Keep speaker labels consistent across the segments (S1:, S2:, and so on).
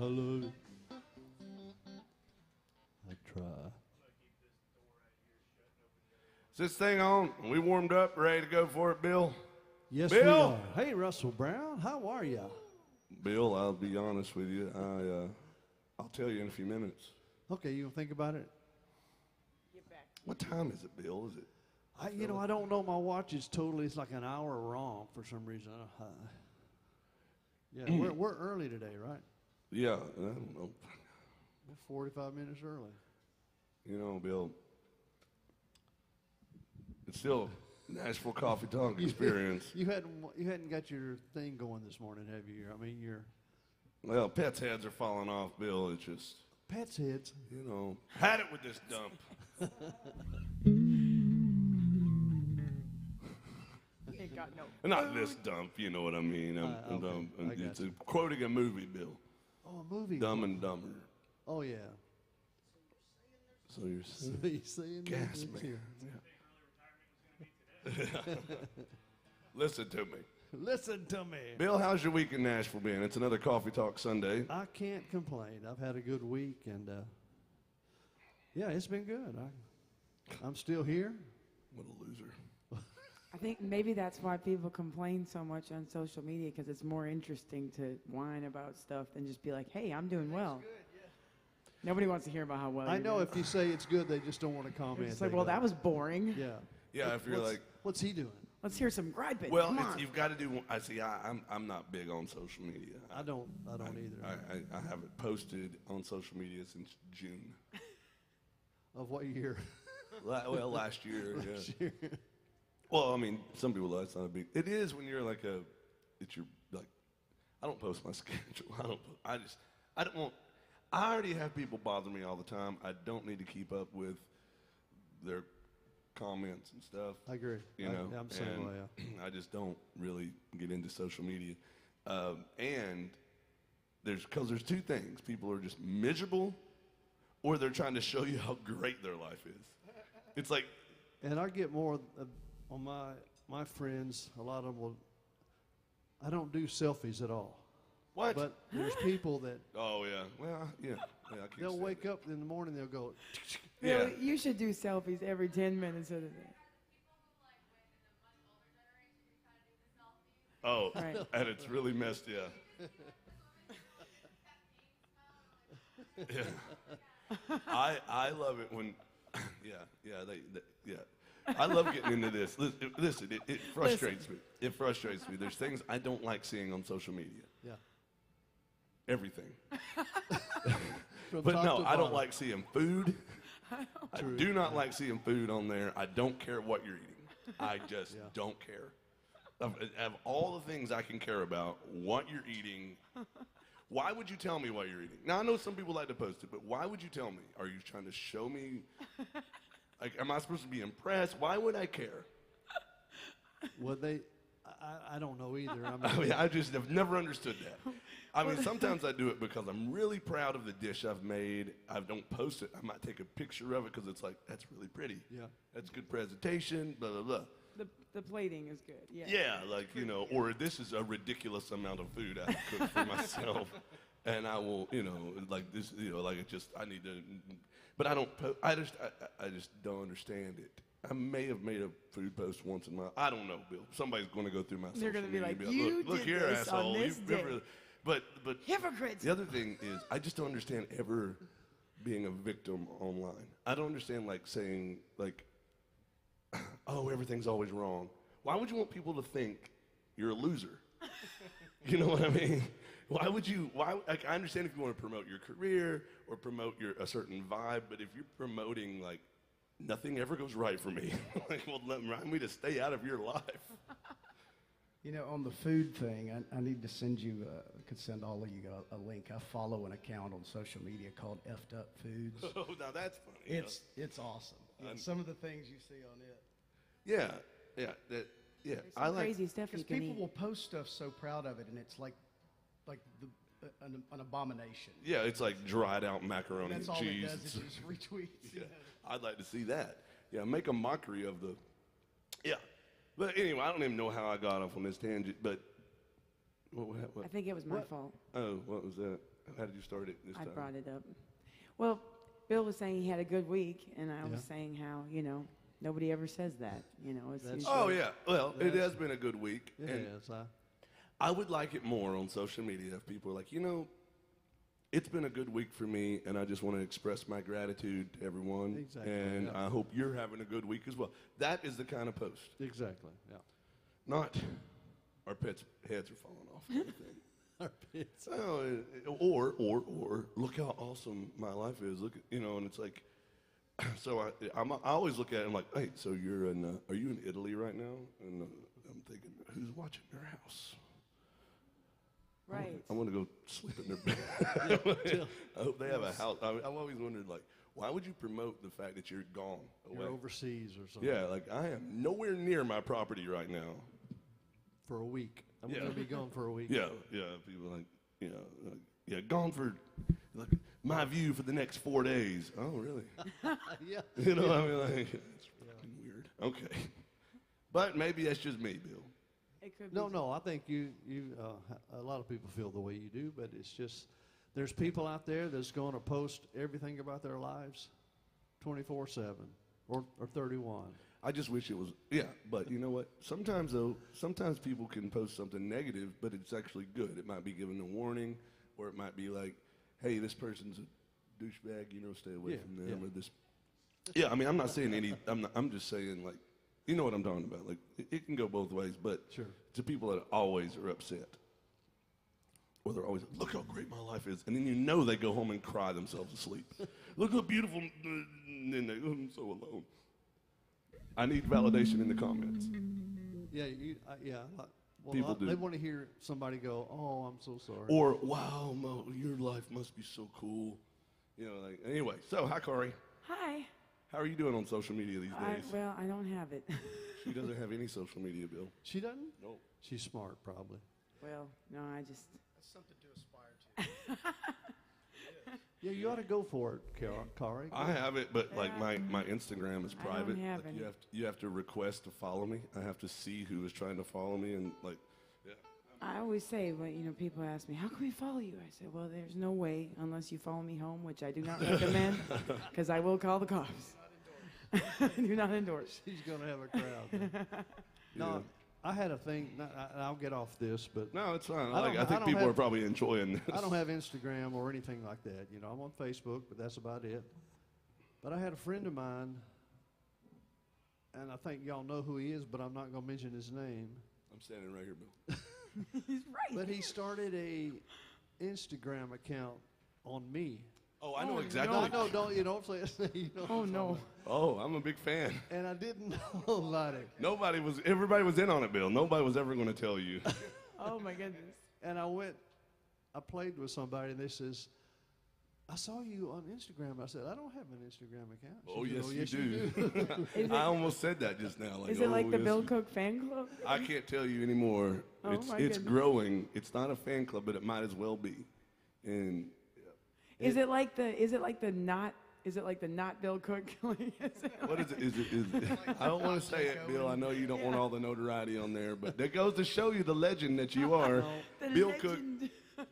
S1: love it. I try.
S2: Is this thing on? We warmed up, ready to go for it, Bill?
S1: Yes,
S2: Bill?
S1: we are. Hey, Russell Brown, how are ya?
S2: Bill, I'll be honest with you. I'll tell you in a few minutes.
S1: Okay, you gonna think about it?
S2: What time is it, Bill? Is it?
S1: I don't know. My watch is totally. It's like an hour wrong for some reason. Yeah, we're early today, right?
S2: Yeah, I don't know.
S1: We're 45 minutes early.
S2: You know, Bill, it's still Nashville Coffee Talk experience.
S1: You hadn't got your thing going this morning, have you? I mean,
S2: Well, Pet's heads are falling off, Bill. It's just,
S1: Pat's heads.
S2: you know, had it with this dump.
S3: Ain't got no.
S2: Not this dump, you know what I mean.
S1: Okay,
S2: It's quoting a movie, Bill.
S1: Oh, a movie.
S2: Dumb and Dumber.
S1: Oh yeah.
S2: So you're
S1: So you saying
S2: gas
S1: that?
S2: man. Yeah. Listen to me.
S1: Listen to me.
S2: Bill, how's your week in Nashville been? It's another Coffee Talk Sunday.
S1: I can't complain. I've had a good week, and yeah, it's been good. I'm still here.
S2: What a loser.
S3: I think maybe that's why people complain so much on social media, because it's more interesting to whine about stuff than just be like, hey, I'm doing well. Good, yeah. Nobody wants to hear about how well
S1: I
S3: you're
S1: know
S3: doing.
S1: if you say it's good, they just don't want to comment.
S3: It's like, well, that was boring.
S1: Yeah.
S2: Yeah, if you're like,
S1: what's he doing?
S3: Let's hear some griping.
S2: well,
S3: Come on.
S2: you've got to do. I see. I'm not big on social media.
S1: I don't either.
S2: I haven't posted on social media since June.
S1: Of what year?
S2: Last year.
S1: Last
S2: Yeah.
S1: year.
S2: Well, I mean, some people that's not a big. It is when you're like it's your like. I don't post my schedule. I don't want. I already have people bother me all the time. I don't need to keep up with their comments and stuff.
S1: I agree.
S2: You know,
S1: I'm the same way.
S2: I just don't really get into social media, and there's two things: people are just miserable, or they're trying to show you how great their life is. It's like,
S1: And I get more on my friends. A lot of them will. I don't do selfies at all.
S2: what?
S1: But there's people that
S2: Oh yeah, well yeah. I can't
S1: they'll
S2: stand
S1: wake
S2: it.
S1: up in the morning. They'll go.
S2: Yeah.
S3: Really, you should do selfies every 10 minutes of the day.
S2: Oh,
S3: Right.
S2: and it's really messed. Yeah. Yeah. I love it when. Yeah. I love getting into this. Listen, it frustrates me. It frustrates me. There's things I don't like seeing on social media.
S1: Yeah.
S2: Everything.
S1: From
S2: But
S1: top
S2: no,
S1: to
S2: I don't
S1: bottom.
S2: like seeing food. I
S1: True.
S2: do not like seeing food on there. I don't care what you're eating. I just
S1: Yeah.
S2: don't care. Of all the things I can care about, what you're eating, why would you tell me what you're eating? Now, I know some people like to post it, but why would you tell me? Are you trying to show me? Like, am I supposed to be impressed? Why would I care?
S1: Well, I don't know either.
S2: I mean, I just have never understood that. I mean, sometimes I do it because I'm really proud of the dish I've made. I don't post it. I might take a picture of it because it's like, that's really pretty.
S1: Yeah.
S2: That's good presentation, blah, blah, blah.
S3: The plating is good. Yeah.
S2: Yeah, like, you know, or this is a ridiculous amount of food I cook for myself. And I will, you know, like this, you know, like it just, I need to, but I don't, I just don't understand it. I may have made a food post once in my, I don't know, Bill. Somebody's going to go through my
S3: They're
S2: social
S3: gonna be
S2: media
S3: like,
S2: and
S3: "You
S2: look
S3: did
S2: here,
S3: this on
S2: asshole.
S3: this
S2: You've
S3: day."
S2: never, but
S3: Hypocrites.
S2: the other thing is, I just don't understand ever being a victim online. I don't understand like saying like, oh, everything's always wrong. Why would you want people to think you're a loser? You know what I mean? Why would you? Like, I understand if you want to promote your career or promote a certain vibe, but if you're promoting like nothing ever goes right for me, like, well, remind me to stay out of your life.
S4: You know, on the food thing, I need to send you, could send all of you a link. I follow an account on social media called Effed Up Foods.
S2: Oh, now that's funny.
S4: It's awesome. Yeah, some of the things you see on it.
S2: Yeah.
S3: There's
S2: I
S3: some
S2: like.
S3: crazy stuff you
S4: Because
S3: can
S4: people
S3: eat.
S4: will post stuff so proud of it, and it's like an abomination.
S2: Yeah, it's like dried out macaroni
S4: That's
S2: and
S4: all
S2: cheese.
S4: it does is just retweets.
S2: Yeah, I'd like to see that. Yeah, make a mockery of the. Yeah, but anyway, I don't even know how I got off on this tangent, but
S3: I think it was my fault.
S2: Oh, what was that? How did you start it this
S3: I
S2: time?
S3: brought it up. Well, Bill was saying he had a good week, and I was
S1: Yeah.
S3: saying how, nobody ever says that. It's
S1: That's
S3: usually-
S2: Oh, yeah. Well, it has been a good week. And
S1: Yes,
S2: I would like it more on social media if people are like, it's been a good week for me, and I just want to express my gratitude to everyone.
S1: Exactly,
S2: And
S1: yeah.
S2: I hope you're having a good week as well. That is the kind of post.
S1: exactly. Yeah.
S2: Not our pets' heads are falling off. Kind of thing.
S1: Our pits.
S2: Or look how awesome my life is. Look, and it's like, so I always look at it. I'm like, hey, so are you in Italy right now? And I'm thinking, who's watching your house?
S3: Right.
S2: I want to go sleep in their bed. I hope they have a house. I've always wondered, like, why would you promote the fact that you're gone away?
S1: You're overseas or something.
S2: Yeah, like I am nowhere near my property right now.
S1: For a week. I'm
S2: Yeah.
S1: going to be gone for a week.
S2: Yeah. People are like, gone for like my view for the next 4 days. Oh, really?
S1: Yeah.
S2: I mean, like, it's fucking weird. Okay, but maybe that's just me, Bill.
S3: It could
S1: No,
S3: be.
S1: no. I think a lot of people feel the way you do, but it's just there's people out there that's going to post everything about their lives, 24/7 or 31.
S2: I just wish it was, but you know what? Sometimes people can post something negative, but it's actually good. It might be giving a warning, or it might be like, hey, this person's a douchebag, stay away from them,
S1: yeah.
S2: or this. Yeah, I mean, I'm not saying I'm just saying, like, you know what I'm talking about. Like, it can go both ways, but
S1: Sure.
S2: to people that always are upset, or they're always, look how great my life is, and then they go home and cry themselves to sleep. Look how beautiful, and then I'm so alone. I need validation in the comments.
S1: Yeah, Well,
S2: People do.
S1: They want to hear somebody go, "Oh, I'm so sorry."
S2: Or, wow, Mo, your life must be so cool. Anyway, so hi, Corey.
S3: Hi.
S2: How are you doing on social media these days?
S3: Well, I don't have it.
S2: She doesn't have any social media, Bill.
S1: She doesn't.
S2: No.
S1: She's smart, probably.
S3: Well, no, I just.
S4: That's something to aspire to.
S1: Yeah, you ought to go for it, Kari.
S2: I have it, but like my Instagram is
S3: I don't
S2: private.
S3: have
S2: Like,
S3: any.
S2: you have to request to follow me. I have to see who is trying to follow me, and like, yeah.
S3: I always say, when people ask me, how can we follow you? I say, well, there's no way unless you follow me home, which I do not recommend, because I will call the cops. Do not endorse.
S1: She's going to have a crowd. No, I had a thing. I'll get off this, but
S2: No, it's fine.
S1: I don't-
S2: I
S1: I
S2: think
S1: don't
S2: people
S1: have-
S2: are probably enjoying this.
S1: I don't have Instagram or anything like that. I'm on Facebook, but that's about it. But I had a friend of mine, and I think y'all know who he is, but I'm not going to mention his name.
S2: I'm standing right here, Bill.
S3: He's right.
S1: But he started a Instagram account on me.
S2: Oh, I know
S3: Oh,
S2: exactly.
S1: No, no, don't you don't say it.
S3: Oh, no.
S2: Oh, I'm a big fan.
S1: And I didn't know about it.
S2: Everybody was in on it, Bill. Nobody was ever going to tell you.
S3: Oh, my goodness.
S1: And I played with somebody, and they says, I saw you on Instagram. I said, I don't have an Instagram account. She
S2: Oh,
S1: said,
S2: yes, you do.
S3: Is
S2: I
S3: it,
S2: almost said that just now.
S3: is it like the
S2: yes,
S3: Bill
S2: you-
S3: Cook fan club?
S2: I can't tell you anymore.
S3: Oh,
S2: it's
S3: my
S2: it's
S3: goodness.
S2: growing. It's not a fan club, but it might as well be. And
S3: Is it like the not Bill Cook?
S2: what is it? Is it I don't want to say it, Bill. I know you don't want all the notoriety on there, but that goes to show you the legend that you are.
S3: The
S2: Bill Cook.
S3: legend.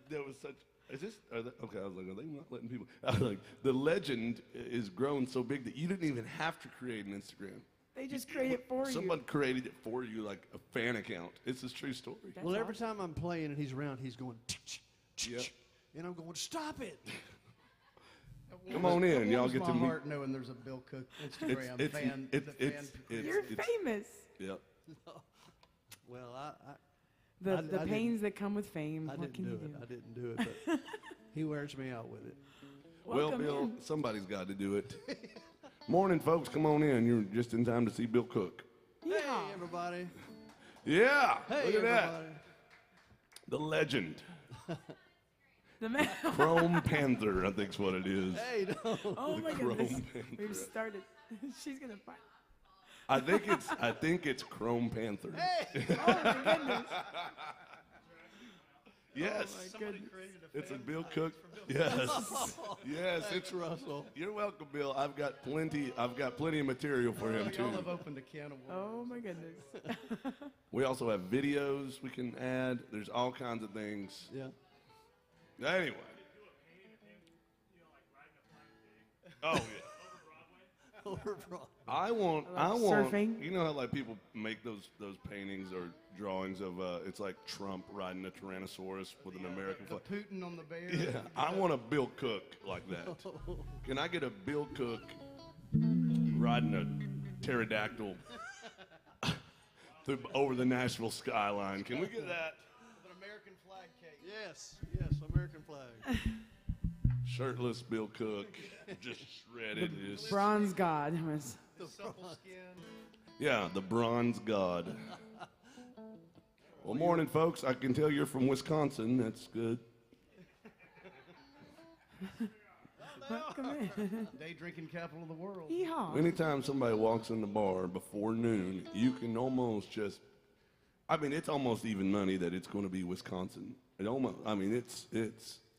S2: There was such. Is this? Okay, I was like, are they not letting people? I was like, the legend is grown so big that you didn't even have to create an Instagram.
S3: They just create it for
S2: Someone
S3: you.
S2: created it for you, like a fan account. It's a true story.
S3: That's
S1: Well, every
S3: awesome.
S1: time I'm playing and he's around, he's going,
S2: Yep.
S1: and I'm going, stop it.
S2: Come on in,
S4: It
S2: y'all
S4: warms
S2: get
S4: my
S2: to meet.
S4: heart knowing there's a Bill Cook Instagram fan.
S3: You're famous.
S2: Yep.
S1: Well, I
S3: The
S1: I
S3: pains that come with fame. What
S1: didn't
S3: can
S1: do
S3: you
S1: it.
S3: do?
S1: I didn't do it, but he wears me out with it.
S2: Well,
S3: Welcome
S2: Bill,
S3: in.
S2: somebody's got to do it. Morning, folks. Come on in. You're just in time to see Bill Cook.
S1: Hey,
S3: Yeehaw.
S1: everybody.
S2: Yeah.
S1: Hey,
S2: look at
S1: everybody.
S2: that. The legend.
S3: The man.
S2: Chrome Panther, I think's what it is.
S1: Hey, no.
S3: Oh
S2: The
S3: my
S2: Chrome
S3: goodness.
S2: Panther.
S3: We've started. She's gonna find.
S2: I think it's Chrome Panther.
S3: Oh my goodness.
S2: Yes.
S3: my goodness.
S2: It's a Bill Cook. Yes. Yes, it's
S1: Russell.
S2: You're welcome, Bill. I've got plenty of material for him
S4: Y'all
S2: too.
S4: have opened a can of worms.
S3: Oh my goodness.
S2: We also have videos we can add. There's all kinds of things.
S1: Yeah.
S2: Anyway. Oh yeah.
S1: Over Broadway.
S2: I want
S3: surfing.
S2: You know how like people make those paintings or drawings of it's like Trump riding a Tyrannosaurus with an American
S4: The
S2: flag.
S4: Putin on the bear.
S2: Yeah, I want a Bill Cook like that. Can I get a Bill Cook riding a pterodactyl over the Nashville skyline? Can we get that?
S4: With an American flag cake.
S1: Yes, American flag.
S2: Shirtless Bill Cook, just shredded. His,
S3: Bronze God was.
S4: Supple skin.
S2: yeah, the Bronze God. Well, morning, folks. I can tell you're from Wisconsin. That's good.
S3: Come in.
S4: Day drinking capital of the world.
S3: Yeehaw.
S2: Anytime somebody walks in the bar before noon, you can almost just, I mean, it's almost even money that it's going to be Wisconsin. It almost, I mean, it's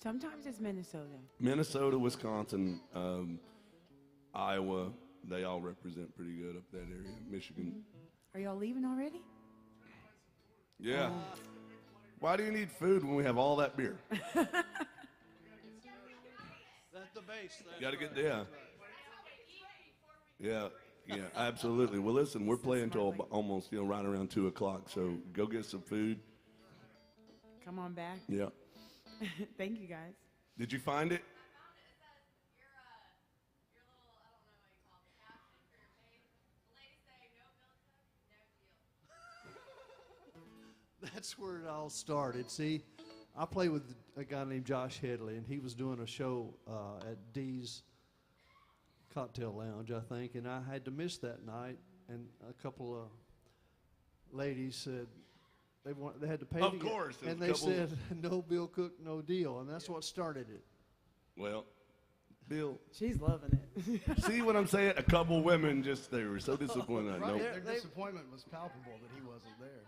S3: Sometimes it's Minnesota.
S2: Minnesota, Wisconsin, Iowa. They all represent pretty good up that area. Michigan.
S3: Are y'all leaving already?
S2: Yeah. Why do you need food when we have all that beer?
S1: That's the base.
S2: You got to get there. Yeah, absolutely. Well, listen, we're playing till almost, right around 2 o'clock. So go get some food.
S3: Come on back.
S2: Yeah.
S3: Thank you guys.
S2: Did you find it?
S1: That's where it all started. See, I play with a guy named Josh Headley, and he was doing a show at Dee's Cocktail Lounge, I think, and I had to miss that night. And a couple of ladies said they had to pay.
S2: Of
S1: to get-
S2: course,
S1: and
S2: there's a
S1: they
S2: couple-
S1: said no Bill Cook, no deal, and that's what started it.
S2: Well, Bill,
S3: She's loving it.
S2: see what I'm saying? A couple women just, they were so disappointed.
S4: Right.
S2: Nope.
S4: Their disappointment was palpable that he wasn't there.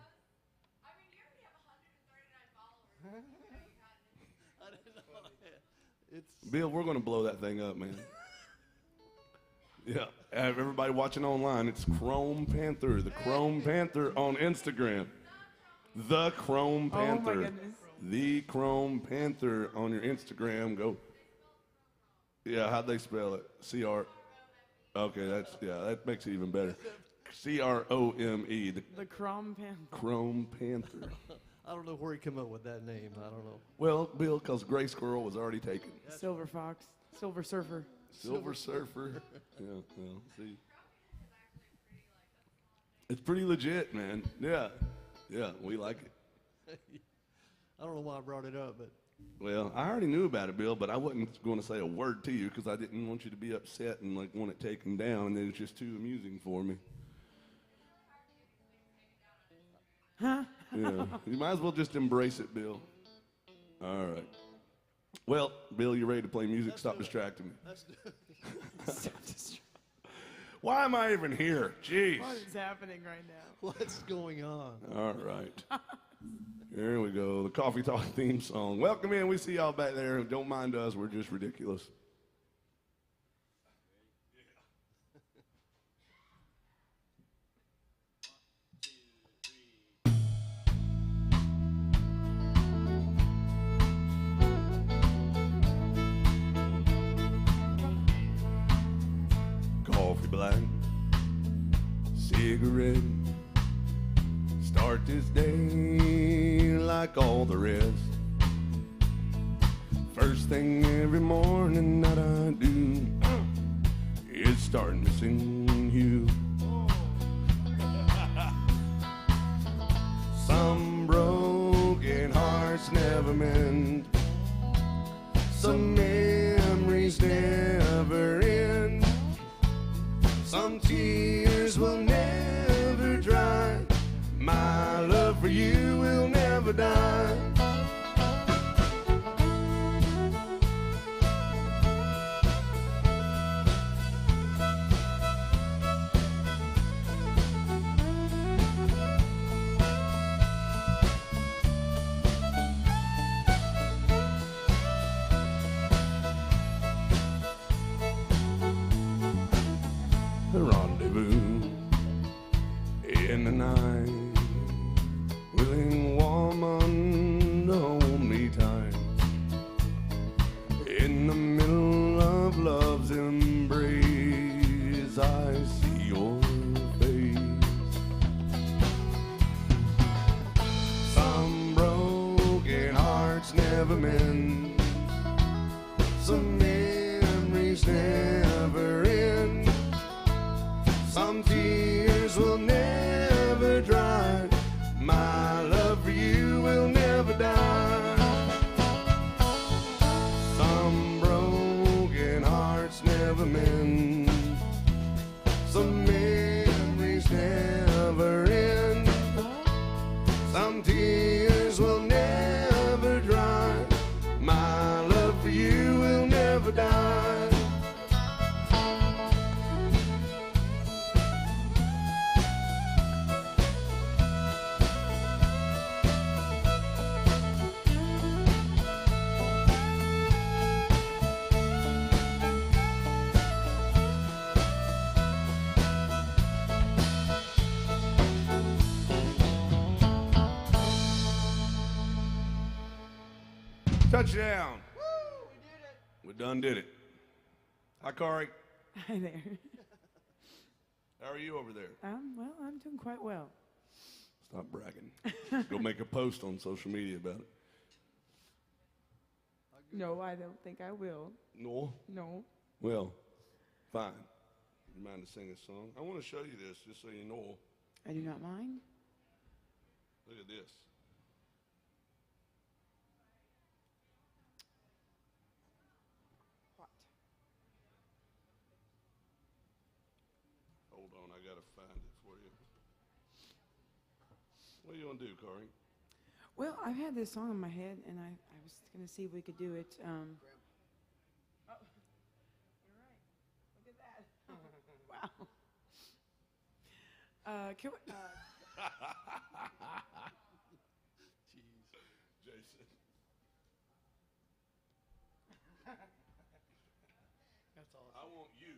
S1: It's
S2: Bill, we're going to blow that thing up, man. Yeah. Everybody watching online, it's Chrome Panther. The Chrome Panther on Instagram. The Chrome
S3: Oh, my
S2: Panther.
S3: goodness.
S2: The Chrome Panther on your Instagram. Go. Yeah, how'd they spell it? C-R. Okay, that makes it even better. C-R-O-M-E. The
S3: The Crom Panther.
S2: Chrome Panther.
S1: I don't know where he came up with that name. I don't know.
S2: Well, Bill, because Gray Squirrel was already taken.
S3: Silver Fox. Silver Surfer.
S2: Silver Surfer. Yeah, well, see. It's pretty legit, man. Yeah, we like it.
S1: I don't know why I brought it up, but
S2: Well, I already knew about it, Bill, but I wasn't going to say a word to you because I didn't want you to be upset and like want it taken down, and then it's just too amusing for me.
S3: Huh?
S2: Yeah, you might as well just embrace it, Bill. All right. Well, Bill, you ready to play music? Stop distracting me.
S1: let's do it.
S2: Why am I even here? Jeez.
S3: What is happening right now?
S1: What's going on?
S2: All right. Here we go. The Coffee Talk theme song. Welcome in. We see y'all back there. Don't mind us. We're just ridiculous. Coffee black, cigarette. Start this day like all the rest. First thing every morning that I do is start missing you. Some broken hearts never mend. Some memories never end. Some tears will never dry. My love for you will never die. hearts never mend. Some memories never end. Some tears will never dry. My love for you will never die. Some broken hearts never mend. Some memories never end. Some tears will never dry. My love for you will never die. Touchdown.
S3: Woo! We did it.
S2: We done did it. Hi, Kari.
S3: Hi there.
S2: How are you over there?
S3: Well, I'm doing quite well.
S2: Stop bragging. Go make a post on social media about it.
S3: No, I don't think I will.
S2: No?
S3: No.
S2: Well, fine. You mind to sing a song? I want to show you this just so you know.
S3: I do not mind.
S2: Look at this.
S3: What?
S2: Hold on, I got to find it for you. What are you going to do, Kari?
S3: Well, I've had this song in my head, and I was going to see if we could do it. Oh, you're right. Look at that. Wow. Can we,
S2: Jason.
S1: That's awesome.
S2: I want you.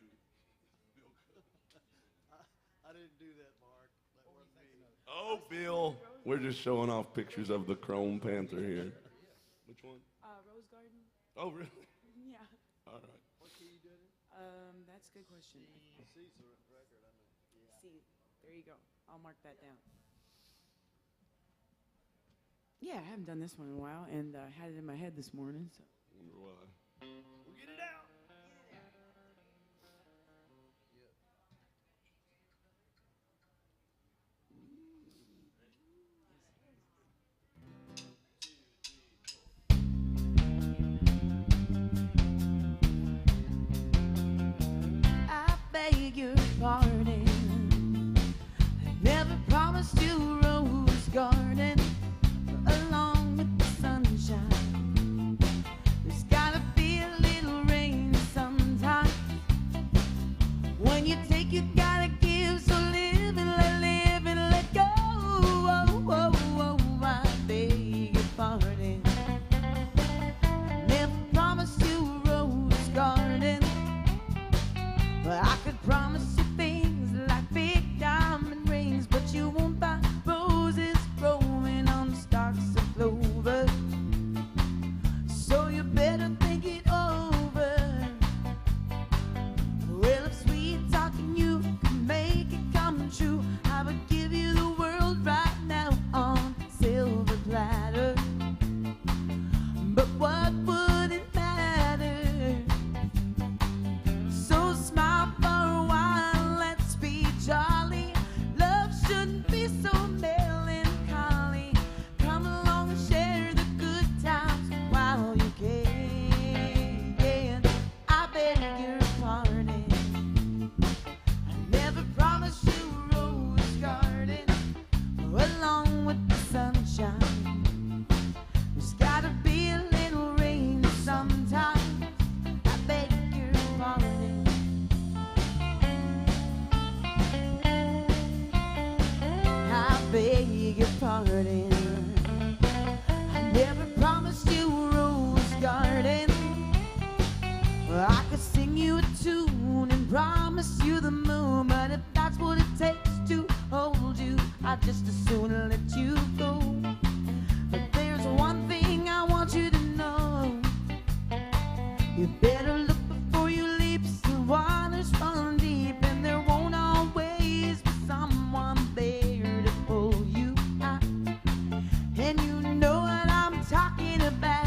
S1: I didn't do that, Mark. That wasn't me.
S2: Oh, Bill. We're just showing off pictures of the Chrome Panther here. Which one?
S3: Rose Garden?
S2: Oh, really?
S3: Yeah.
S2: All right.
S1: What key you doing?
S3: That's a good question.
S1: C's the record, I know. Yeah.
S3: See, there you go. I'll mark that down. Yeah, I haven't done this one in a while, and I had it in my head this morning. So.
S2: Wonder why.
S1: We'll get it out.
S3: I beg your pardon. I never promised you a rose garden along with the sunshine. There's gotta be a little rain sometime. When you take, you gotta give. So live and let go. Oh, oh, oh, I beg your pardon. Never promised you a rose garden. But I could promise you things like big diamond rings, but you won't buy roses growing on stalks of clover. So you better think it over. Well, if sweet talking you could make it come true, I would give you the world right now on silver platter. But what would it matter? So smile for a while, let's be jolly. Love shouldn't be so melancholy. Come along and share the good times while you can. I beg your pardon. I never promised you a rose garden along with the sunshine. There's gotta be a little rain sometime. I beg your pardon. I beg your pardon. I never promised you a rose garden. I could sing you a tune and promise you the moon, but if that's what it takes to hold you, I'd just as soon let you go. But there's one thing I want you to know. You better look before you leap. The waters run deep, and there won't always be someone there to pull you out. And you know what I'm talking about.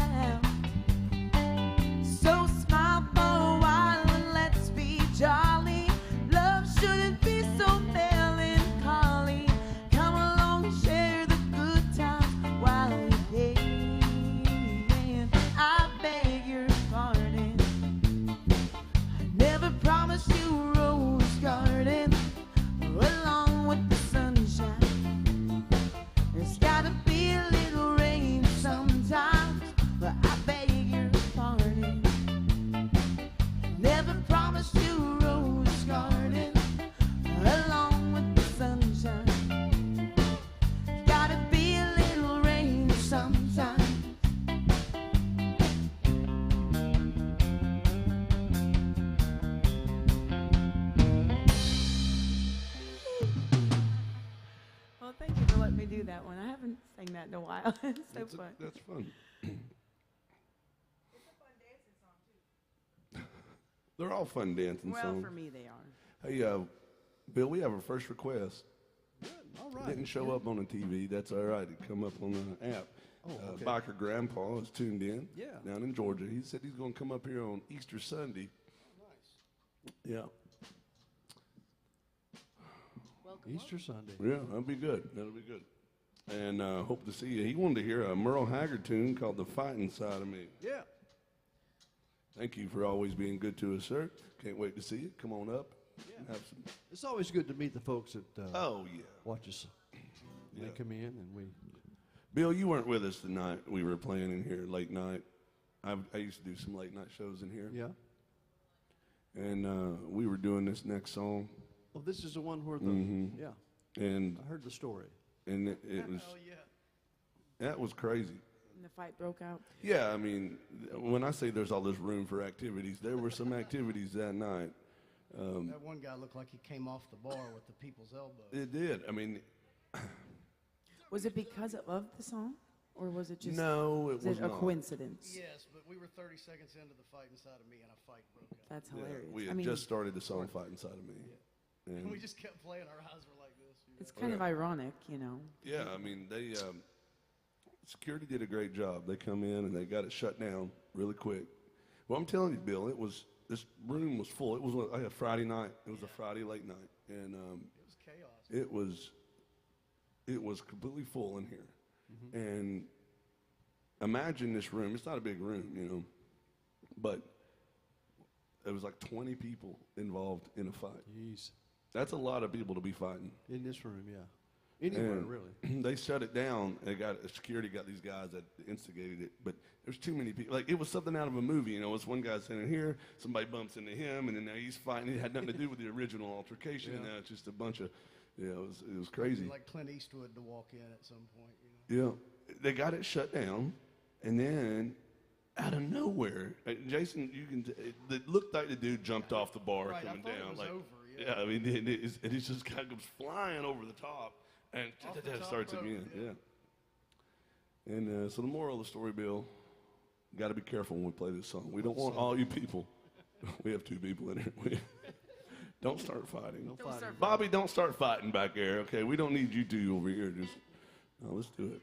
S3: that in a while. It's so fun.
S2: That's fun. They're all fun dancing
S3: Well,
S2: songs.
S3: for me, they are.
S2: Hey, Bill, we have our first request.
S1: Good. All right.
S2: Didn't show up on the TV. That's all right. It come up on the app.
S1: Oh, okay.
S2: Biker Grandpa is tuned in.
S1: Yeah.
S2: Down in Georgia. He said he's going to come up here on Easter Sunday.
S1: Nice.
S2: Yeah.
S1: Easter Sunday.
S2: Yeah, that'll be good. That'll be good. And hope to see you. He wanted to hear a Merle Haggard tune called The Fighting Side of Me.
S1: Yeah.
S2: Thank you for always being good to us, sir. Can't wait to see you. Come on up.
S1: Yeah.
S2: Have some.
S1: It's always good to meet the folks that
S2: Oh, yeah.
S1: watch us. They
S2: Yeah.
S1: come in and we.
S2: Bill, you weren't with us tonight. We were playing in here late night. I used to do some late night shows in here.
S1: Yeah.
S2: And we were doing this next song.
S1: Oh, this is the one where the.
S2: Mhm.
S1: Yeah.
S2: And
S1: I heard the story.
S2: it was. That was crazy.
S3: And the fight broke out.
S2: Yeah, I mean, when I say there's all this room for activities, there were some activities that night.
S4: That one guy looked like he came off the bar with the people's elbow.
S2: It did. I mean,
S3: Was it because of the song? Or was it just
S2: no, it
S3: is
S2: was
S3: it a
S2: not.
S3: coincidence?
S4: Yes, but we were 30 seconds into the fight inside of me, and a fight broke out.
S3: That's
S2: Yeah,
S3: hilarious.
S2: we
S3: I
S2: had
S3: mean,
S2: just started the song "Fight Inside of Me,"
S4: And
S2: and
S4: we just kept playing. Our eyes were like this. You know?
S3: it's kind of ironic, you know.
S2: yeah, I mean, they security did a great job. They come in and they got it shut down really quick. Well, I'm telling you, Bill, this room was full. It was a Friday night. It was a Friday late night, and
S4: It was chaos.
S2: it was completely full in here. And imagine this room. It's not a big room, you know, but there was like 20 people involved in a fight.
S1: Jeez.
S2: That's a lot of people to be fighting.
S1: In this room, yeah. Anywhere,
S2: And
S1: really.
S2: They shut it down. Security got these guys that instigated it, but there's too many people. Like, it was something out of a movie. You know, it's one guy sitting here, somebody bumps into him, and then now he's fighting. It had nothing to do with the original altercation, and now it's just a bunch of, it was crazy.
S4: Like Clint Eastwood to walk in at some point. You know?
S2: Yeah, they got it shut down, and then out of nowhere, Jason, it looked like the dude jumped off the bar
S4: Right,
S2: coming
S4: I thought
S2: down.
S4: it was
S2: Like,
S4: over, yeah.
S2: I mean, and he just kind of goes flying over the top and
S4: Off the top
S2: starts
S4: rope,
S2: again.
S4: yeah.
S2: Yeah. And so the moral of the story, Bill, got to be careful when we play this song. We don't want all you people. We have 2 people in here. Don't start fighting.
S1: No fighting.
S2: Bobby, don't start fighting back there, okay? We don't need you 2 over here. Just, no, let's do it.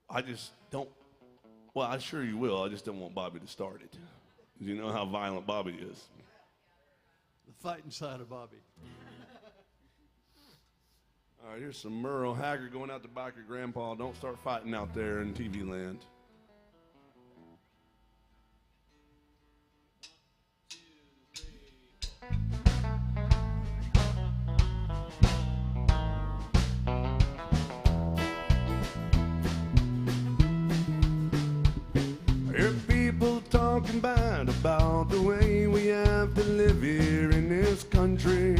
S2: I just don't, well, I'm sure you will. I just don't want Bobby to start it. You know how violent Bobby is.
S1: The fighting side of Bobby.
S2: All right, here's some Merle Haggard going out to Biker Grandpa. Don't start fighting out there in TV land. Hear people talking bad about the way we have to live here in this country.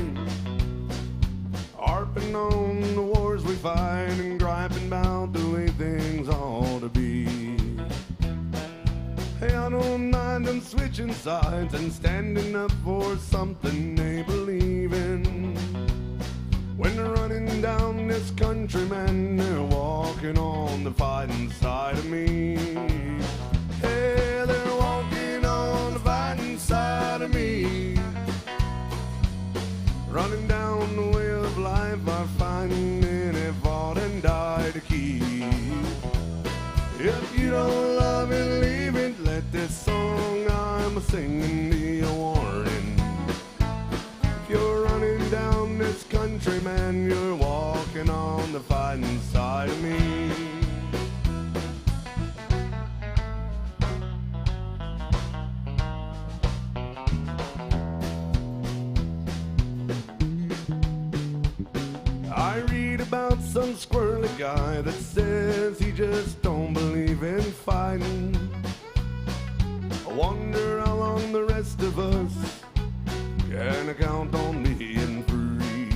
S2: Harping on the wars we fight and griping about the way things ought to be. Hey, I don't mind them switching sides and standing up for something they believe in. When they're running down this country, man, they're walking on the fighting side of me. Hey, they're walking on the fighting side of me. Running down the way of life, I find any fought and died to keep. If you don't love it, leave it. Let this song I'm singing be a warning. If you're running down this country, man, you're walking on the fighting side of me. I read about some squirrely guy that says he just don't believe in fighting. I wonder how long the rest of us can count on being free.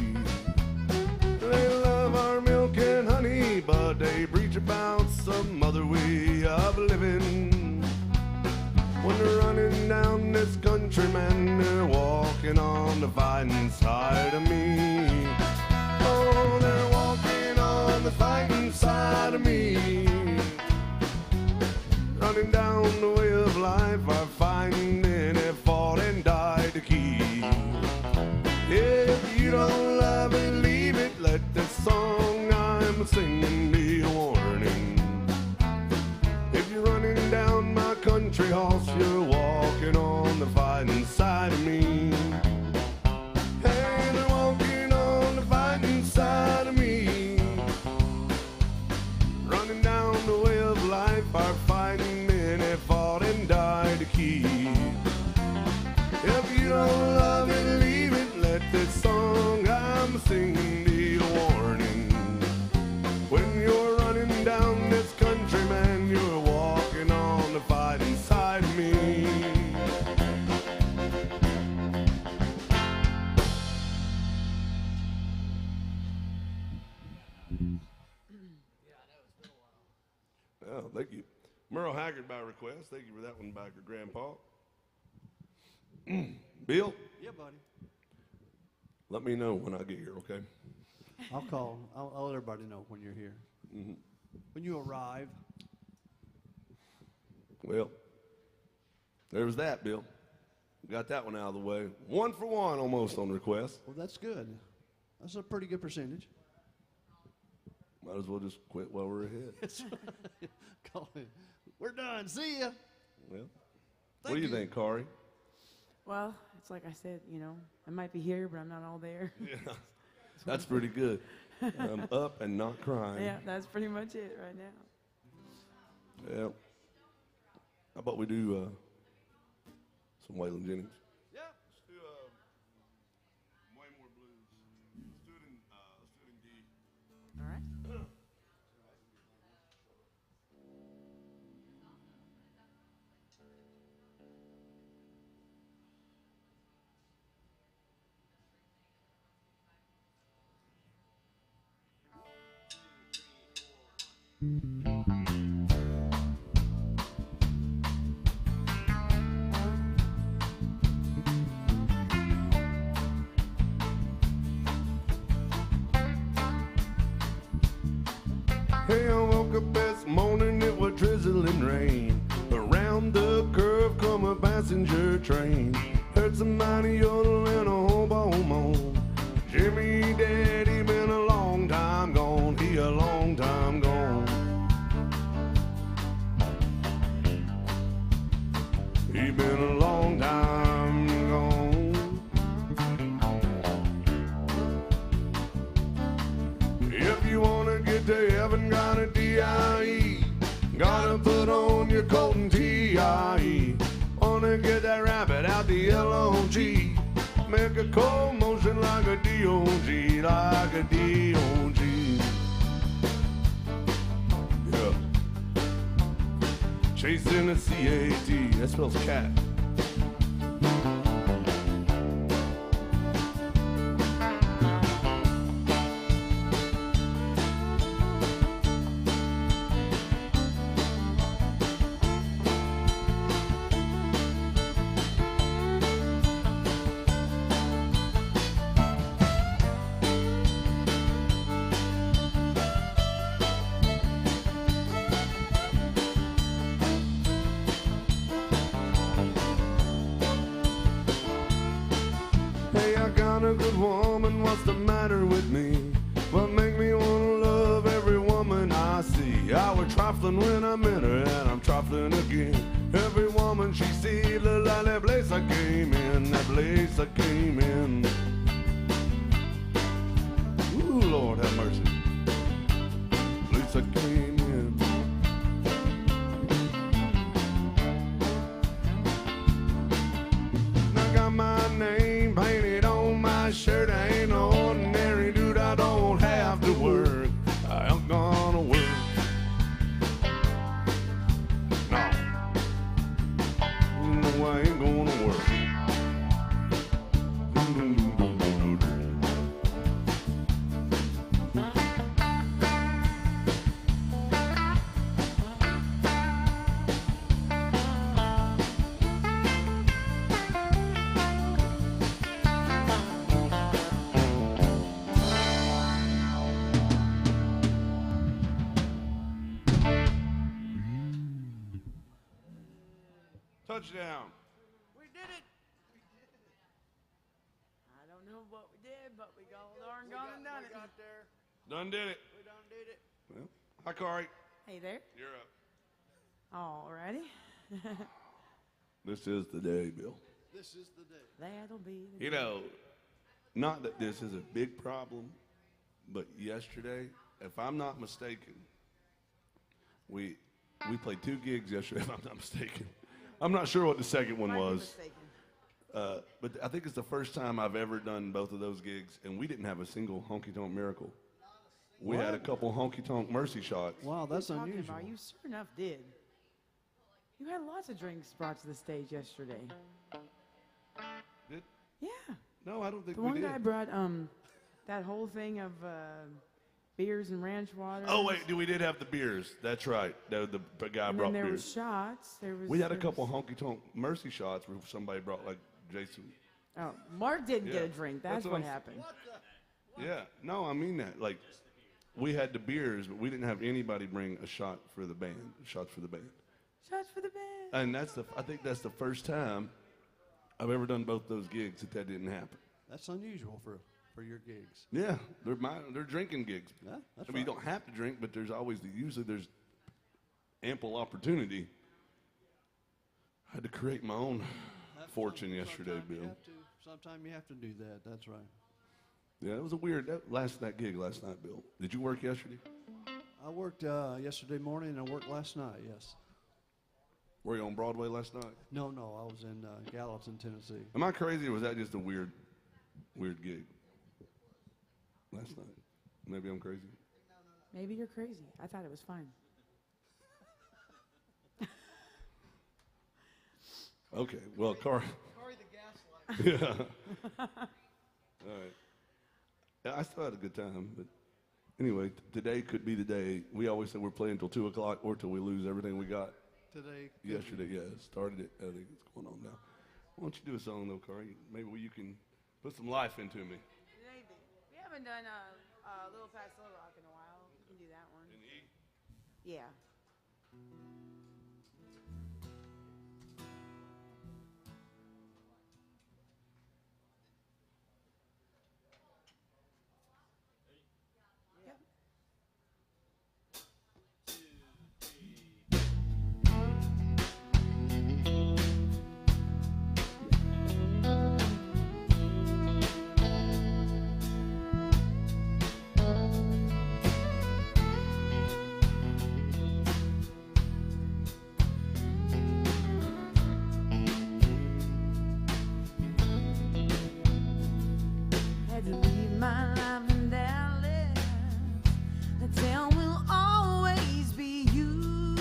S2: They love our milk and honey, but they preach about some other way of living. When they're running down this country, man, they're walking on the fighting side of me. Oh, they're walking on running down the way of life, I find men have fought and died to keep. If you don't love it, leave it. Let this song I'm singing be a warning. If you're running down my country horse, you're walking on the fighting side of me. Hey, they're walking on the fighting side of me. Running down the way of life, our fighting men have fought and died to keep. If you don't love it, leave it. Let this song I'm singing be a warning. When you're running down this country, man, you're walking on the fighting side of me. Oh, thank you. Merle Haggard by request. Thank you for that one, Biker Grandpa. Bill,
S1: Yeah, buddy.
S2: let me know when I get here, okay?
S1: I'll call. I'll let everybody know when you're here. When you arrive.
S2: Well, there was that, Bill. Got that one out of the way. 1 for 1 almost on request.
S1: Well, that's good. That's a pretty good percentage.
S2: Might as well just quit while we're ahead.
S1: Call it. We're done. See ya.
S2: Well, what do you think, Kari?
S3: Well, it's like I said, you know, I might be here, but I'm not all there.
S2: Yeah, that's pretty good. I'm up and not crying.
S3: Yeah, that's pretty much it right now.
S2: Yeah. How about we do some Waylon Jennings?
S1: Yeah.
S2: Let's do way more blues. Let's do it in D.
S3: All right.
S2: Hey, I woke up this morning, it was drizzling rain. Around the curve come a passenger train. Heard somebody yodeling a hobo moan. Jimmy Daddy been a long time gone, he a long time gone. He been a long time gone. If you wanna get to heaven, gotta D.I.E. Gotta put on your coat and T.I.E. Wanna get that rabbit out the L.O.G. Make a cold motion like a D.O.G. Like a D.O.G. Yeah. Chasing a C.A.T. That spells cat. Hey, I got a good woman, what's the matter with me? What make me wanna love every woman I see? I was trifling when I met her, and I'm trifling again. Every woman she see look like that place I came in, that place I came in. Ooh, Lord have mercy. Place I came in. I got my name painted on my shirt. I ain't no ordinary dude. I don't have to work. I ain't gonna work. No. No, I ain't gonna work. Touchdown.
S3: We did it. I don't know what we did, but we got darn gone and done it.
S1: We got there.
S2: Done did it.
S1: We done did it.
S2: Well, hi, Corey.
S3: Hey there.
S2: You're up.
S3: Alrighty.
S2: This is the day, Bill.
S1: This is the day.
S3: That'll be the
S2: You know, not that this is a big problem, but yesterday, if I'm not mistaken, we played 2 gigs yesterday, if I'm not mistaken. I'm not sure what the second one
S3: Might be
S2: was.
S3: mistaken.
S2: But I think it's the first time I've ever done both of those gigs, and we didn't have a single honky-tonk miracle. We had a couple honky-tonk mercy shots.
S1: Wow, that's
S3: Talking
S1: unusual.
S3: about, you sure enough did. You had lots of drinks brought to the stage yesterday.
S2: Did?
S3: Yeah.
S2: No, I don't think
S3: The
S2: we
S3: one
S2: did.
S3: guy brought that whole thing of beers and ranch water.
S2: Oh, wait, we did have the beers. That's right. The guy
S3: And
S2: brought
S3: then there
S2: beers.
S3: was shots.
S2: We had a couple honky-tonk mercy shots where somebody brought, like, Jason.
S3: Oh, Mark didn't get
S2: Yeah.
S3: a drink.
S2: That's
S3: That's
S2: what
S3: what
S2: I'm-
S3: happened.
S2: Yeah, no, I mean that. Like, we had the beers, but we didn't have anybody bring a shot for the band. Shots for the band.
S3: Shots for the band.
S2: And I think that's the first time I've ever done both those gigs that didn't happen.
S1: That's unusual for your gigs.
S2: Yeah, they're drinking gigs.
S1: Yeah, that's
S2: I mean, you
S1: right.
S2: don't have to drink, but usually there's ample opportunity. I had to create my own fortune yesterday, Bill.
S1: Sometime you have to do that. That's right.
S2: Yeah, it was a weird that gig last night, Bill. Did you work yesterday?
S1: I worked yesterday morning and I worked last night. Yes.
S2: Were you on Broadway last night?
S1: No, I was in Gallatin, Tennessee.
S2: Am I crazy, or was that just a weird gig last night? Maybe I'm crazy.
S3: Maybe you're crazy. I thought it was fine.
S2: Okay, well, Corey the gaslight. Yeah. All right. Yeah, I still had a good time, but anyway, today could be the day. We always say we're playing until 2 o'clock or till we lose everything we got.
S1: Today.
S2: Yesterday, yeah, started it. I think it's going on now. Why don't you do a song though, Corey? Maybe you can put some life into me.
S3: Maybe. We haven't done a Little Past Little Rock in a while. We can do that one.
S2: In E?
S3: Yeah. Yep. Had to leave my life in Dallas. The town will always be you.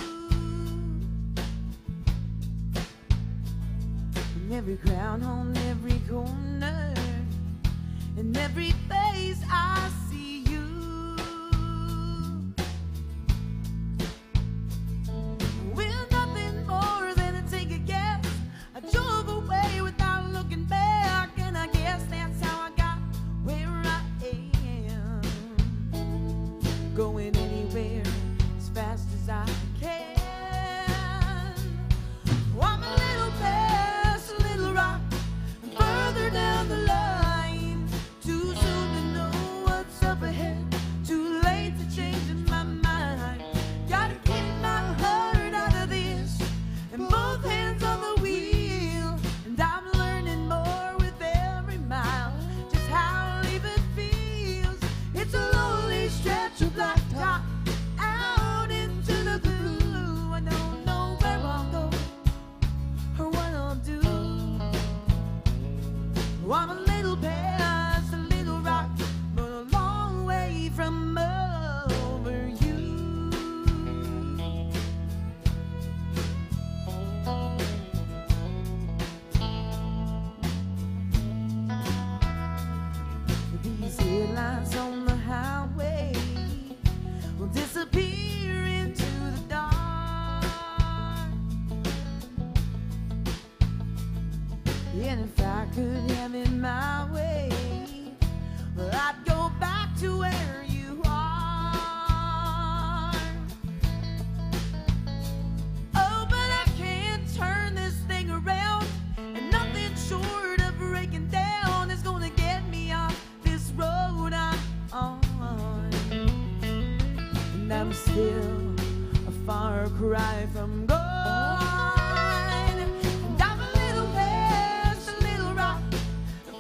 S3: In every crowd on every corner, in every face I see you. With nothing more than to take a guess, I drove away without looking back, and I guess that's how I got where I am. Going anywhere as fast as I can. I'm a little past a little rock, and further down the line. Too soon to know what's up ahead, too late to change my mind. Gotta keep my heart out of this, and both hands on the wheel. And I'm learning more with every mile, just how leaving feels. It's a lonely stretch of blacktop out into the blue. I don't know where I'll go or what I'll do. I'm a little past a little rock, but a long way from over you. These headlights on the highway will disappear into the dark. And if I could have it my way, well, I'd go back to where you are. Oh, but I can't turn this thing cry from gone. And I'm a little past a little rock,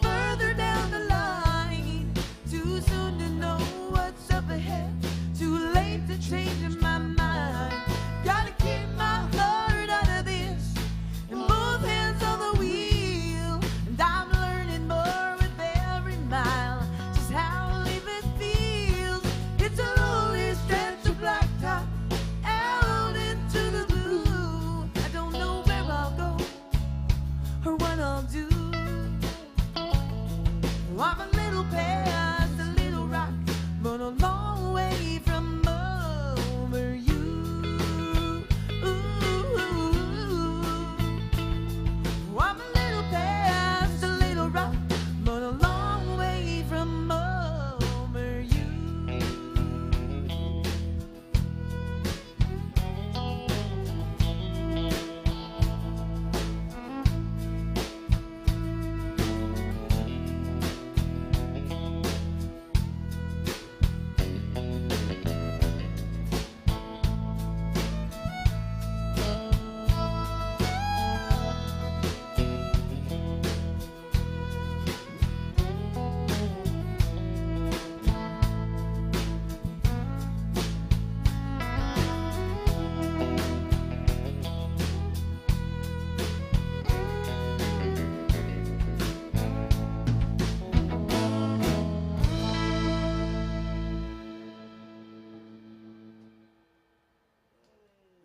S3: further down the line. Too soon to know what's up ahead, too late to change my mind. Gotta keep my heart out of this, and both hands on the wheel. And I'm learning more with every mile, just how living feels. It's a lonely stretch of blacktop out into the blue. I don't know where I'll go or what I'll do. I'm a little past a little rock, but a long way from over you. I'm a little past a little rock, but a long way from over you.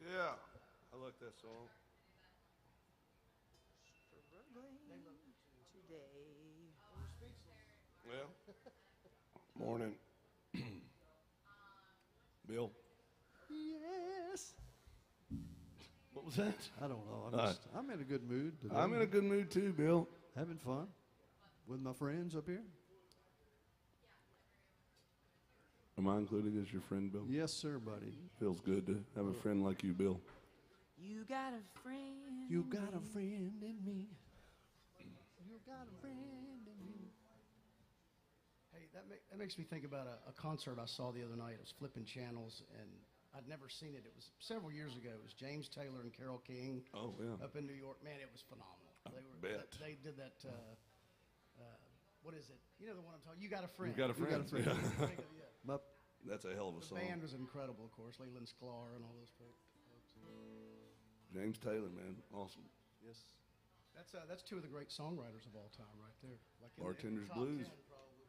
S2: Yeah, I like that song. Well, morning. Bill,
S1: Yes.
S2: what was that?
S1: I don't know.
S2: All right.
S1: I'm in a good mood today.
S2: I'm in a good mood too, Bill.
S1: Having fun with my friends up here.
S2: Am I included as your friend, Bill?
S1: Yes, sir, buddy.
S2: Feels good to have a friend like you, Bill.
S3: You got a friend.
S1: You got a friend in me. You got a friend in me.
S4: Hey, that makes me think about a concert I saw the other night. It was flipping channels, and I'd never seen it. It was several years ago. It was James Taylor and Carole King
S2: Oh, yeah.
S4: up in New York. Man, it was phenomenal.
S2: bet.
S4: They did that. What is it? You know the one I'm talking. You got a friend.
S2: You got a friend.
S1: got a friend.
S4: Yeah.
S1: My,
S2: That's a hell of a
S4: The
S2: song.
S4: band was incredible, of course. Leland Sklar and all those folks.
S2: James Taylor, man. Awesome.
S1: yes.
S4: That's two of the great songwriters of all time, right there. Like in
S2: Bartender's
S4: the top
S2: Blues.
S4: 10 probably.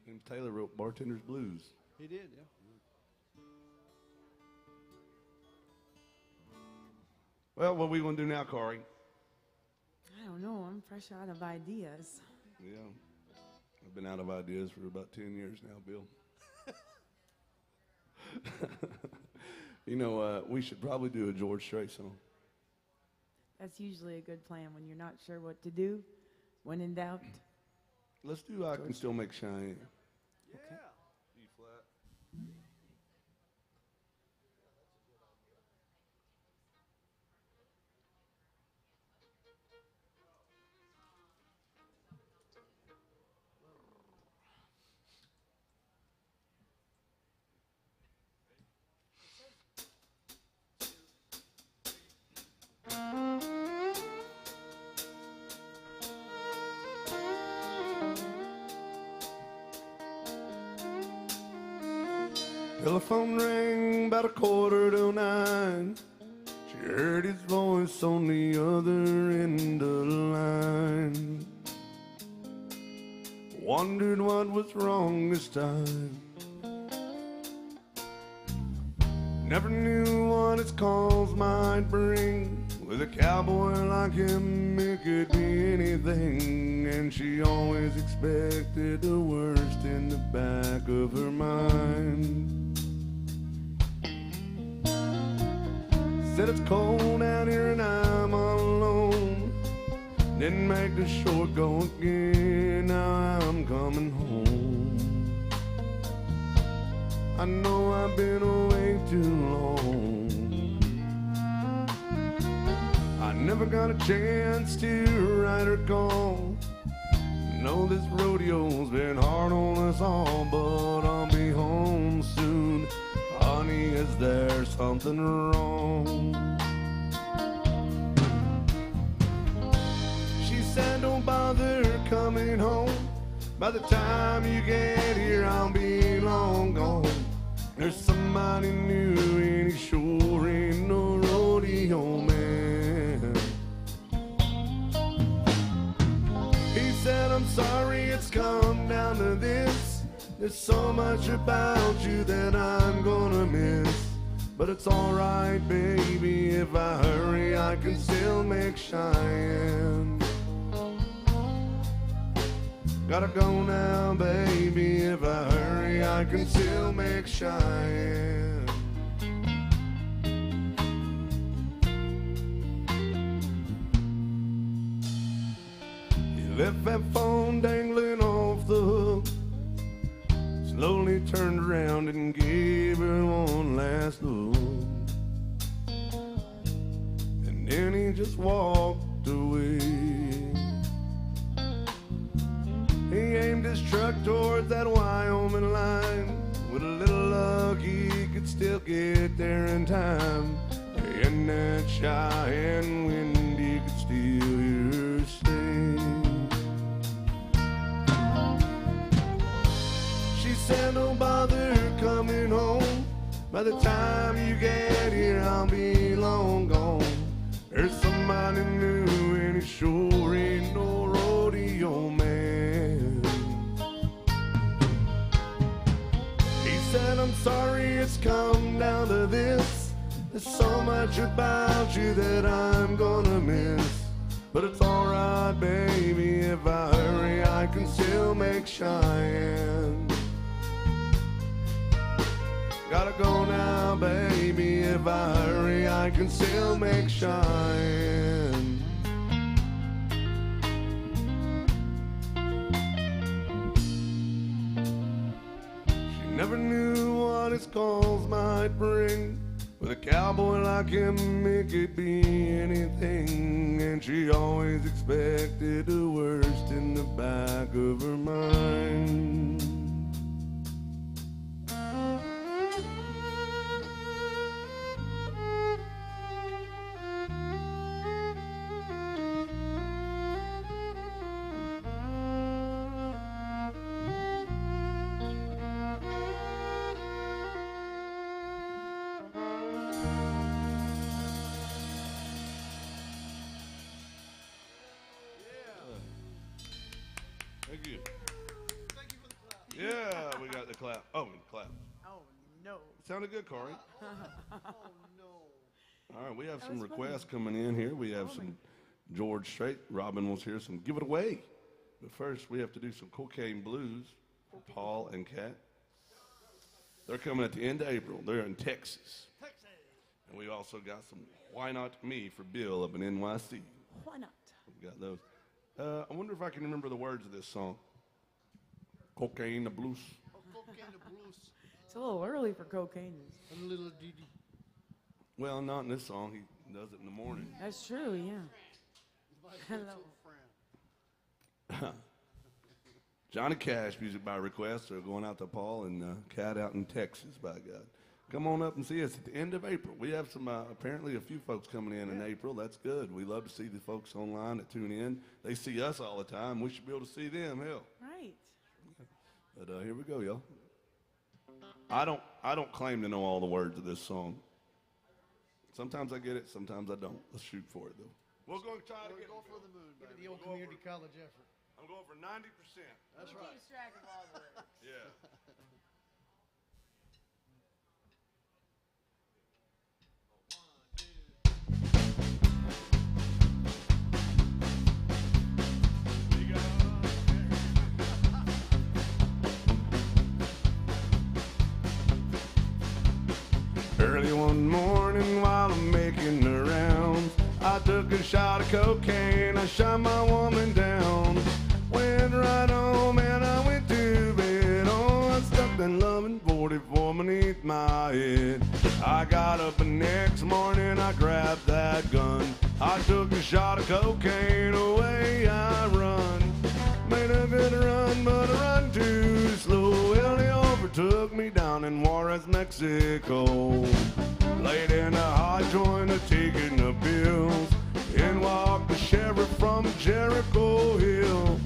S2: James Taylor wrote Bartender's Blues.
S1: He did, yeah.
S2: Well, what are we going to do now, Corey?
S3: I don't know. I'm fresh out of ideas.
S2: Yeah. I've been out of ideas for about 10 years now, Bill. You know, we should probably do a George Strait song.
S3: That's usually a good plan when you're not sure what to do. When in doubt.
S2: Let's do I Can Still Make Cheyenne.
S1: Yeah.
S2: E flat. Telephone rang about 8:45. She heard his voice on the other end of the line. Wondered what was wrong this time. Never knew what his calls might bring. With a cowboy like him, it could be anything. And she always expected the worst in the back of her mind. Said it's cold out here and I'm all alone. Didn't make the short go again. Now I'm coming home. I know I've been away too long. I never got a chance to write her call. Know this rodeo's been hard on us all, but I'll be home soon. Honey, is there something wrong? She said, don't bother coming home. By the time you get here, I'll be long gone. There's somebody new and he sure ain't no rodeo man. He said, I'm sorry it's come down to this. There's so much about you that I'm gonna miss. But it's alright, baby, if I hurry, I can still make Cheyenne. Gotta go now, baby, if I hurry, I can still make Cheyenne. He left that phone dangling off the hook, slowly turned around and gave her one last look. And then he just walked away. He aimed his truck towards that Wyoming line. With a little luck, he could still get there in time. In that Cheyenne wind, he could still hear her say. She said, don't bother coming home. By the time you get here, I'll be long gone. There's somebody new and he sure ain't no rodeo man. He said, I'm sorry it's come down to this. There's so much about you that I'm gonna miss. But it's alright, baby, if I hurry, I can still make Cheyenne. Gotta go now, baby, if I hurry, I can still make Cheyenne. She never knew what his calls might bring. With a cowboy like him, it could be anything. And she always expected the worst in the back of her mind. Thank you.
S5: Thank you for the clap.
S2: Yeah, we got the clap. Oh, clap.
S5: Oh, no.
S2: Sounded good, Corey.
S5: Oh, no.
S2: All right, we have some
S5: was
S2: requests coming in here. We have some George Strait. Robin wants to hear some Give It Away. But first, we have to do some Cocaine Blues for Paul and Kat. They're coming at the end of April. They're in Texas.
S5: Texas.
S2: And we also got some Why Not Me for Bill up in NYC.
S5: Why not?
S2: We got those. I wonder if I can remember the words of this song. Cocaine, the blues.
S1: Oh, cocaine, the blues,
S6: It's a little early for cocaine.
S1: and a little Didi.
S2: Well, not in this song. He does it in the morning.
S6: That's true, yeah. Hello.
S2: Johnny Cash, music by request. They're going out to Paul and Kat out in Texas, by God. Come on up and see us at the end of April. We have some, apparently a few folks coming in April. That's good. We love to see the folks online that tune in. They see us all the time. We should be able to see them, hell.
S6: Right.
S2: But here we go, y'all. I don't claim to know all the words of this song. Sometimes I get it, sometimes I don't. Let's shoot for it, though. We're going to try to get
S1: Go for the moon,
S4: Give it
S1: baby.
S4: the old community college effort.
S2: I'm going for 90%.
S1: That's right.
S6: Keeps track of all the words.
S2: Yeah. Early one morning while I'm making the rounds, I took a shot of cocaine, I shot my woman down. Went right home and I went to bed. Oh, I stuck that loving 44 beneath my head. I got up the next morning, I grabbed that gun. I took a shot of cocaine, away I run. Made a good run, but I run too slow. Well, the took me down in Juarez, Mexico. Laid in a hot joint, taking the pills. In walked the sheriff from Jericho Hill.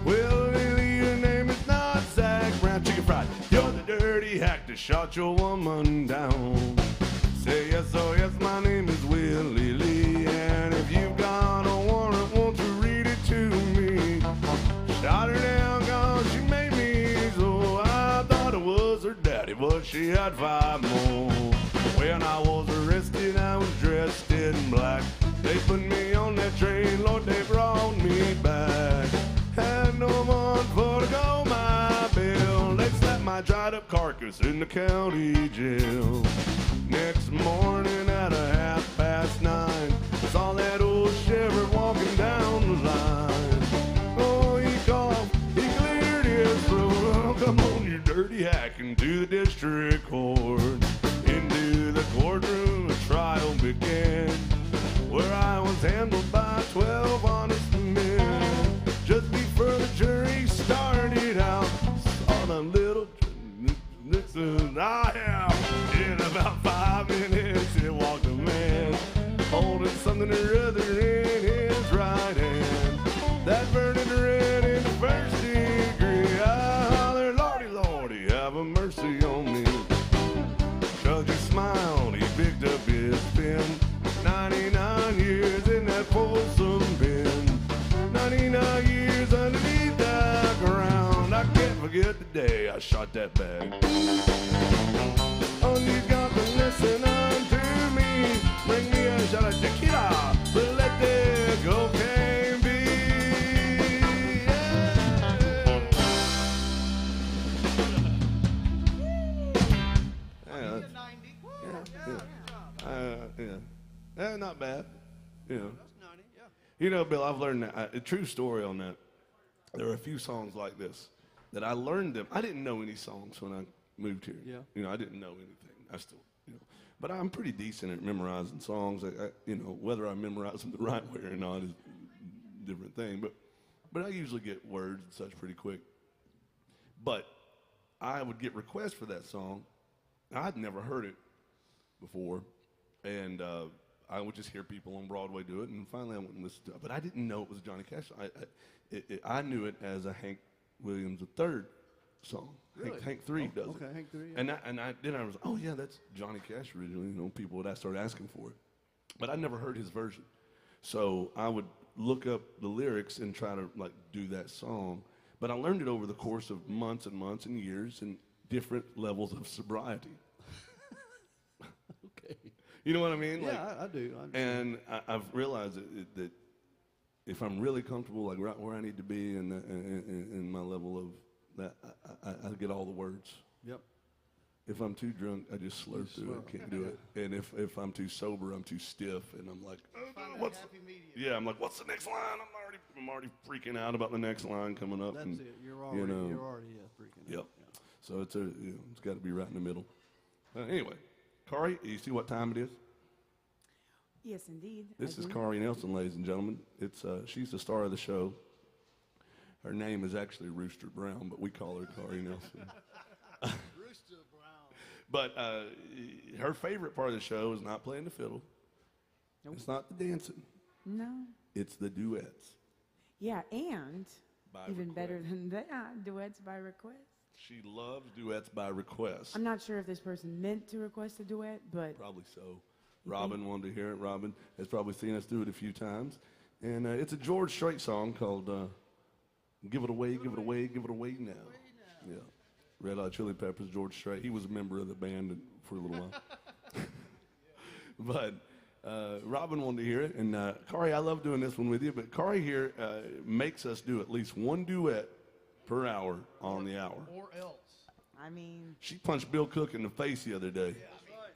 S2: Well, Lily, your name is not Zach Brown. Chicken fried, you're the dirty hack that shot your woman down. Say yes, oh yes, my name is Willie Lee. And if you've got a warrant, won't you read it to me? Shot her down, cause she made me so. I thought it was her daddy, but she had 5 more. When I was arrested, I was dressed in black. They put me on that train, Lord, they brought me back. Had no one for to go my bill. They slapped my dried up carcass in the county jail. Next morning at 9:30, saw that old sheriff walking down the line. Oh, he coughed, he cleared his throat. Oh, come on, you dirty hack, into the district court. Into the courtroom, a trial began, where I was handled by 12 honest men. Just before the jury started out, saw the little Nixon I am. In about 5 minutes, it walked a man, holding something or other in his right hand. That burning red in the first degree. I hollered, Lordy, Lordy, have a mercy on me. Judge smiled, he picked up his pen. 99 years in that Folsom bin. 99 years underneath the ground. I can't forget the day I shot that bag. Oh, you got to listen unto me. Bring me a shot of tequila, but let the cocaine be. Not bad. You know.
S1: That's 90, yeah.
S2: You know, Bill, I've learned that. A true story on that. There are a few songs like this that I learned them. I didn't know any songs when I moved here.
S1: Yeah.
S2: You know, I didn't know anything. I still, you know. But I'm pretty decent at memorizing songs. You know, whether I memorize them the right way or not is a different thing. But I usually get words and such pretty quick. But I would get requests for that song. I'd never heard it before. And I would just hear people on Broadway do it, and finally I went and listened to it. But I didn't know it was a Johnny Cash. I knew it as a Hank Williams III song.
S1: Really?
S2: Hank III does
S1: okay,
S2: it.
S1: Hank III, yeah.
S2: And then I was, oh yeah, that's Johnny Cash originally. You know, people would start asking for it, but I never heard his version. So I would look up the lyrics and try to like do that song. But I learned it over the course of months and months and years and different levels of sobriety.
S1: Okay.
S2: You know what I mean?
S1: Yeah, I do. I understand.
S2: And I've realized that if I'm really comfortable, like right where I need to be, in my level of that, I get all the words.
S1: Yep.
S2: If I'm too drunk, I just slur through it. Can't do it. And if I'm too sober, I'm too stiff, and I'm like, what's? Yeah, I'm like, what's the next line? I'm already freaking out about the next line coming up.
S1: That's
S2: and,
S1: it. You're already freaking
S2: Yep.
S1: out.
S2: So it's it's got to be right in the middle. Anyway, Kari, you see what time it is?
S6: Yes, indeed.
S2: This
S6: I
S2: is
S6: do.
S2: Kari Nelson, ladies and gentlemen. It's she's the star of the show. Her name is actually Rooster Brown, but we call her Kari Nelson.
S1: Rooster Brown.
S2: But her favorite part of the show is not playing the fiddle.
S6: Nope.
S2: It's not the dancing.
S6: No.
S2: It's the duets.
S6: Yeah, and
S2: By
S6: even
S2: request.
S6: better than that, duets by request.
S2: She loves duets by request.
S6: I'm not sure if this person meant to request a duet, but
S2: Probably so. Robin wanted to hear it. Robin has probably seen us do it a few times. And it's a George Strait song called Give It Away, Give It Away, Give It Away Now. Yeah. Red Hot Chili Peppers, George Strait. He was a member of the band for a little while. But Robin wanted to hear it. And Kari, I love doing this one with you. But Kari here makes us do at least one duet per hour on the hour.
S5: Or else.
S6: I mean,
S2: She punched Bill Cook in the face the other day.
S5: That's right.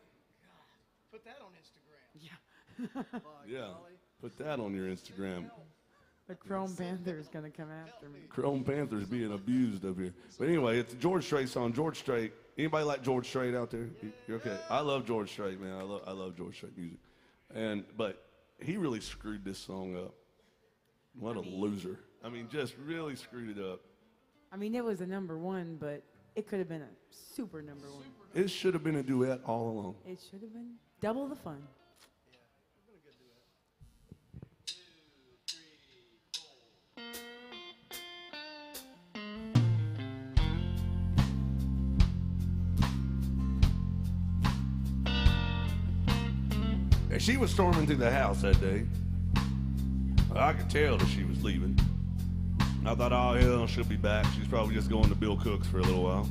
S5: Put that on Instagram.
S6: yeah,
S2: Yeah. Put that on your Instagram.
S6: the Chrome Panther is going to come after me.
S2: Chrome Panther's being abused up here. But anyway, it's a George Strait song. George Strait. Anybody like George Strait out there? You're okay. I love George Strait, man. I love George Strait music. But he really screwed this song up. What a loser. I mean, just really screwed it up.
S6: I mean, it was a number one, but it could have been a super number one.
S2: It should have been a duet all along.
S6: It should have been double the fun.
S2: And she was storming through the house that day. I could tell that she was leaving. I thought, oh, hell, she'll be back. She's probably just going to Bill Cook's for a little while.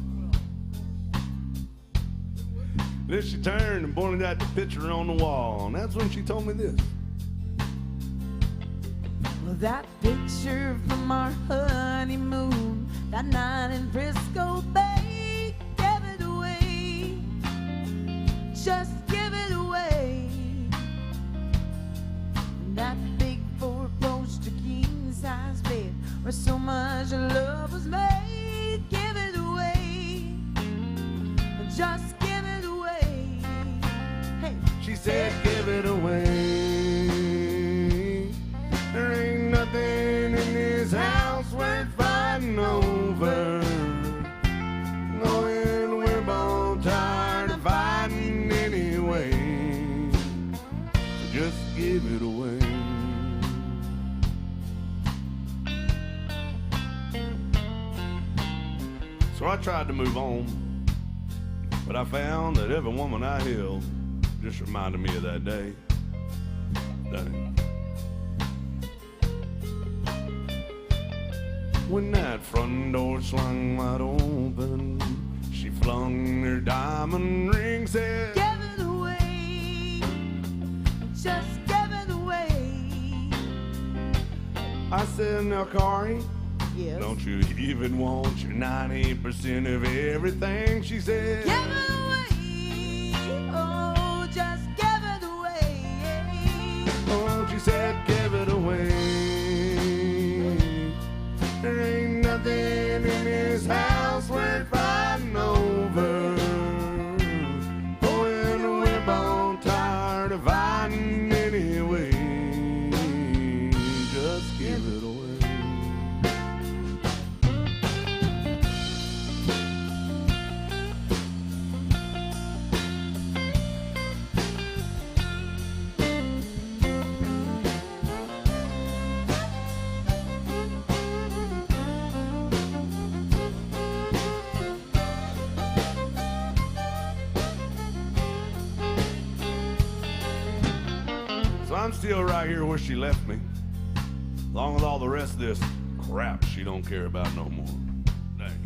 S2: Then she turned and pointed at the picture on the wall, and that's when she told me this.
S3: Well, that picture from our honeymoon, that night in Frisco Bay, give it away. Just give it away. That big four-poster king-size bed where so much love was made, give it away. Just give it away. Hey,
S2: She said, give it away. There ain't nothing in this house worth fighting over. Knowing we're both tired of fighting anyway. So just give it away. So I tried to move on, but I found that every woman I held just reminded me of that day. Dang. When that front door swung wide open, she flung her diamond ring, said,
S3: give it away. Just give it away.
S2: I said, now, Corey,
S3: Yes.
S2: don't you even want your 90% of everything? She said,
S3: Give it away. Oh, just give it away.
S2: oh, she said, give it away. There ain't nothing in this house worth fighting over. Oh, and we're both tired of fighting anyway. Just give it away. So I'm still right here where she left me, along with all the rest of this crap she don't care about no more. Dang.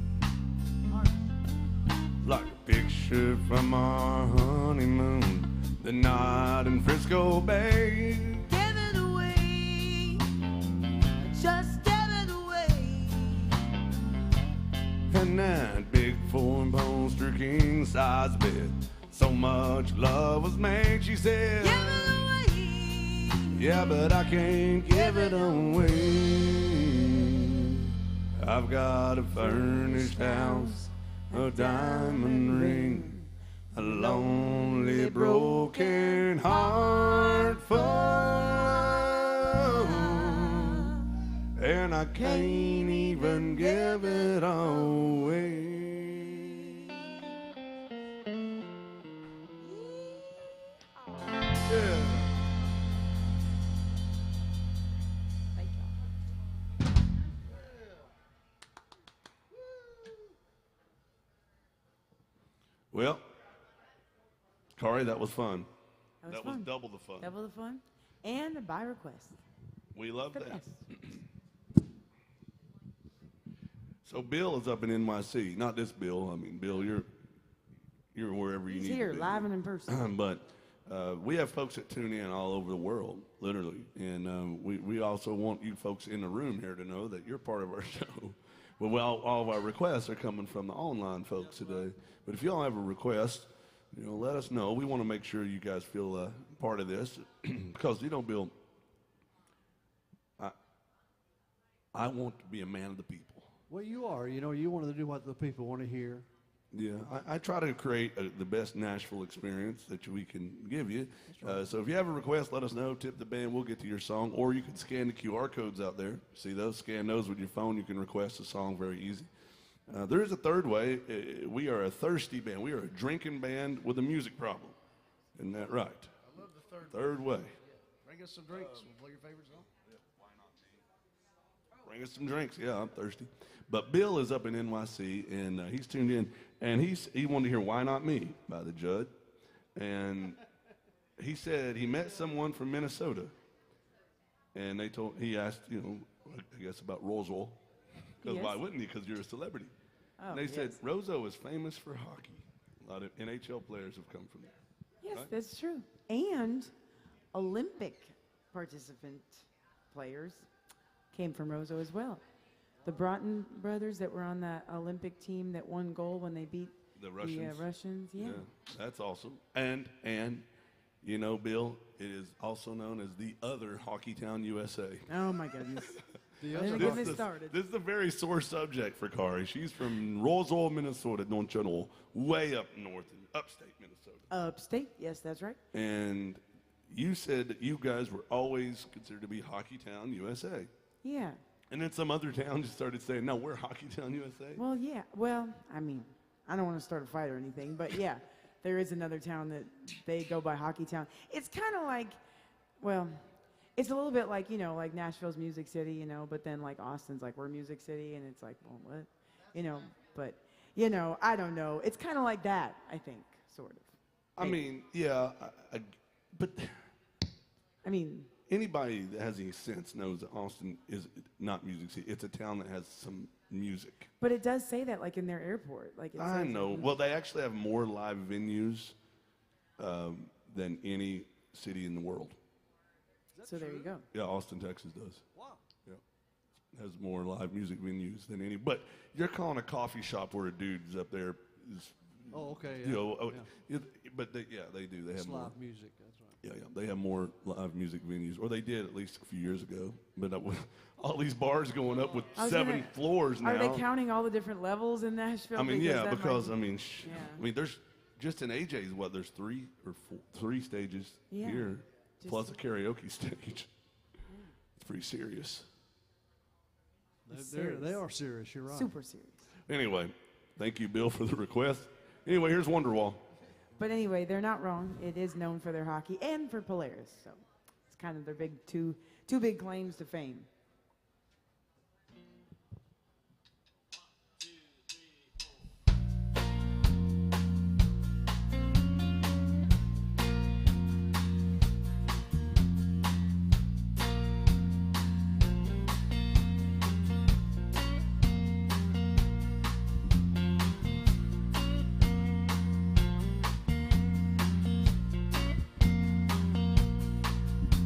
S2: Like a picture from our honeymoon, the night in Frisco Bay.
S3: Give it away. Just give it away.
S2: And that big four-poster king-size bed, so much love was made, she said,
S3: Give it away.
S2: yeah, but I can't give it away. I've got a furnished house, a diamond ring, a lonely broken heart full of, and I can't even give it away. Yeah.
S6: Thank y'all.
S2: Well, Corey, that was fun.
S6: That was fun.
S2: double the fun.
S6: Double the fun. And by request.
S2: We love
S6: The
S2: that.
S6: best.
S2: So Bill is up in NYC. Not this Bill. I mean, Bill, you're wherever you
S6: He's
S2: need
S6: here,
S2: to be.
S6: live and in person.
S2: But we have folks that tune in all over the world, literally. And we also want you folks in the room here to know that you're part of our show. Well, all of our requests are coming from the online folks today. But if y'all have a request, let us know. We want to make sure you guys feel part of this. Because, Bill, I want to be a man of the people.
S1: Well, you are. You want to do what the people want to hear.
S2: Yeah, I try to create the best Nashville experience that we can give you. So if you have a request, let us know. Tip the band. We'll get to your song. Or you can scan the QR codes out there. See those? Scan those with your phone. You can request a song very easy. There is a third way. We are a thirsty band. We are a drinking band with a music problem. Isn't that right?
S5: I love the third.
S2: Third way.
S5: Bring us some drinks. We'll play your favorite song.
S2: Bring us some drinks. Yeah, I'm thirsty. But Bill is up in NYC, and he's tuned in, and he wanted to hear "Why Not Me" by the Judd, and he said he met someone from Minnesota, and he asked, I guess about Roswell, because
S6: Yes.
S2: why wouldn't he? Because you're a celebrity.
S6: Oh,
S2: And they said
S6: yes.
S2: Roseau is famous for hockey. A lot of NHL players have come from there.
S6: Yes,
S2: Right?
S6: that's true. And Olympic participant players came from Roseau as well. The Broughton brothers that were on that Olympic team that won gold when they beat
S2: The Russians.
S6: Russians. Yeah.
S2: That's awesome. And Bill, it is also known as the other Hockey Town, USA.
S6: Oh my goodness.
S1: The
S6: Don't
S1: other
S6: get
S1: half-
S6: me
S2: This-
S6: started.
S2: This is a very sore subject for Kari. She's from Roswell, Minnesota, don't you know, way up north in upstate Minnesota.
S6: Upstate. Yes, that's right.
S2: And you said that you guys were always considered to be Hockey Town, USA.
S6: Yeah.
S2: And then some other town just started saying, no, we're Hockey Town, USA.
S6: Well, yeah. Well, I mean, I don't want to start a fight or anything, but yeah, there is another town that they go by Hockey Town. It's kind of like, well, it's a little bit like, like Nashville's Music City, but then like Austin's like, we're Music City, and it's like, well, what? But, I don't know. It's kind of like that, I think, sort of.
S2: I mean, yeah, but
S6: I mean,
S2: anybody that has any sense knows that Austin is not Music City. It's a town that has some music.
S6: but it does say that like in their airport. Like it
S2: I
S6: says
S2: know.
S6: it.
S2: Well, they actually have more live venues than any city in the world.
S6: So there you go.
S2: Yeah, Austin, Texas does.
S1: Wow.
S2: Yeah, has more live music venues than any. But you're calling a coffee shop where a dude's up there is,
S1: Oh, okay.
S2: but they do. They have
S1: It's
S2: more.
S1: live music. That's right.
S2: Yeah, they have more live music venues, or they did at least a few years ago. But with all these bars going up with
S6: I was
S2: 7
S6: gonna-
S2: floors now.
S6: Are they counting all the different levels in Nashville?
S2: I mean, yeah,
S6: that might
S2: because
S6: be-
S2: I mean,
S6: Yeah.
S2: there's just in AJ's there's 3 or 3 stages
S6: Yeah.
S2: here,
S6: Just-
S2: plus a karaoke stage. It's pretty serious.
S6: It's
S1: They
S6: serious.
S1: are serious. You're right.
S6: Super serious.
S2: Anyway, thank you, Bill, for the request. Anyway, here's Wonderwall.
S6: But anyway, they're not wrong. It is known for their hockey and for Polaris. So it's kind of their big two big claims to fame.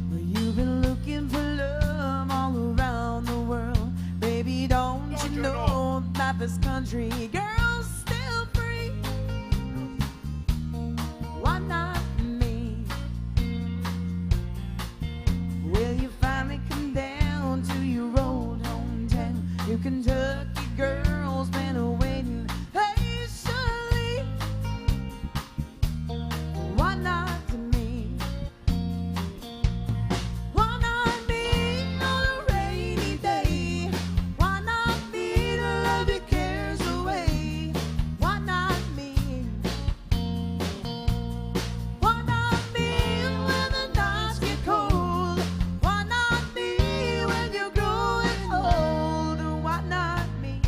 S3: Well, you've been looking for love all around the world. Baby, don't you know that this country girl's still free? Why not me? Will you finally come down to your old hometown? You Kentucky girl's been waiting patiently. Why not me? Why not me on a rainy day? Why not me to love your cares away? Why not me? Why not me when the nights get cold? Why not me when you're growing old? Why not me?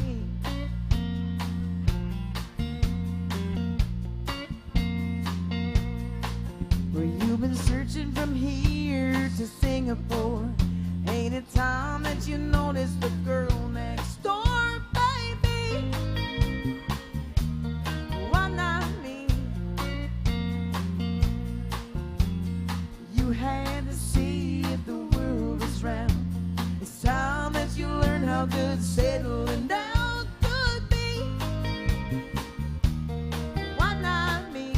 S3: Well, you've been searching from here to Singapore. Ain't it time that you notice the girl next door, baby? Why not me? You had to see if the world was round. It's time that you learn how good settling down could be. Why not me?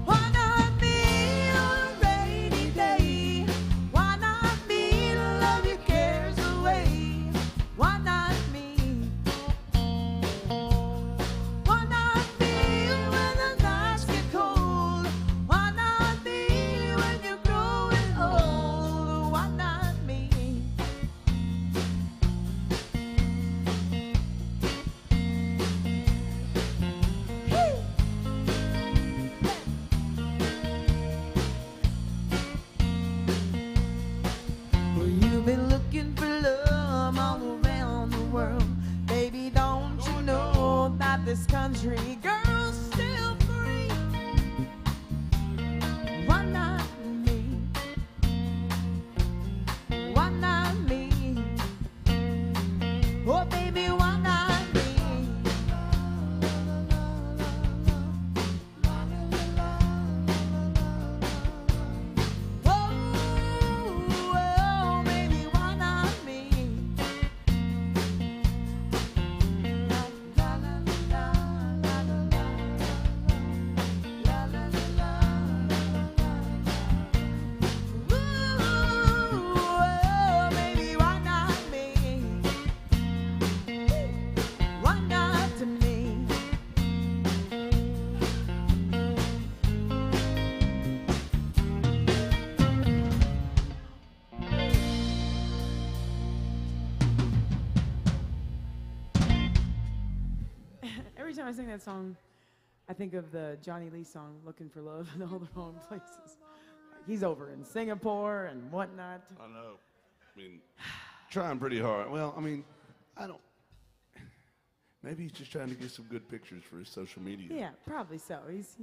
S3: Why not me on a rainy day? Why not me to love your cares away? Why not me? Why not me when the nights get cold? Why not me when you're growing old? Why not me?
S6: I sing that song, I think of the Johnny Lee song, Looking for Love in All the Wrong Places. He's over in Singapore and whatnot.
S2: I know. I mean, trying pretty hard. Well, I mean, I don't. Maybe he's just trying to get some good pictures for his social media.
S6: Yeah, probably so. He's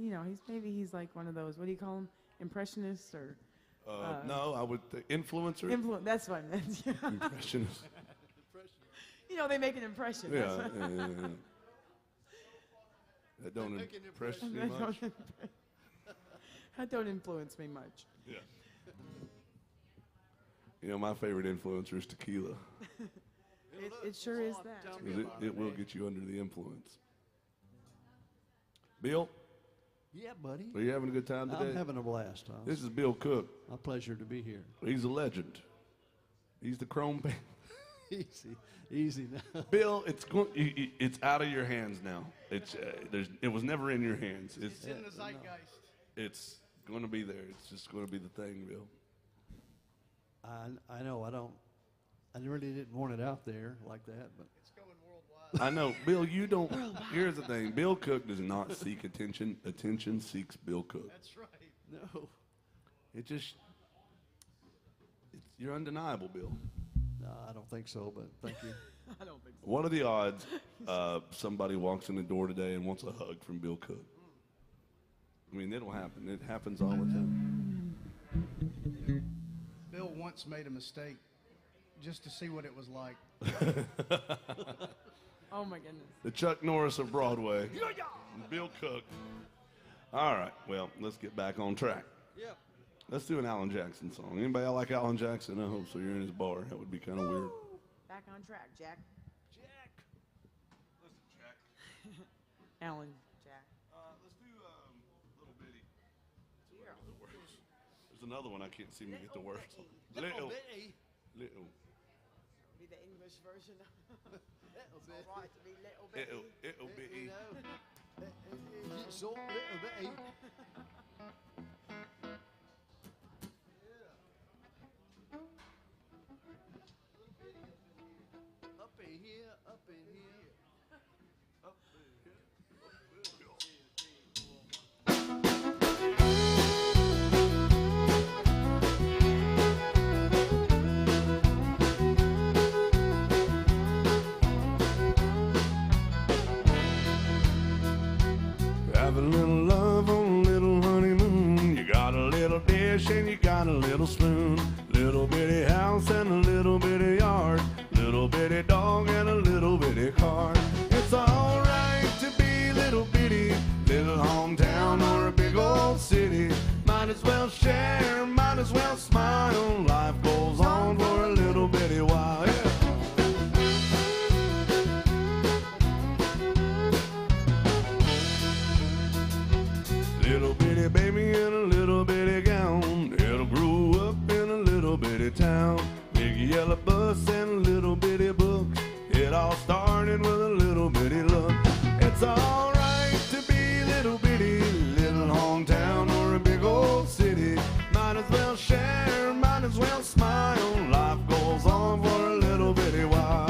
S6: like one of those, what do you call them, impressionists or?
S2: No, I would think influencer.
S6: That's what I meant. Yeah.
S2: Impressionist.
S6: They make an impression.
S2: Yeah,
S6: That's what-
S2: yeah. That don't impress you much.
S6: That don't influence me much.
S2: Yeah. My favorite influencer is tequila.
S6: It sure is that.
S2: 'Cause it will get you under the influence. Bill,
S1: Yeah, buddy.
S2: are you having a good time today?
S1: I'm having a blast, Tom.
S2: This is Bill Cook.
S1: My pleasure to be here.
S2: He's a legend. He's the Chrome Band.
S1: Easy now.
S2: Bill, it's out of your hands now. It was never in your hands.
S5: It's in the zeitgeist.
S2: It's going to be there. It's just going to be the thing, Bill.
S1: I know. I really didn't want it out there like that, but
S5: It's going worldwide.
S2: I know, Bill. You don't. Here's the thing. Bill Cook does not seek attention. Attention seeks Bill Cook.
S5: That's right.
S1: no.
S2: You're undeniable, Bill.
S1: No, I don't think so, but thank you.
S6: I don't think so.
S2: What are the odds somebody walks in the door today and wants a hug from Bill Cook? I mean, it'll happen. It happens all the time.
S5: Bill once made a mistake just to see what it was like.
S6: Oh my goodness.
S2: The Chuck Norris of Broadway. Bill Cook. All right. Well, let's get back on track.
S1: Yeah.
S2: Let's do an Alan Jackson song. Anybody like Alan Jackson? I hope so. You're in his bar. That would be kind of weird.
S6: Back on track, Jack.
S1: Jack.
S2: Listen, Jack.
S6: Alan, Jack.
S2: Let's do Little Bitty. There's another one I can't seem to get the words. Little. Little.
S6: Be the English version.
S1: Little
S6: It's all right to be little bit.
S2: It'll be.
S1: It's so little bitty. Up in here, up in here.
S2: Have a little love on a little honeymoon. You got a little dish and you got a little spoon. Little bitty house and a little bitty yard. Little bitty dog and a little bitty car. It's alright to be little bitty. Little hometown or a big old city. Might as well share, might as well smile. Life goes on for a little bitty while. Yeah. Little bitty baby in a little bitty gown. It'll grow up in a little bitty town. Big yellow bus and little bitty books. It all started with a little bitty look. It's alright to be little bitty. Little hometown or a big old city. Might as well share, might as well smile. Life goes on for a little bitty while.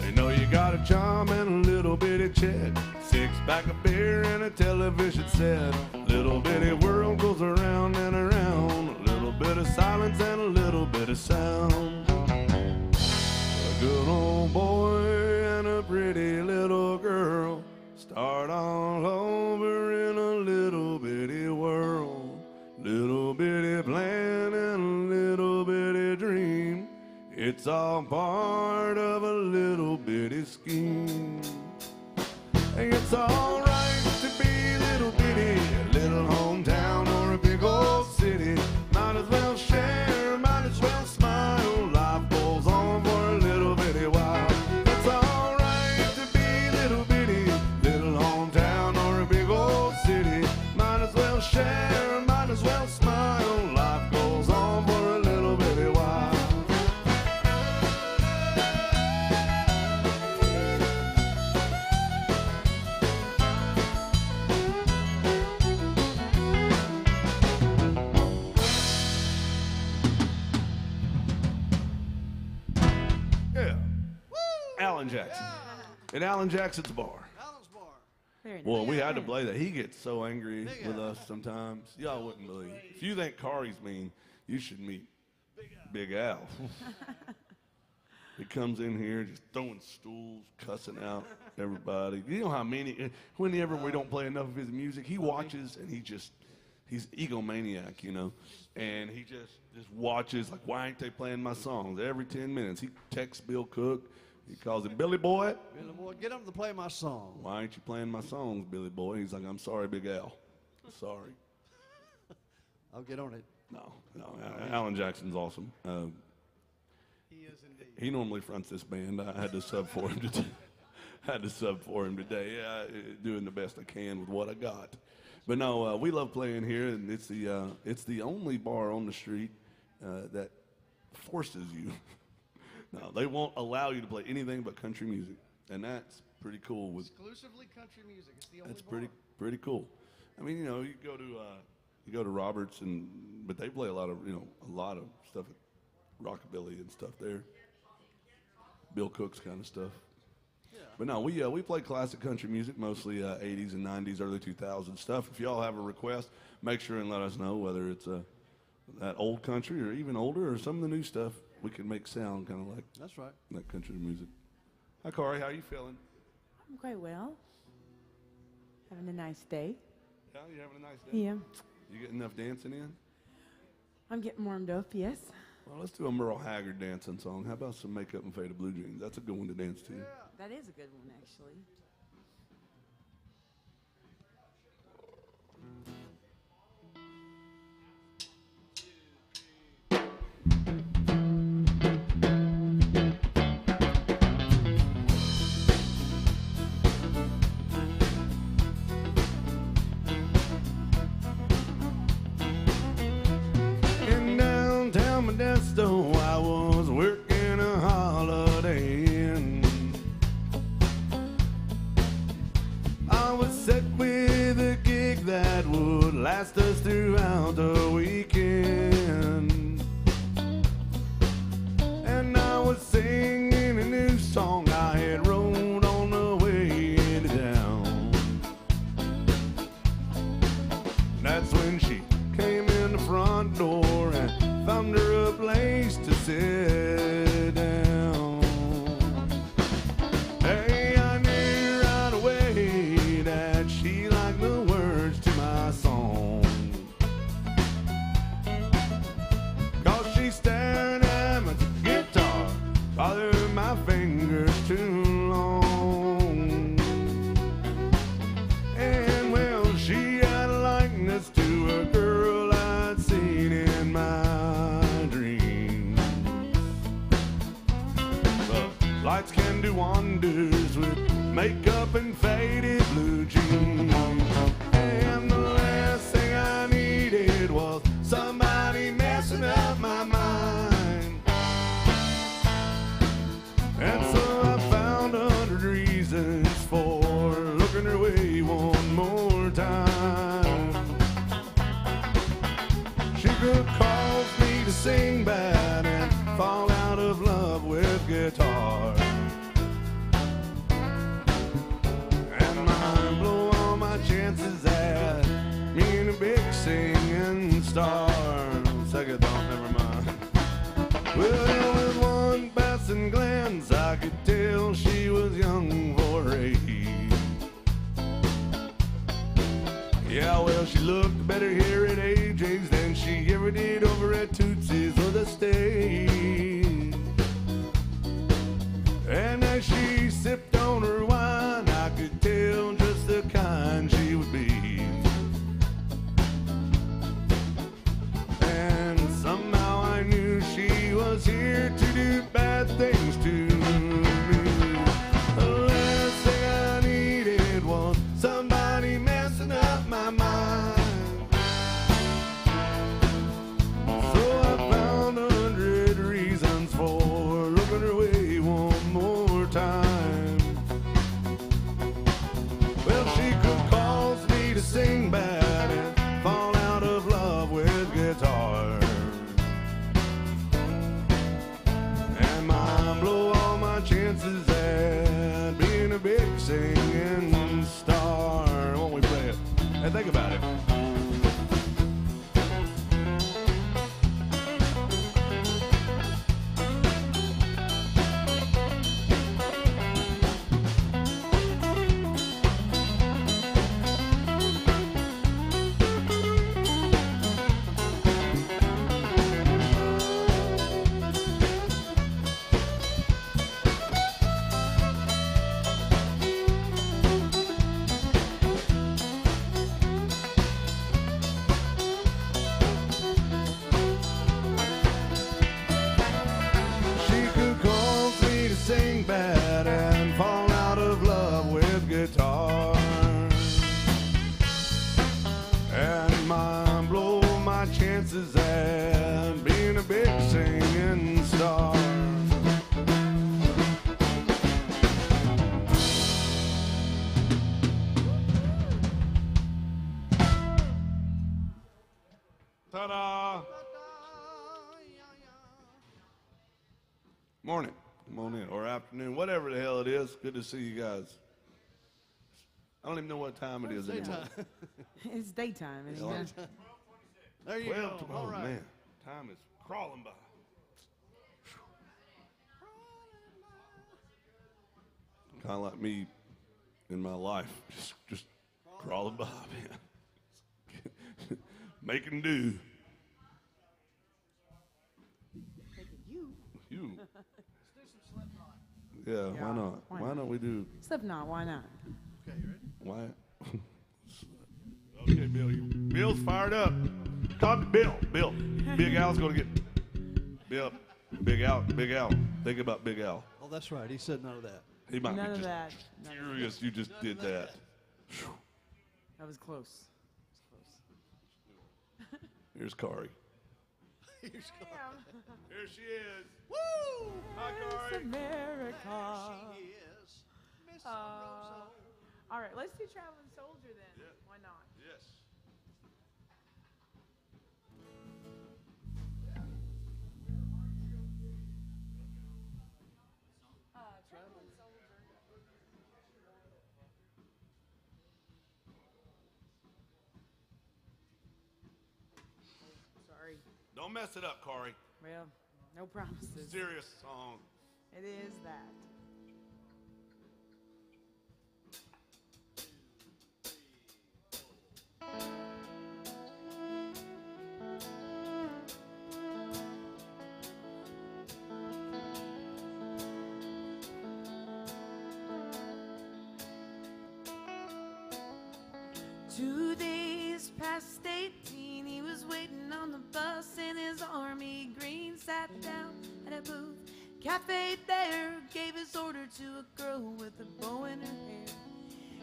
S2: They know you got a charm and a little bitty chat. Six-pack of beer and a television set. Little bitty world goes around and around. A little bit of silence and a little bit of sound. A good old boy and a pretty little girl start all over in a little bitty world. Little bitty plan and a little bitty dream. It's all part of a little bitty scheme. It's alright to be little bitty, little hometown or a big old city. Might as well share, might as well smile. Life goes on for a little bitty while. It's alright to be little bitty, little hometown or a big old city. Might as well share, might as well smile. Life goes on for a little bitty while. Alan Jackson. At Alan Jackson's bar.
S1: Alan's bar.
S6: Very nice.
S2: Well, we had to play that. He gets so angry with us sometimes. Y'all wouldn't believe. If you think Kari's mean, you should meet Big Al. He comes in here just throwing stools, cussing out everybody. You know how many, whenever we don't play enough of his music, he watches and he's egomaniac, you know. And he just watches, like, why ain't they playing my songs? Every 10 minutes, he texts Bill Cook. He calls him, Billy Boy.
S1: Billy Boy, get him to play my song.
S2: Why ain't you playing my songs, Billy Boy? He's like, I'm sorry, Big Al. Sorry.
S1: I'll get on it.
S2: No, Alan Jackson's awesome.
S5: He is indeed.
S2: He normally fronts this band. I had to sub for him today. Yeah, doing the best I can with what I got. But no, we love playing here, and it's the only bar on the street that forces you. No, they won't allow you to play anything but country music, and that's pretty cool.
S5: Exclusively country music. It's the only
S2: That's
S5: bar.
S2: pretty cool. I mean, you know, you go to Roberts, but they play a lot of stuff, rockabilly and stuff there. Bill Cook's kind of stuff. Yeah. But no, we play classic country music, mostly 80s and 90s, early 2000s stuff. If y'all have a request, make sure and let us know whether it's that old country or even older or some of the new stuff. We can make sound kind of like
S1: That's right.
S2: that country music. Hi, Kari, how you feeling?
S6: I'm quite well. Having a nice day.
S2: Yeah, you having a nice day?
S6: Yeah.
S2: You getting enough dancing in?
S6: I'm getting warmed up, yes.
S2: Well, let's do a Merle Haggard dancing song. How about some Makeup and Faded Blue Jeans? That's a good one to dance to.
S6: That is a good one, actually.
S2: In downtown Modesto, I was working a Holiday Inn. I was set with a gig that would last us throughout the weekend. And I was singing a new song I had wrote on the way into town. That's when she came in the front door and found her a place to sit down. Hey, I knew right away that she liked the words to my song. 'Cause she stared at my guitar, bothered my fingers too long. And well, she had a likeness to a girl I'd seen in my dreams. But lights can do wonders with makeup and faded blue jeans. And the last thing I needed was somebody messing up my mind. And so I found 100 reasons for looking her way one more time. She could cause me to sing bad and fall out of love with guitar. And might blow all my chances at being a big singing star. Second thought, never mind. Well, with one passing glance, I could tell she was young for her age. Yeah, well, she looked better here at AJ's than she ever did over at Tootsie's or the stage. And as she sipped on her wine, I could tell just the kind she would be. And somehow I knew she was here to do bad things to me. The last thing I needed was somebody messing up my mind. So I found 100 reasons for looking her way one more time. Well, she could cause me to sing bad and fall out of love with guitar. And my singing star. Won't we play it? And think about it. Sing bad and fall out of love with guitar, and blow my chances at being a big singing star. Ta-da! Morning. Come on in, or afternoon, whatever the hell it is. Good to see you guys. I don't even know what time it is anymore.
S6: It's daytime. Isn't it?
S1: There you go. All right.
S2: Man, time is crawling by. Kind of like me in my life, just crawling by, man. Making do. You. Yeah, why not? Why don't we do?
S6: Slipknot, why not?
S1: Okay, you ready?
S2: Why? Okay, Bill. Bill's fired up. Talk to Bill. Bill. Big Al's gonna get. Bill. Big Al. Big Al. Think about Big Al.
S1: Oh, that's right. He said none of that.
S2: He might
S6: None
S2: be
S6: of
S2: just
S6: that.
S2: furious you just did that.
S6: That was close.
S2: Here's Kari.
S1: Here's Carl.
S2: Here she is.
S1: Woo!
S2: Hi, Kari.
S6: America.
S1: She is Miss
S6: All right, let's do Traveling Soldier then.
S2: Yeah.
S6: Why not?
S2: Yes.
S6: Traveling Soldier. Sorry.
S2: Don't mess it up, Kari.
S6: Well, no promises.
S2: Serious song.
S6: It is that. Two days past 18, he was waiting on the bus in his army green, sat down at a booth cafe there, gave his order to a girl with a bow in her hair.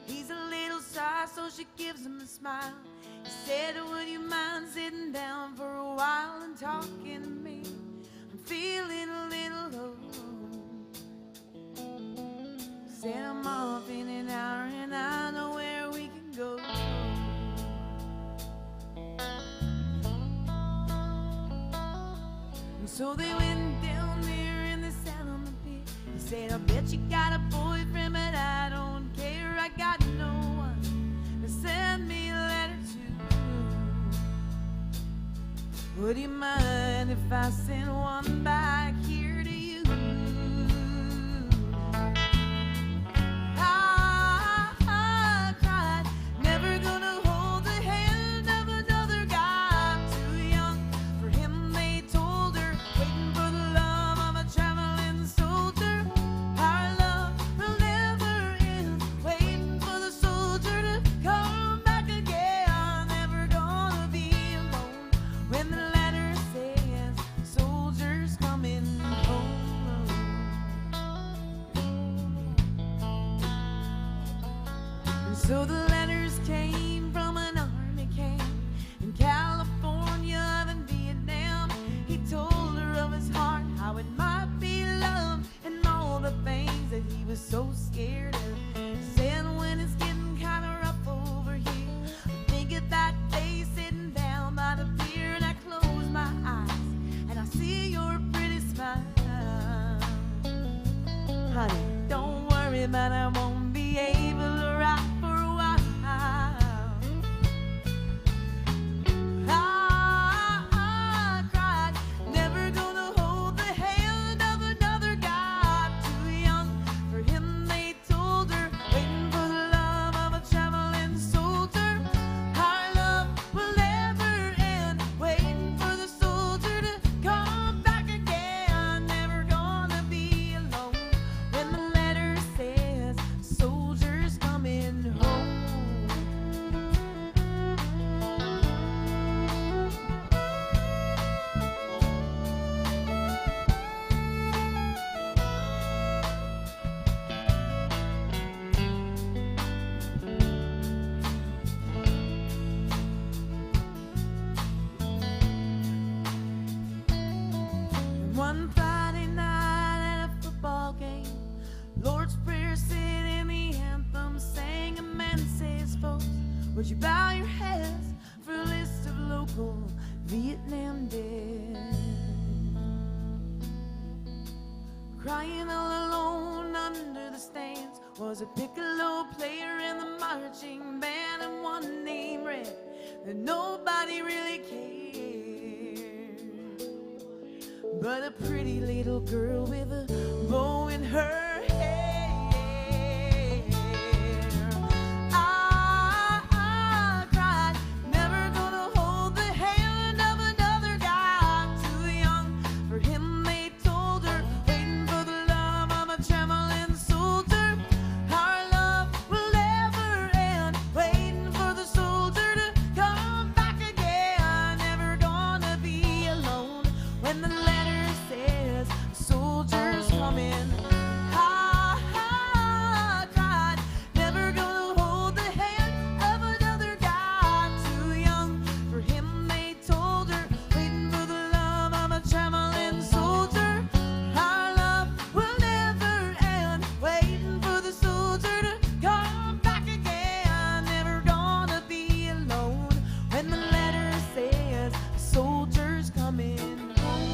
S6: He's a little shy, so she gives him a smile. He said, would you mind sitting down for a while and talking to me? I'm feeling a little low. Said I'm off in an hour and I know where we can go. And so they went down there and they sat on the pier. He said, I bet you got a boyfriend, but I don't care. I got no one to send me a letter to. Would you mind if I sent one back here to you? I tried, never gonna hold the hand of another guy. I'm too young for him, they told her, waiting for the love of a traveling soldier. Our love will never end, waiting for the soldier to come back again. Never gonna be alone when the letter says soldiers coming home. And so the letters came from an army camp in California and Vietnam. He told her of his heart, how it might be love, and all the things that he was so scared of. Said when it's getting kind of rough over here, I'm thinking that day sitting down by the pier, and I close my eyes and I see your pretty smile. Honey, don't worry, but I won't be able
S3: crying all alone under the stands was a piccolo player in the marching band, and one name read that nobody really cared, but a pretty little girl with a bow in her hair. I cried, never gonna hold the hand of another guy too young for him, they told her, waiting for the love of a traveling soldier. Our love will never end, waiting for the soldier to come back again. Never gonna be alone when the letter says soldier's coming. I cried, never gonna hold the hand of another guy too young for him, they told her, waiting for the love of a traveling soldier. Our love will never end, waiting for the soldier to come back again. Never gonna be alone when the letter says soldier's coming home.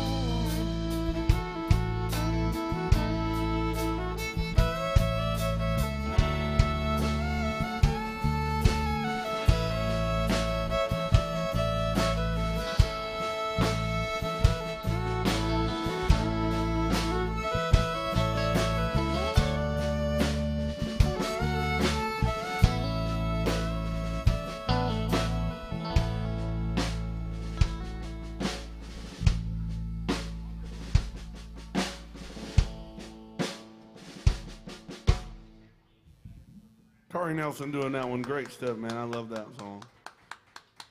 S2: Kari Nelson doing that one. Great stuff, man. I love that song.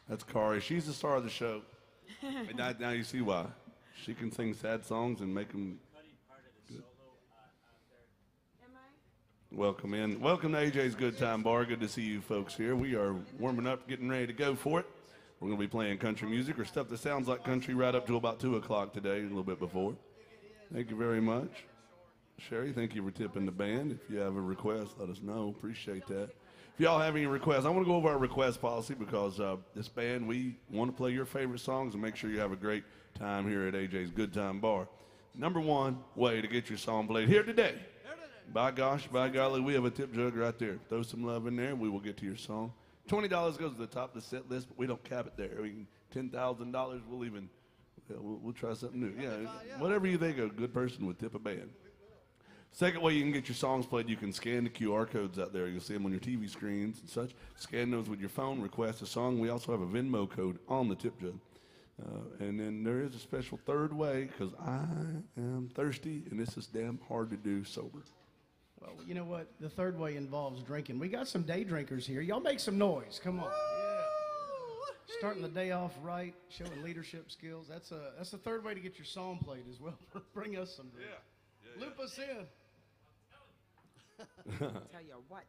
S2: That's Kari. She's the star of the show. And now you see why. She can sing sad songs and make them good. Welcome in. Welcome to AJ's Good Time Bar. Good to see you folks here. We are warming up, getting ready to go for it. We're going to be playing country music or stuff that sounds like country right up to about 2 o'clock today, a little bit before. Thank you very much. Sherry, thank you for tipping the band. If you have a request, let us know. Appreciate that. If y'all have any requests, I want to go over our request policy because this band, we want to play your favorite songs and make sure you have a great time here at AJ's Good Time Bar. Number one way to get your song played here today. By gosh, by golly, we have a tip jug right there. Throw some love in there, and we will get to your song. $20 goes to the top of the set list, but we don't cap it there. $10,000, we'll even, we'll try something new. Yeah, whatever you think a good person would tip a band. Second way you can get your songs played, you can scan the QR codes out there. You'll see them on your TV screens and such. Scan those with your phone, request a song. We also have a Venmo code on the tip jar. And then there is a special third way because I am thirsty, and this is damn hard to do sober.
S4: Well, you know what? The third way involves drinking. We got some day drinkers here. Y'all make some noise. Come on. Yeah. Starting the day off right, showing leadership skills. That's the third way to get your song played as well. Bring us some drink. Yeah. Loop us in.
S6: Tell you what.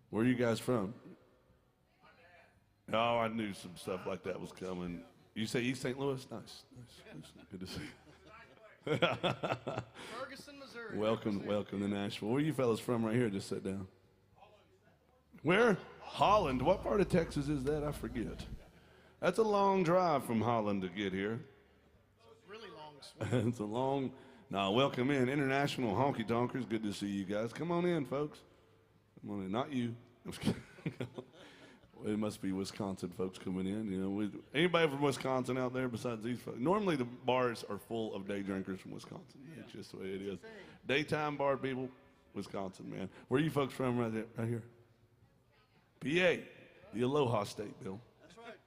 S2: Where are you guys from? Oh, I knew some stuff like that was coming. You say East St. Louis? Nice. Good to see you.
S5: Ferguson, Missouri.
S2: Welcome to Nashville. Where are you fellas from right here? Just sit down. Where? Holland. What part of Texas is that? I forget. That's a long drive from Holland to get here.
S5: Really long swing.
S2: It's a long... Now, welcome in. International Honky Tonkers. Good to see you guys. Come on in, folks. Come on in. Not you. I'm just kidding. It must be Wisconsin folks coming in. You know, anybody from Wisconsin out there besides these folks? Normally the bars are full of day drinkers from Wisconsin. Yeah. That's just the way it is. Daytime bar people, Wisconsin, man. Where are you folks from right here? PA, the Aloha State, Bill.
S1: That's right.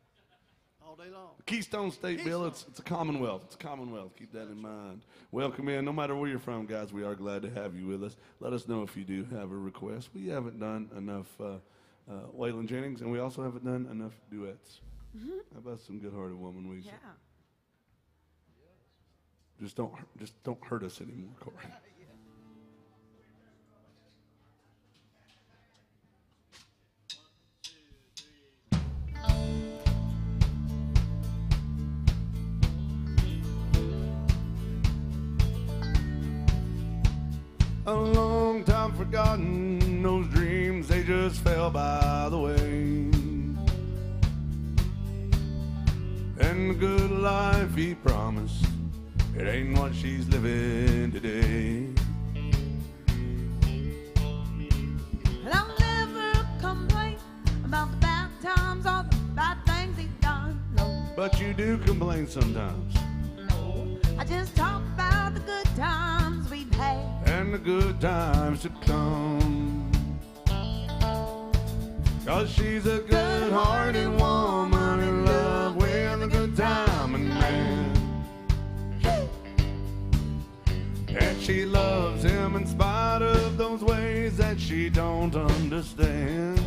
S1: All day long.
S2: The Keystone State, Bill, it's a commonwealth. It's a commonwealth. Keep that in mind. Welcome in. No matter where you're from, guys, we are glad to have you with us. Let us know if you do have a request. We haven't done enough Waylon Jennings, and we also haven't done enough duets. Mm-hmm. How about some Good-Hearted Woman, Weezer?
S6: Yeah.
S2: Just don't hurt us anymore, Corey. A long time forgotten, those dreams, they just fell by the way. And the good life he promised, it ain't what she's living today. you do complain sometimes.
S3: No, I just talk about the good times we've had.
S2: And the good times to come. 'Cause she's a good-hearted woman in love with a good-timing man. And she loves him in spite of those ways that she don't understand.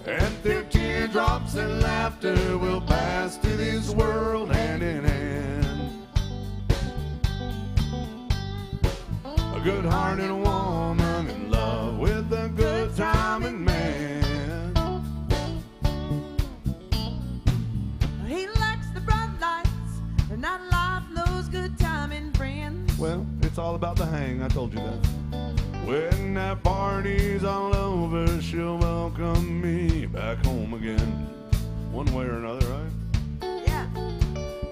S2: And through teardrops and laughter we'll pass through this world hand in hand. A good-hearted woman in love with a good-timing man.
S3: He likes the bright lights, and not life knows good timing, friends.
S2: Well, it's all about the hang, I told you that. When that party's all over, she'll welcome me back home again. One way or another, right?
S3: Yeah.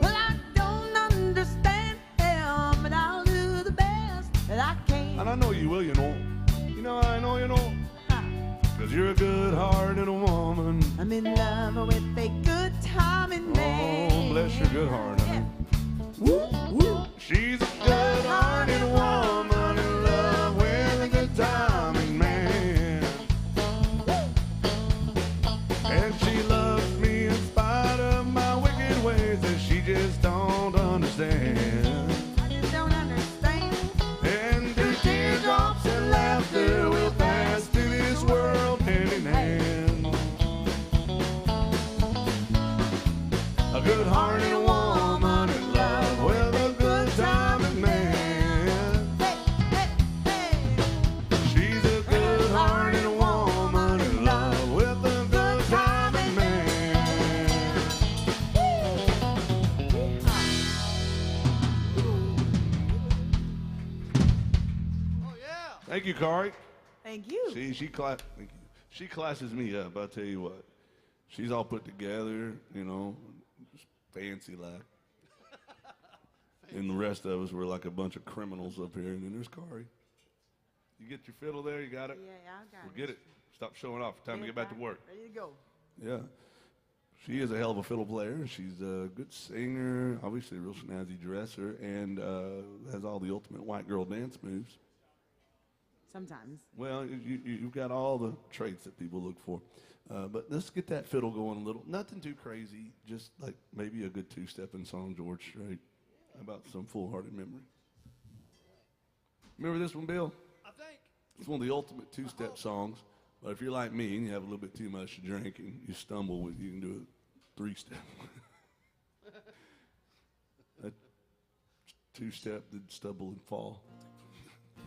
S3: Well, I don't understand him, but I'll do the best that I can.
S2: And I know you will, you know. You know, I know you know. 'Cause you're a good-hearted woman.
S3: I'm in love with a good timing man.
S2: Oh, bless your good heart, honey.
S3: Yeah.
S2: She's a good-hearted woman in love with a good-timing man. And she loves me in spite of my wicked ways that she just don't understand.
S3: I just don't understand.
S2: And through teardrops and laughter we'll pass through this world hand in hand. A good-hearted woman in love with a good-timing man.
S3: Hey, hey, hey.
S2: She's a good-hearted woman in love with a good-timing man.
S1: Oh, yeah.
S2: Thank you, Kari.
S6: Thank you.
S2: See, thank you. She classes me up, I'll tell you what. She's all put together, you know, just fancy like. And the rest of us were like a bunch of criminals up here, and then there's Kari. You get your fiddle there, you got it?
S6: Yeah, I got
S2: Well, get it. Stop showing off. Time to get back to work.
S6: Ready to go.
S2: Yeah. She is a hell of a fiddle player. She's a good singer, obviously a real snazzy dresser, and has all the ultimate white girl dance moves.
S6: Sometimes.
S2: Well, you've got all the traits that people look for. But let's get that fiddle going a little. Nothing too crazy, just like maybe a good two-stepping song, George Strait, about some full-hearted memory. Remember this one, Bill?
S1: I think.
S2: It's one of the ultimate two-step songs. But if you're like me and you have a little bit too much to drink and you stumble with, you can do a three-step. That two-step, then stumble and fall.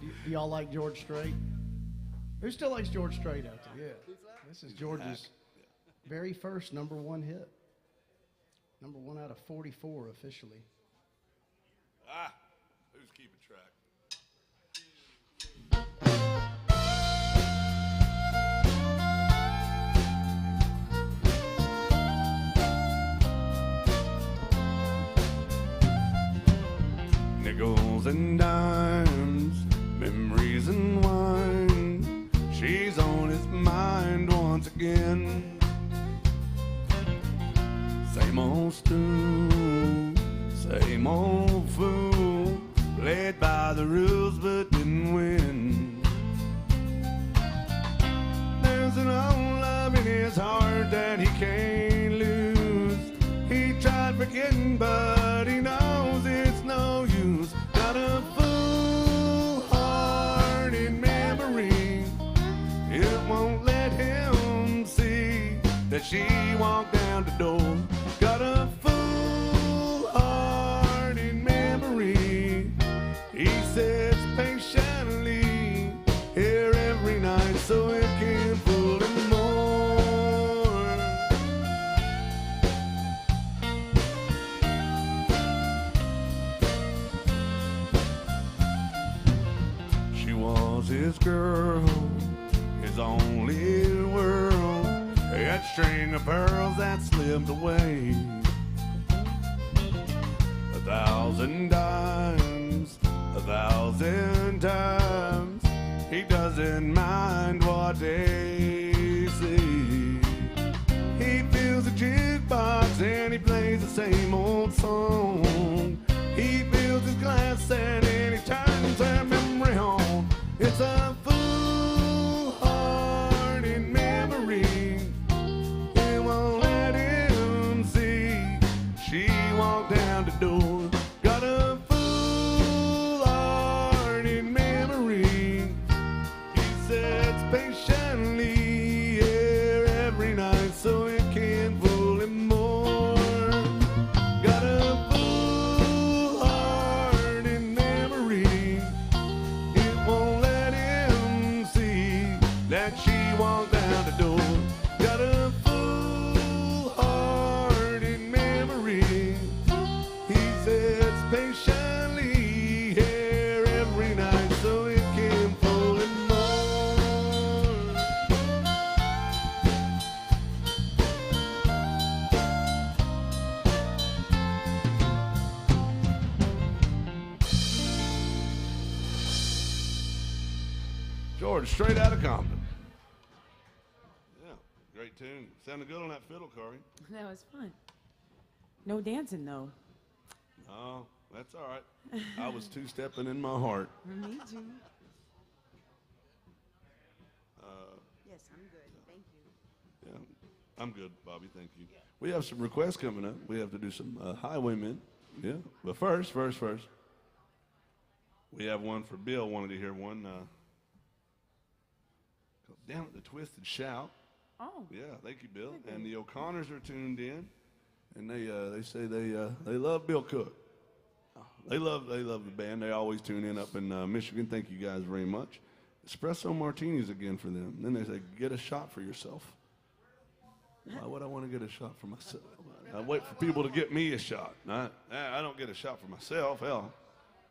S4: Do y'all like George Strait? Who still likes George Strait out there? Yeah. This is George's very first #1 hit. #1 out of 44 officially.
S2: Who's keeping track? Nickels and dimes, memories and wine. She's on his mind once again. Same old stew, same old fool. Played by the rules but didn't win. There's an old love in his heart that he can't lose. He tried forgetting but he knows it's no use. Got a fool-hearted memory. It won't let him see that she walked down the door. Got a fool-hearted memory. He sits patiently here every night so it can fool him more. She was his girl, his only world. That string of pearls that slipped away. 1,000 dimes, 1,000 times. He doesn't mind what they say. He feels a chill drinks and he plays the same old song. He fills his glass and then he turns that memory on. It's a foolhardy memory. It won't let him see. She walked down the door, got a foolhardy memory. He sits patiently here every night so it can't fool him more. Got a foolhardy memory. It won't let him see that she walked down the door. Got a foolhardy memory. He sits patiently here every night so it can't fool him more. George, straight out of Compton. Yeah, great tune. Sounded good on that fiddle, Corey.
S6: That was fun. No dancing though.
S2: Oh, that's all right. I was two-stepping in my heart.
S6: Me too. Yes, I'm good. Thank you.
S2: Yeah, I'm good, Bobby. Thank you. We have some requests coming up. We have to do some highwaymen. Yeah, but first, we have one for Bill. Wanted to hear one. Down at the Twisted Shout.
S6: Oh.
S2: Yeah, thank you, Bill. And the O'Connors are tuned in, and they say they love Bill Cook. They love the band. They always tune in up in Michigan. Thank you guys very much. Espresso martinis again for them. And then they say, get a shot for yourself. Why would I want to get a shot for myself? I wait for people to get me a shot. I don't get a shot for myself. Hell,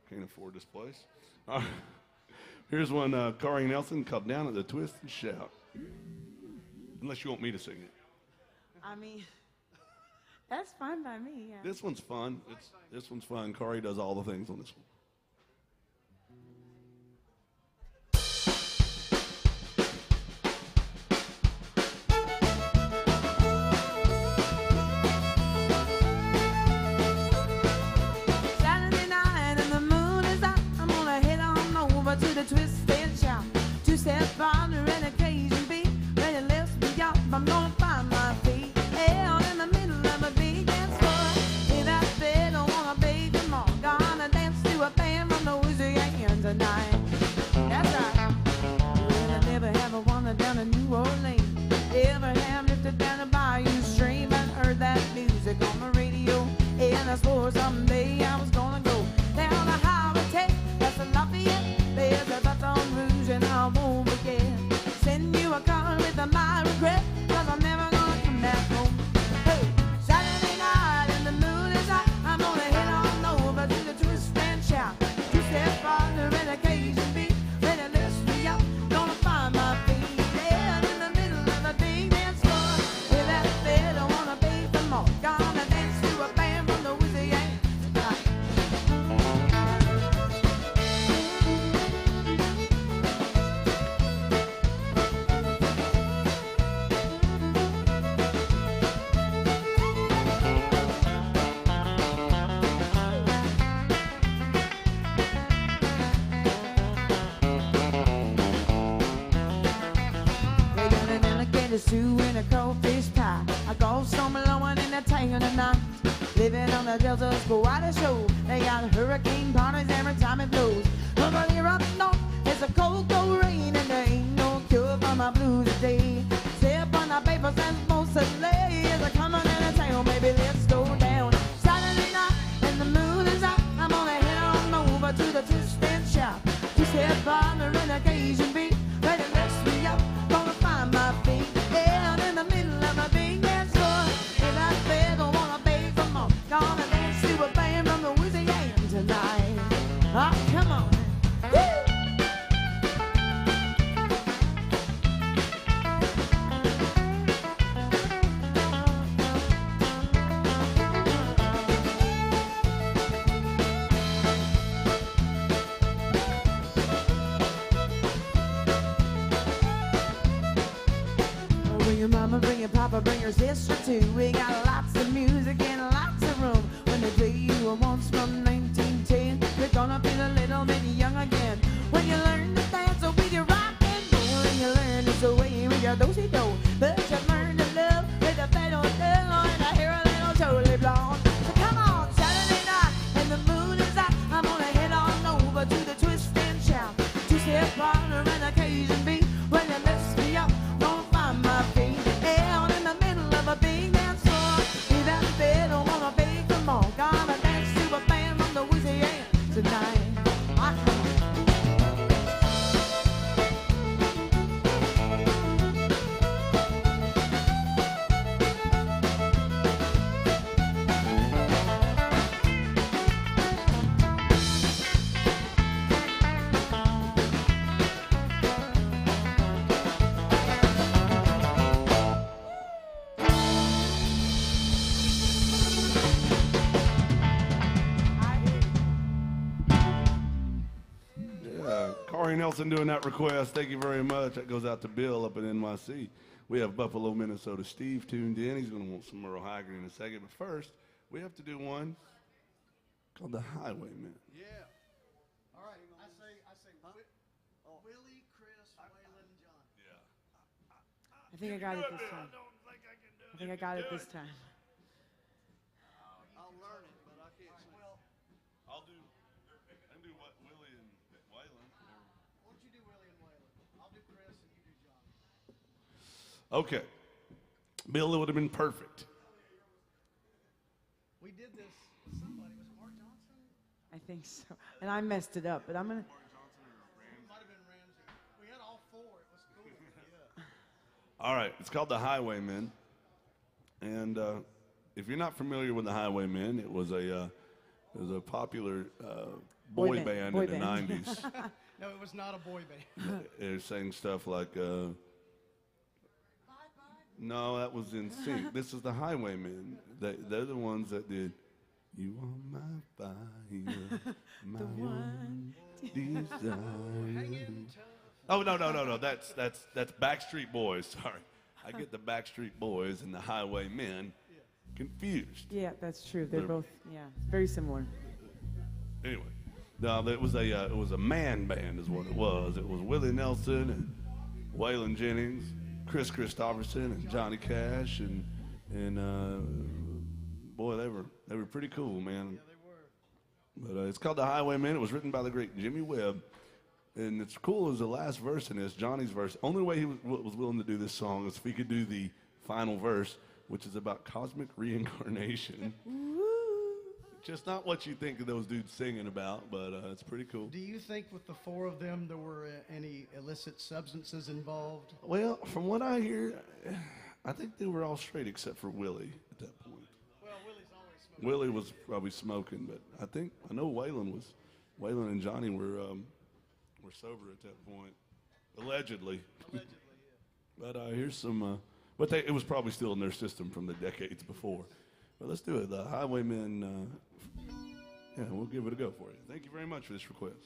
S2: can't afford this place. All right. Here's one, Corey Nelson, called Down at the Twist and Shout. Unless you want me to sing it.
S6: I mean, that's fine by me. Yeah.
S2: This one's fun. This one's fun. Corey does all the things on this one.
S3: Saturday night and the moon is out. I'm gonna head on over to the Twist and Shout. Two-step farther and occasion beat. Ready to lift me up. I'm gonna find my feet. Out in the middle of a big dance floor. In that bed, I wanna bathe them all. Gonna dance to a band from Louisiana tonight. That's right. Well, I never have a wandered down to New Orleans. Ever have lifted down the bayou stream and heard that music on the radio. And I swore someday I was gonna go down the highway 10. That's a Lafayette. There's a Baton Rouge and I won't forget. Send you a card with my regret, 'cause I'm never gonna come back home. Hey, Saturday night and the moon is out. I'm gonna head on over to the Twist and Shout. Two-step farther and occasion beat. Ready to lift me up, gonna find my feet. Down in the middle of a big dance floor. With that bed, I wanna bathe them all. Gonna dance to a band from Louisiana tonight. They got an alligator stew and a crawfish pie. I go storm blowing in the tank tonight. Living on the Delta's quite a show. They got hurricane parties every time it blows. Over here up north, it's a cold, cold rain, and there ain't no cure for my blues today. Step on the papers and supposed to lay. Is a coming in the town, baby, let's go down. Saturday night and the moon is out. I'm gonna head on over to the Twist and Shout. Two-step farther and occasion beat. Ready to lift me up, gonna find my feet. Down in the middle of a big dance floor. In that bed, I wanna bathe them all. Gonna dance to a band from Louisiana tonight. Ah, come on. Papa, bring your sister too. We got lots of music and lots of room. When the day you were once from 1910, you're gonna feel a little bit young again. When you learn to dance with your rock and roll, and you learn to sway with your do-si-do, but you learn to love with a fiddle and I hear a little totally blonde. So come on, Saturday night, and the moon is out. I'm gonna head on over to the twist and shout. Two-step partner and a Cajun beat. When you mess me up, gonna find my feet out in the middle of a big dance floor. Leave that fiddle on a big come on. Gonna dance to a band from Louisiana tonight.
S2: Corey Nelson doing that request. Thank you very much. That goes out to Bill up in NYC. We have Buffalo, Minnesota Steve tuned in. He's going to want some Merle Haggard in a second. But first, we have to do one called the Highwayman.
S5: Yeah. All right. I say, Willie, Chris, Waylon, and John.
S2: Yeah.
S6: I think I got it this time. I think I got it this time.
S1: I'll learn it, but I can't sing.
S5: Well,
S2: I can do what, Willie and Waylon.
S5: why don't you do Willie and Waylon? I'll do Chris and you do John.
S2: Okay. Bill, it would have been perfect.
S5: We did this with somebody. Was it Mark Johnson?
S6: I think so. And I messed it up, but I'm gonna.
S5: It might have been Ramsey. We had all four. It was cool. Yeah.
S2: All right. It's called the Highwaymen. And if you're not familiar with the Highwaymen, it was a popular boy band in the 90s.
S5: No, it was not a boy band.
S2: They're saying stuff like, no, that was in sync. This is the Highwaymen. They're the ones that did, you are my fire, my one desire. Oh, no. That's Backstreet Boys. Sorry. I get the Backstreet Boys and the Highwaymen confused.
S6: Yeah, that's true. They're both, very similar.
S2: Anyway, no, it was a man band is what it was. It was Willie Nelson and Waylon Jennings, Chris Christopherson and Johnny Cash and boy, they were pretty cool, man.
S5: Yeah, they were.
S2: But it's called The Highwaymen. It was written by the great Jimmy Webb. And it's cool is the last verse in this, Johnny's verse. Only way he was willing to do this song is if he could do the final verse, which is about cosmic reincarnation. Just not what you think of those dudes singing about, but it's pretty cool.
S5: Do you think with the four of them there were any illicit substances involved?
S2: Well, from what I hear, I think they were all straight except for Willie at that point.
S5: Well, Willie's always smoking.
S2: Willie was probably smoking, but I know Waylon and Johnny were sober at that point, allegedly.
S5: Allegedly, yeah.
S2: But here's some, but it was probably still in their system from the decades before. But let's do it. The Highwaymen, we'll give it a go for you. Thank you very much for this request.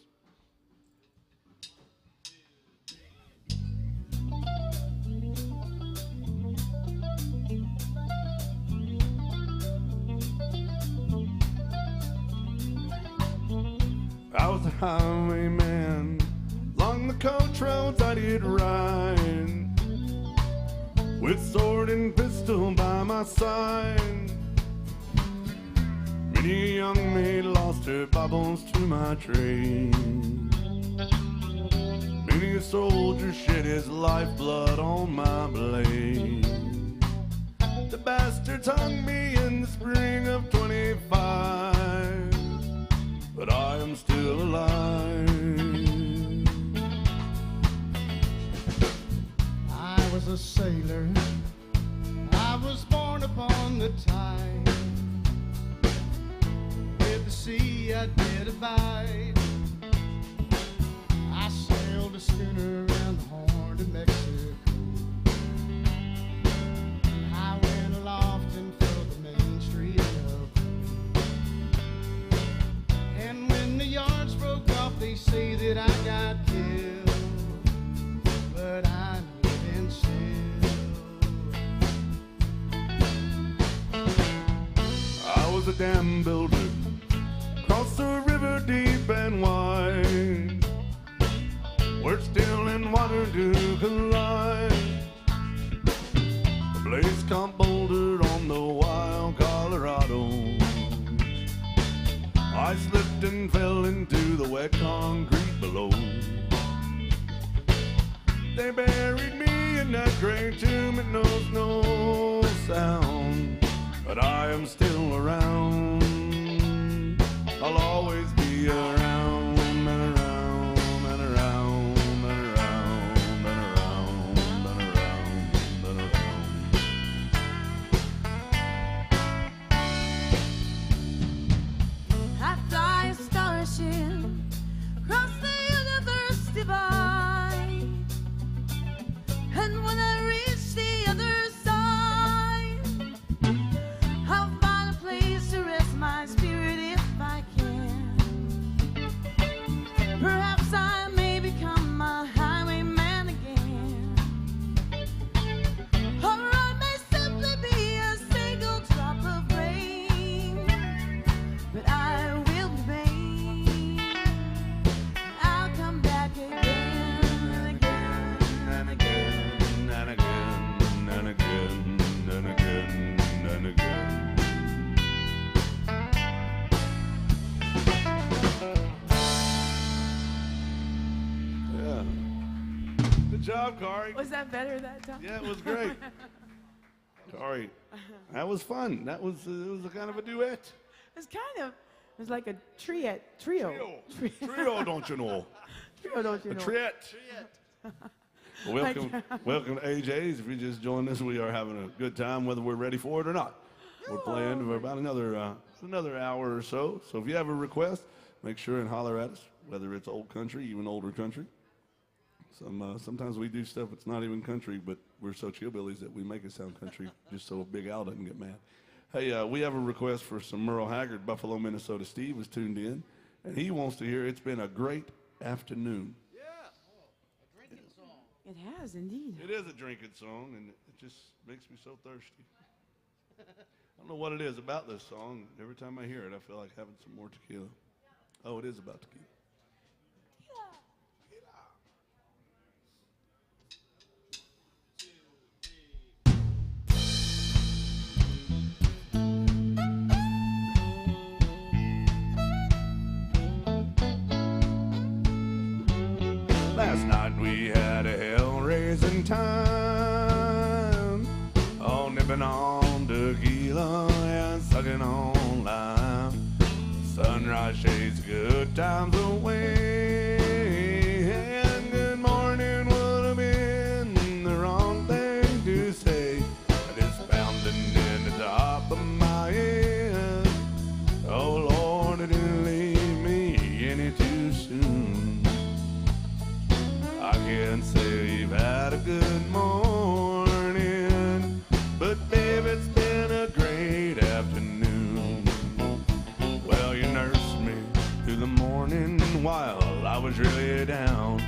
S2: I was a highwayman, along the coach roads I did ride, with sword and pistol by my side. Many a young maid lost her baubles to my trade. Many a soldier shed his lifeblood on my blade. The bastards hung me in the spring of 25, but I am still alive.
S5: I was a sailor. I was born upon the tide. With the sea I did abide. I sailed a schooner around the Horn of Mexico. I went aloft and filled the main street up. And when the yards broke off, they say that I got killed. But I'm living still.
S2: dam builder, cross the river deep and wide. We're still in water to collide. The blaze come bouldered on the wild Colorado. I slipped and fell into the wet concrete below. They buried me in that great tomb, it knows no sound, but I am still around. I'll always be around and around and around and around and around and around and around.
S3: I fly a starship across the universe divide, and when I reach the other side, I'll find a place to rest my spirit if I can. Perhaps I may become a highwayman again, or I may simply be a single drop of rain, but I will remain. I'll come back again and again and again.
S2: And again and again and again and again. Yeah. Good job, Kari.
S6: Was that better that time?
S2: Yeah, it was great. Kari, that was fun. It was a kind of a duet.
S6: It was like a trio.
S2: Trio, don't you know?
S6: Trio, don't you
S2: A
S6: know?
S2: triet. Welcome to AJ's. If you just joined us, we are having a good time, whether we're ready for it or not. We're playing for about another hour or so. So if you have a request, make sure and holler at us, whether it's old country, even older country. Sometimes we do stuff that's not even country, but we're so chillbillies that we make it sound country just so Big Al doesn't get mad. Hey, we have a request for some Merle Haggard. Buffalo, Minnesota. Steve was tuned in, and he wants to hear "It's Been a Great Afternoon."
S6: It has indeed.
S2: It is a drinking song, and it just makes me so thirsty. I don't know what it is about this song. Every time I hear it, I feel like having some more tequila. Oh, it is about tequila. Last night we had a hell-raising time, all nipping on tequila and sucking on lime. Sunrise shades good times away, and good morning would have been the wrong thing to say. But it's pounding in the top of my head. Oh Lord, it didn't leave me any too soon. I can't say we've had a good morning, but babe, it's been a great afternoon. Well, you nursed me through the morning while I was really down,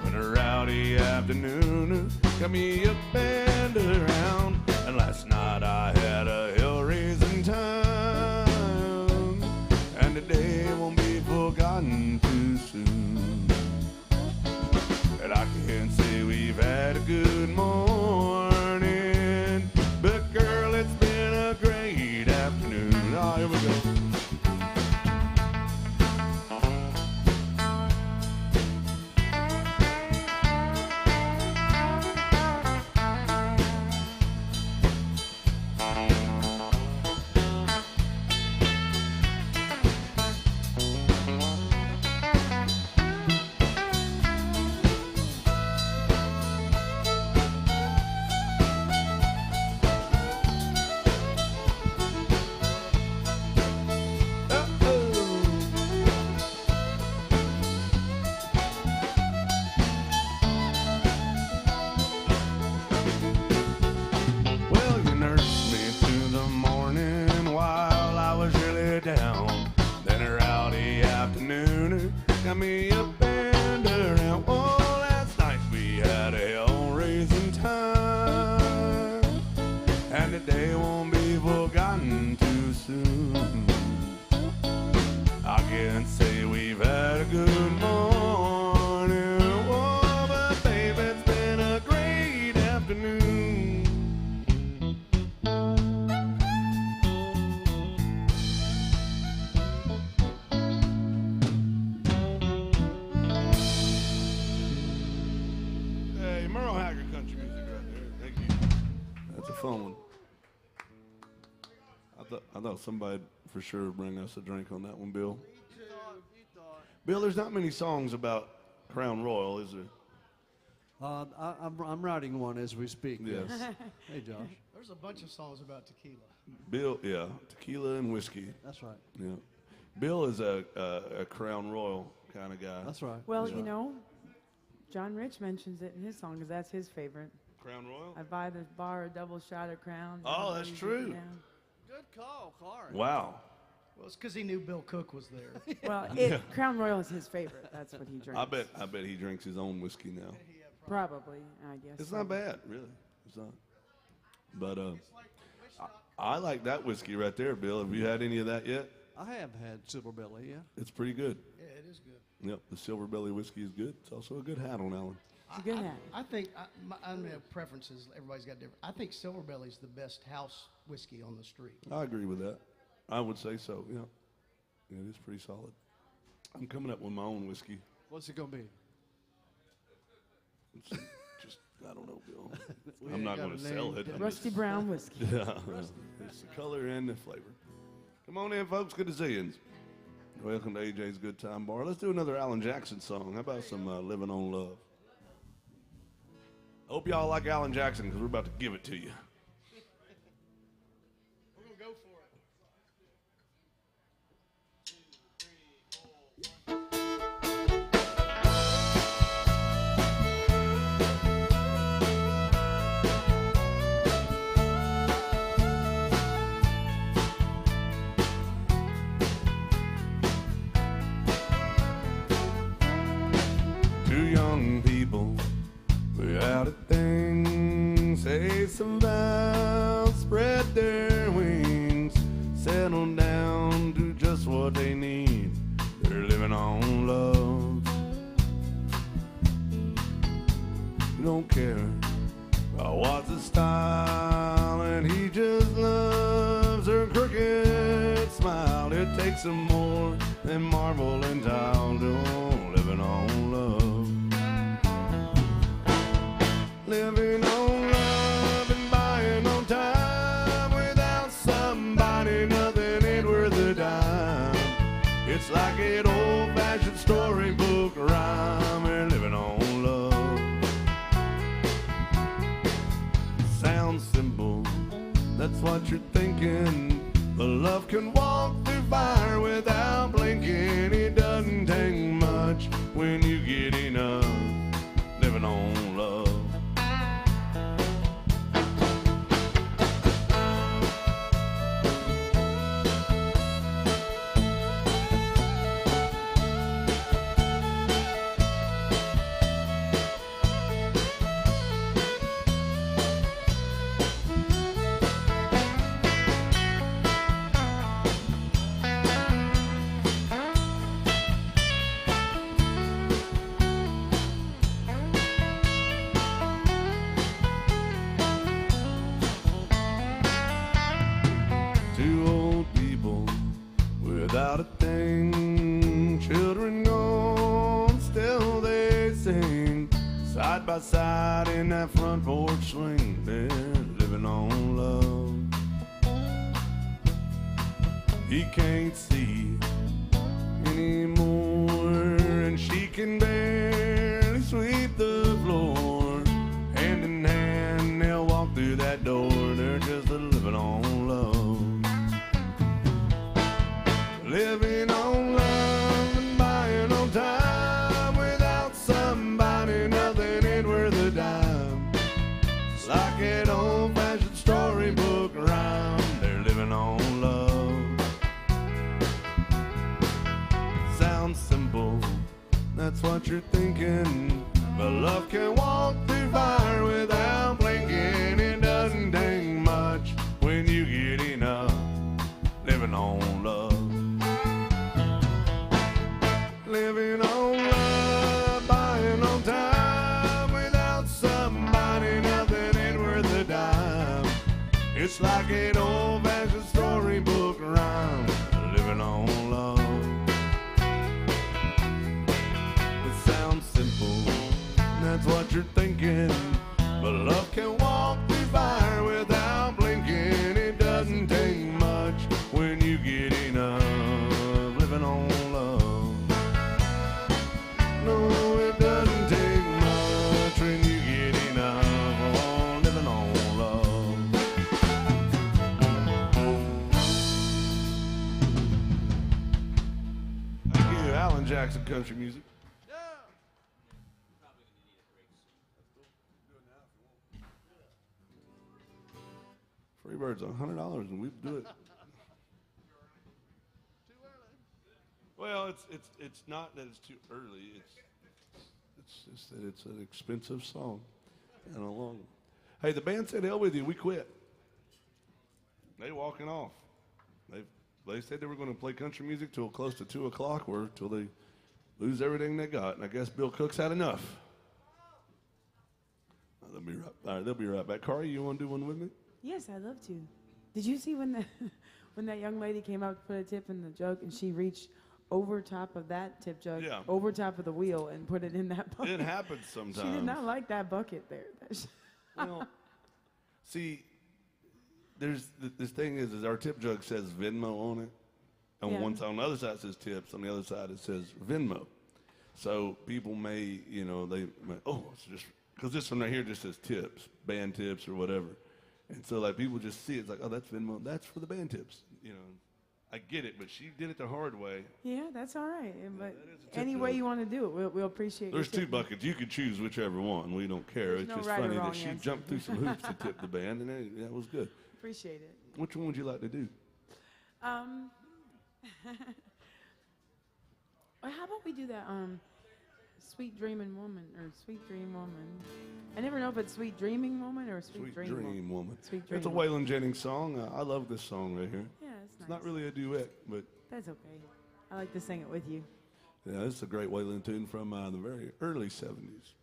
S2: when a rowdy afternoon got me up and around. And last night I had a hell-raising time, and today won't be forgotten too soon. And I can't say we've had a good morning, but girl, it's been a great afternoon. Oh, here we go. got me up and around. Oh, last night we had a hell-raising time, and the day won't be forgotten too soon. fun one. I thought somebody'd for sure bring us a drink on that one, Bill.
S1: You thought.
S2: Bill, there's not many songs about Crown Royal, is there?
S1: I'm writing one as we speak.
S2: Yes.
S1: Hey, Josh.
S4: There's a bunch of songs about tequila.
S2: Bill, yeah, tequila and whiskey.
S1: That's right.
S2: Yeah. Bill is a Crown Royal kind of guy.
S1: That's right.
S6: Well,
S1: That's
S6: you
S1: right.
S6: know, John Rich mentions it in his song because that's his favorite.
S2: Crown Royal?
S6: I buy the bar a double shot of Crown.
S2: Oh, that's true.
S1: Good call, Clark.
S2: Wow.
S4: Well, it's because he knew Bill Cook was there.
S6: Well, Crown Royal is his favorite. That's what he drinks.
S2: I bet he drinks his own whiskey now.
S6: Probably, I guess.
S2: It's
S6: so.
S2: not bad, really. It's not. But I like that whiskey right there, Bill. Have you had any of that yet?
S1: I have had Silver Belly, yeah.
S2: It's pretty good.
S4: Yeah, it is good.
S2: Yep, the Silver Belly whiskey is good. It's also a good hat on Alan.
S6: It's a good hat.
S4: I think, I mean, preferences, everybody's got different. I think Silver Belly's the best house whiskey on the street.
S2: I agree with that. I would say so, yeah. It is pretty solid. I'm coming up with my own whiskey.
S1: What's it going to be?
S2: It's just, I don't know, Bill.
S1: We
S2: I'm
S1: ain't
S2: not
S1: got
S2: going to
S1: a
S2: sell
S1: name.
S2: it. I'm
S6: Rusty
S2: just-
S6: brown whiskey.
S2: Yeah, it's the color and the flavor. Come on in, folks. Good to see you. Welcome to AJ's Good Time Bar. Let's do another Alan Jackson song. How about some Living on Love? Hope y'all like Alan Jackson because we're about to give it to you.
S4: We're going to go for it.
S2: Two young people without a thing, say some vows, spread their wings, settle down to just what they need. They're living on love. You don't care about what's the style, and he just loves her crooked smile. It takes some more than marble and tile to living on love. Living on love and buying on time. Without somebody, nothing ain't worth a dime. It's like an old-fashioned storybook rhyme. We're living on love. Sounds simple, that's what you're thinking. But love can walk through fire without blinking. It doesn't take much when you get enough. Living on love. Two old people without a thing, children gone, still they sing, side by side in that front porch swing. They're living on love. He can't see anymore, and she can barely sweep the floor. Hand in hand, they'll walk through that door. They're just living on love. Living on love and buying on time. Without somebody, nothing ain't worth a dime. It's like an old-fashioned storybook rhyme. They're living on love. Sounds simple, that's what you're thinking. But love can walk through fire without blinking. It doesn't take much when you get enough. Living on love. Living on love, buying on time. Without somebody, nothing ain't worth a dime. It's like an old-fashioned storybook rhyme. Living on love. It sounds simple, that's what you're thinking. But love can walk through fire without tracks of country music. Freebird's $100 and we do it. Well, it's not that it's too early. It's just that it's an expensive song and a long one. Hey, the band said hell with you. We quit. They walking off. They said they were going to play country music till close to 2 o'clock or till they lose everything they got. And I guess Bill Cook's had enough. They'll be right back. Kari, you want to do one with me?
S6: Yes, I'd love to. Did you see when when that young lady came out to put a tip in the jug and she reached over top of that tip jug, over top of the wheel, and put it in that bucket?
S2: It happens sometimes.
S6: She did not like that bucket there.
S2: Well, see, there's this thing is our tip jug says Venmo on it, and on the other side it says tips. On the other side it says Venmo. So people may, they may, it's just because this one right here just says tips, band tips or whatever. And so, like, people just see it. It's like, oh, that's Venmo. That's for the band tips. I get it, but she did it the hard way.
S6: Yeah, that's all right. But any way you want to do it, we'll appreciate it.
S2: There's 2 buckets. You can choose whichever one. We don't care. It's just funny that she jumped through some hoops to tip the band, and that was good.
S6: Appreciate it.
S2: Which one would you like to do?
S6: How about we do that? Sweet Dreaming Woman or Sweet Dream Woman. I never know if it's Sweet Dreaming Woman or Sweet Dream Woman. Sweet Dream.
S2: It's a Waylon Jennings song. I love this song right here.
S6: Yeah, it's nice.
S2: It's not really a duet, but
S6: that's okay. I like to sing it with you.
S2: Yeah, this is a great Waylon tune from the very early 70s.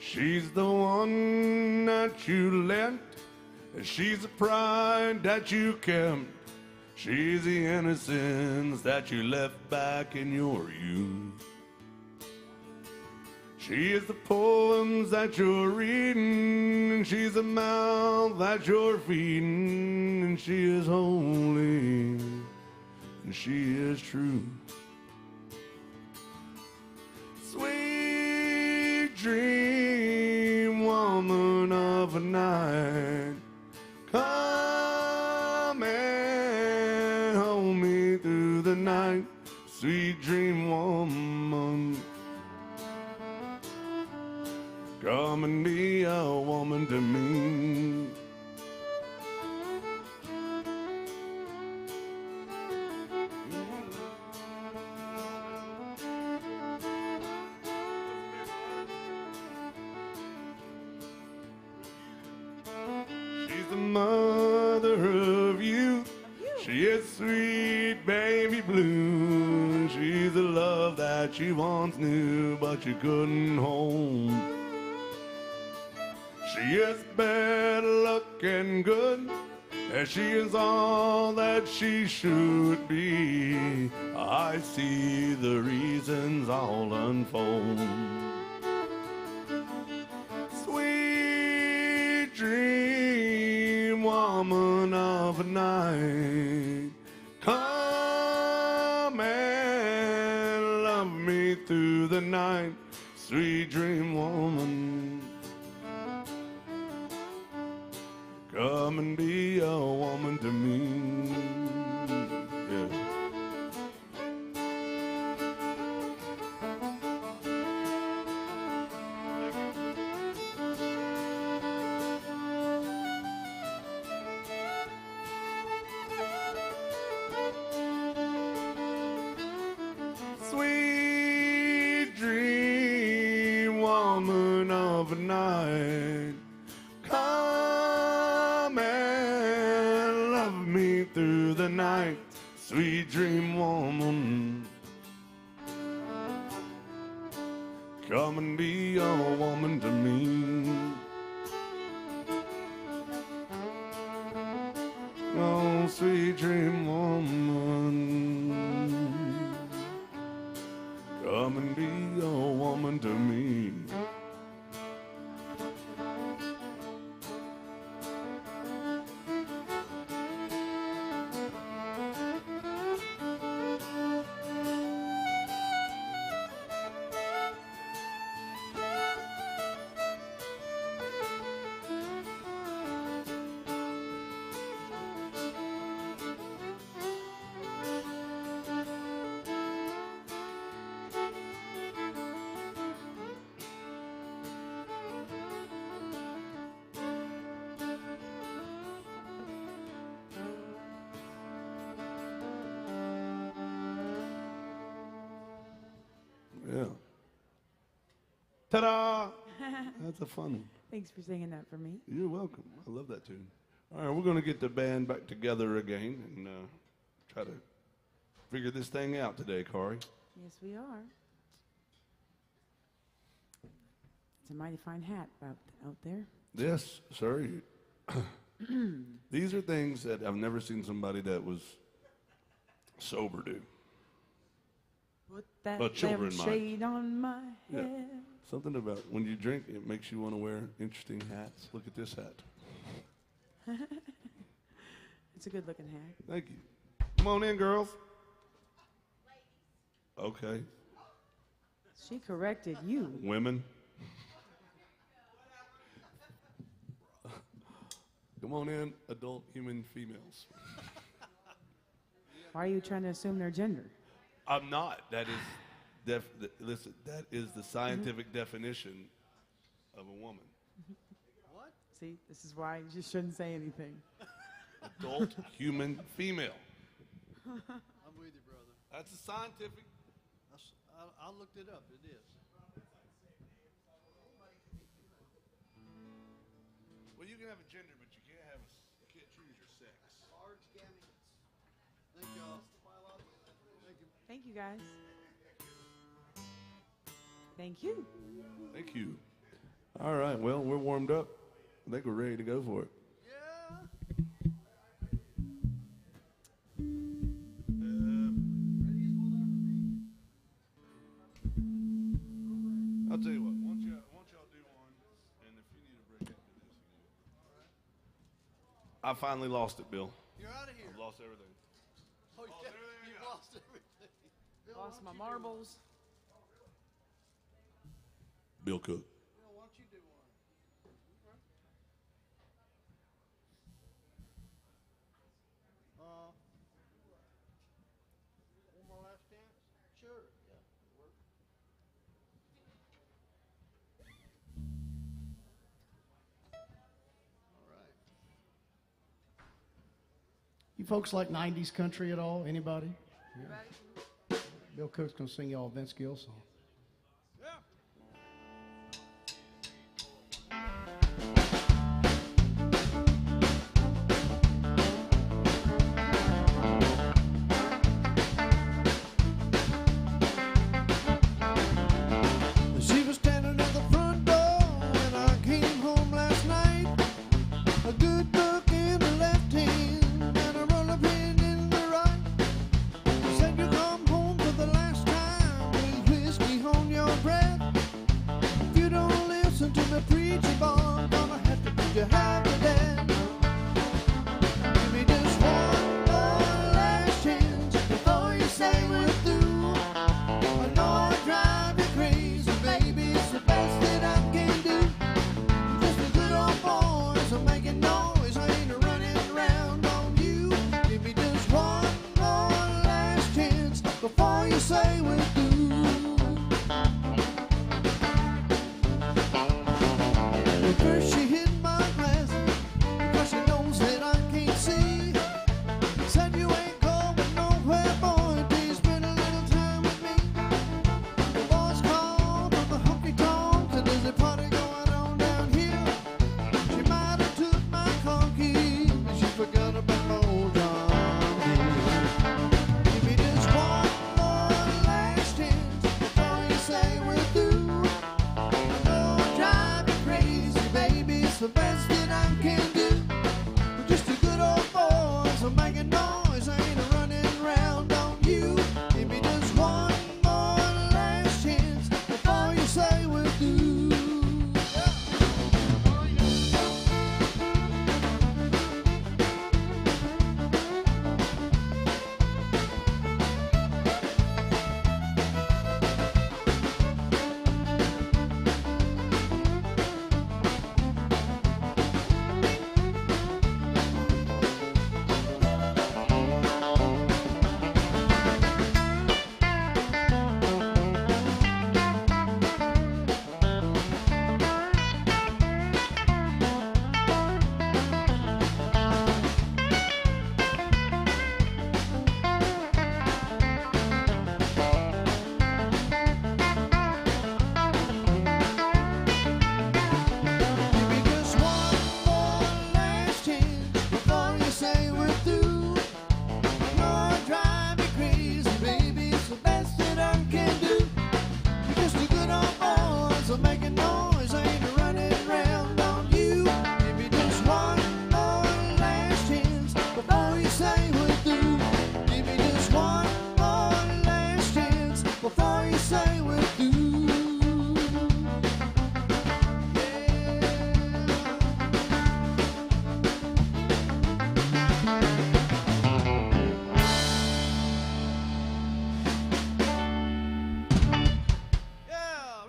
S2: She's the one that you lent, she's the pride that you kept, she's the innocence that you left back in your youth. She is the poems that you're reading, and she's the mouth that you're feeding, and she is holy, and she is true. Sweet dream woman of a night, come and hold me through the night. Sweet dream woman, come and be a woman to me. She's the mother of you. She is sweet baby blue. She's the love that you once knew, but you couldn't hold. She is bad looking good, and she is all that she should be. I see the reasons all unfold. Sweet dream woman of a night, come and love me through the night. Sweet dream woman, come and be a woman to me. Yeah. Sweet dream woman of a night, come and love me through the night. Sweet dream woman, come and be a woman to me. Oh, sweet dream woman, come and be a woman to me. Ta-da! That's a fun one.
S6: Thanks for singing that for me.
S2: You're welcome. I love that tune. All right, we're going to get the band back together again and try to figure this thing out today, Corey.
S6: Yes, we are. It's a mighty fine hat out there.
S2: Yes, sir. These are things that I've never seen somebody that was sober do.
S6: Put that
S2: But children might.
S6: shade on my
S2: Yeah.
S6: head.
S2: Something about when you drink, it makes you want to wear interesting hats. Look at this hat.
S6: It's a good looking hat.
S2: Thank you. Come on in, girls. Okay.
S6: She corrected you.
S2: Women. Come on in, adult human females.
S6: Why are you trying to assume their gender?
S2: I'm not. That is, listen, that is the scientific definition of a woman.
S1: What?
S6: See, this is why you just shouldn't say anything.
S2: Adult human female.
S1: I'm with you, brother.
S2: That's a scientific.
S1: I looked it up. It is.
S2: Well, you can have a gender, but you can't choose your sex.
S1: Large gametes. Thank y'all. Thank you.
S6: Thank you, guys. Thank you.
S2: Thank you. All right. Well, we're warmed up. I think we're ready to go for it. I'll tell you what. Why don't y'all do one, and if you need a break after this, you can do it. I finally lost it, Bill.
S1: You're out of here.
S2: I've lost everything.
S1: Oh, yeah.
S2: everything
S1: You
S2: else.
S1: lost everything. Bill,
S6: Lost
S1: why
S6: my
S1: don't you do
S6: marbles.
S2: Bill Cook.
S1: one? Bill, why don't you do one? One more last dance? Sure. Yeah. Work. All right.
S4: You folks like 90s country at all? Anybody? Yeah. Bill Cook's going to sing y'all a Vince Gill song.
S1: She was standing at the front door when I came home last night. A good book in the left hand and a roll of pen in the right. She said, "You come home for the last time with whiskey on your breath. If you don't listen to me preach, boy, I'm gonna have to put you half to death. Give me just one more last chance before you say we're through. I know I drive you crazy, baby, it's the best that I can do. Just a good old boys are making noise, I ain't running around on you. Give me just one more last chance before you say we're through. But first she hit my glasses,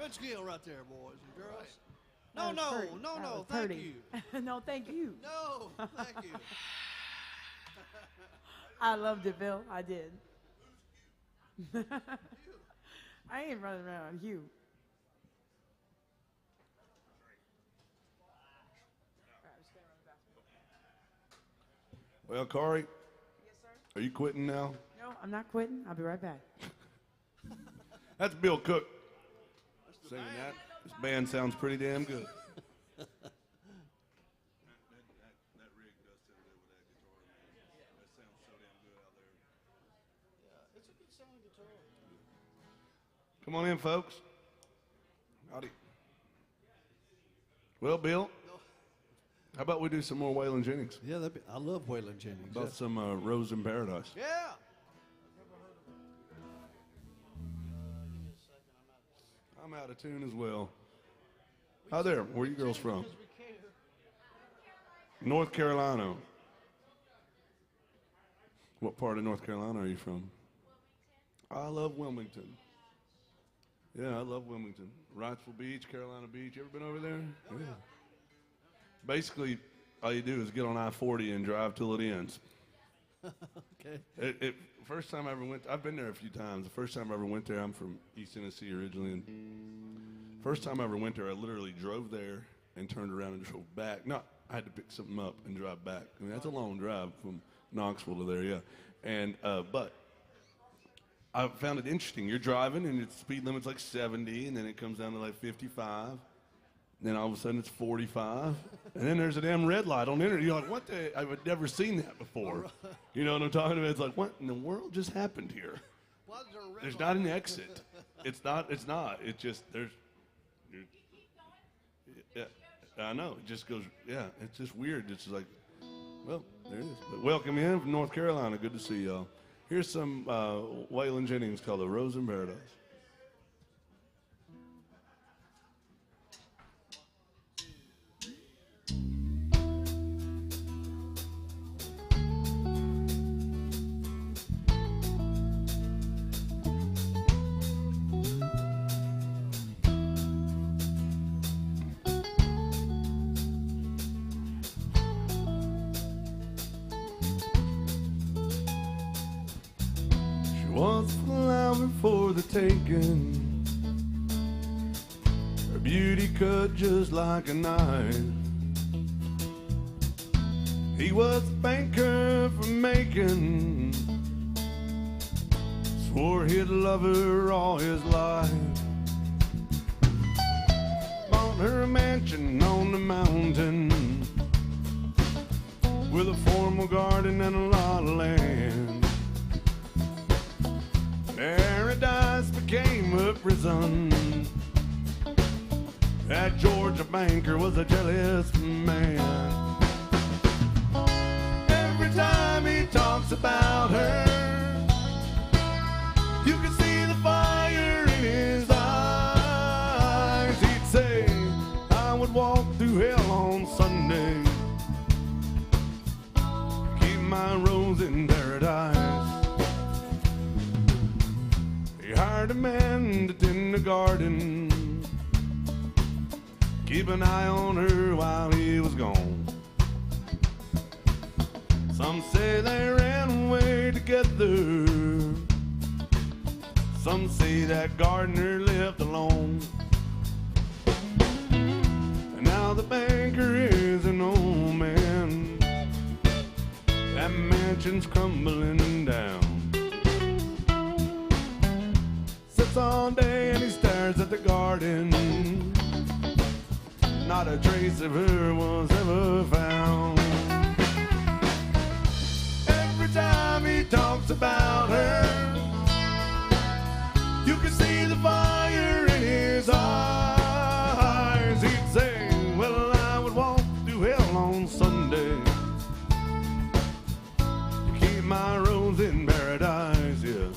S1: fine skill right there, boys and girls.
S6: That
S1: No,
S6: was
S1: no,
S6: pretty.
S1: no,
S6: That
S1: no,
S6: was
S1: thank
S6: pretty.
S1: you.
S6: No, thank you.
S1: No, thank you.
S6: I loved it, Bill. I did. I ain't running around on Hugh.
S2: Well, Corey,
S6: Yes, sir.
S2: are you quitting now?
S6: No, I'm not quitting. I'll be right back.
S2: That's Bill Cook singing that. This band sounds pretty damn good. Come on in, folks. Howdy. Well, Bill, how about we do some more Waylon Jennings?
S1: Yeah, I love Waylon Jennings.
S2: About some Rose in Paradise.
S1: Yeah.
S2: I'm out of tune as well. Hi there. Where are you girls from? North Carolina. What part of North Carolina are you from? I love Wilmington. Yeah, I love Wilmington. Wrightsville Beach, Carolina Beach. You ever been over there? Yeah. Basically, all you do is get on I-40 and drive till it ends.
S1: Okay.
S2: First time I ever went, I've been there a few times. The first time I ever went there, I'm from East Tennessee originally. And first time I ever went there, I literally drove there and turned around and drove back. No, I had to pick something up and drive back. I mean, that's a long drive from Knoxville to there, yeah. And, but I found it interesting. You're driving and its speed limit's like 70, and then it comes down to like 55. Then all of a sudden it's 45, and then there's a damn red light on the internet. You're like, what the? I've never seen that before. You know what I'm talking about? It's like, what in the world just happened here?
S1: Why is there a red
S2: There's
S1: light?
S2: not an exit. It's not. It's just, yeah, I know. It just goes, yeah, it's just weird. It's like, well, there it is. But welcome in from North Carolina. Good to see y'all. Here's some Waylon Jennings called The Rose in Paradise. Was a flower for the taking, her beauty cut just like a knife. He was a banker from Macon, swore he'd love her all his life. Bought her a mansion on the mountain with a formal garden and a lot of land. Paradise became a prison. That Georgia banker was a jealous man. Every time he talks about her, you can see the fire in his eyes. He'd say, I would walk through hell on Sunday, keep my rose in paradise. He hired a man to tend the garden, keep an eye on her while he was gone. Some say they ran away together, some say that gardener left alone. And now the banker is an old man, that mansion's crumbling down. Sits all day and he stares at the garden, not a trace of her was ever found. Every time he talks about her, you can see the fire in his eyes. He'd say, well, I would walk through hell on Sunday to keep my rose in paradise, yeah.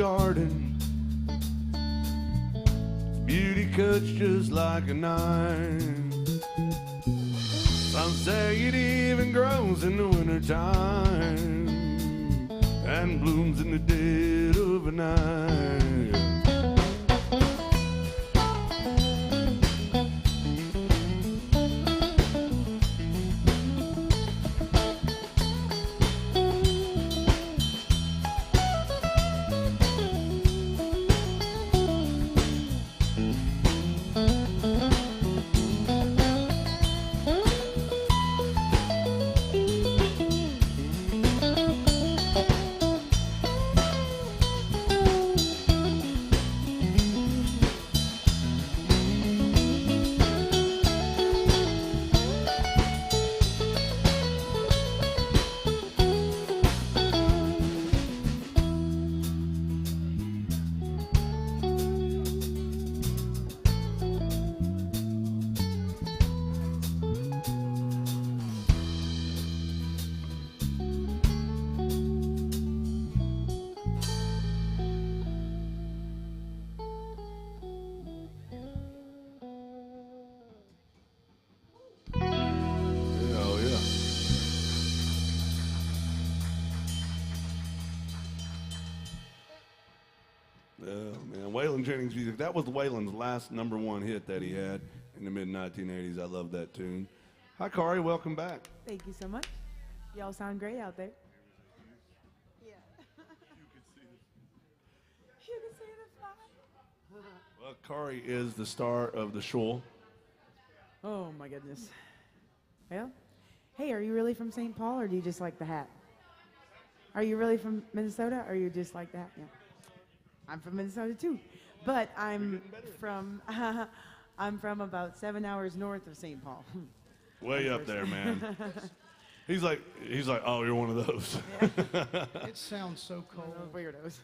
S2: garden. Beauty cuts just like a knife. Some say it even grows in the wintertime and blooms in the dead of a night. Waylon Jennings music. That was Waylon's last #1 hit that he had in the mid-1980s. I love that tune. Hi, Kari. Welcome back.
S6: Thank you so much. Y'all sound great out there. Yeah. You can see the fly.
S2: Well, Kari is the star of the show.
S6: Oh, my goodness. Well, hey, are you really from St. Paul, or do you just like the hat? Are you really from Minnesota, or you just like that? Yeah. I'm from Minnesota too, but I'm from about 7 hours north of St. Paul.
S2: Way up there, man. He's like, oh, you're one of those.
S4: It sounds so cold.
S6: Those weirdos.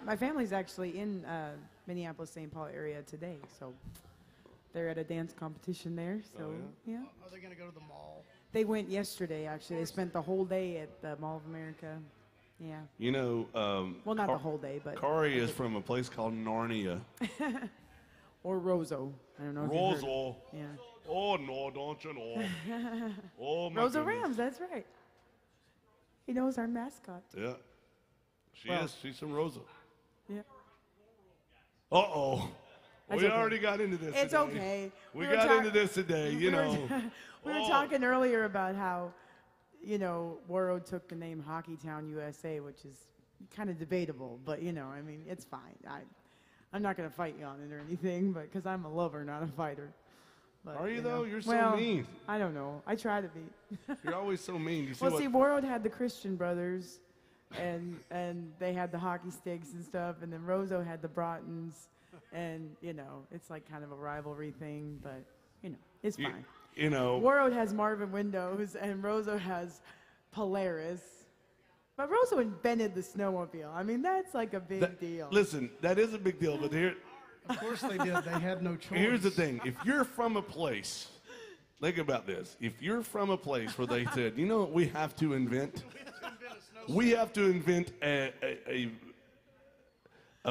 S6: My family's actually in Minneapolis, St. Paul area today, so they're at a dance competition there. So yeah.
S4: Are they gonna go to the mall?
S6: They went yesterday. Actually, they spent the whole day at the Mall of America. Yeah.
S2: You know,
S6: well, not the whole day, but
S2: Kari is from a place called Narnia.
S6: Or Roseau. I don't know.
S2: Roseau.
S6: Yeah.
S2: Oh no, don't you know? Oh my
S6: Roseau
S2: goodness.
S6: Rams. That's right. He knows our mascot.
S2: Yeah. She is. She's from Roseau.
S6: Yeah.
S2: Uh-oh.
S6: That's
S2: We
S6: okay.
S2: already got into this
S6: It's
S2: today.
S6: okay.
S2: We got into this today, you know.
S6: We were talking earlier about how, you know, Warroad took the name Hockeytown, USA, which is kind of debatable, but, you know, I mean, it's fine. I'm not going to fight you on it or anything, but because I'm a lover, not a fighter. But,
S2: Are you
S6: know.
S2: though? You're so
S6: well,
S2: mean.
S6: I don't know. I try to be.
S2: You're always so mean. You see
S6: Well,
S2: what?
S6: see, Warroad had the Christian Brothers, and they had the hockey sticks and stuff, and then Roseau had the Broughtons, and, you know, it's like kind of a rivalry thing, but, you know, it's fine.
S2: You know.
S6: Warroad has Marvin Windows, and Roseau has Polaris. But Roseau invented the snowmobile. I mean, that's like a big deal.
S2: Listen, that is a big deal, but here,
S4: Of course they did. They had no choice.
S2: here's the thing. If you're from a place, think about this. If you're from a place where they said, you know what we have to invent? We have to invent a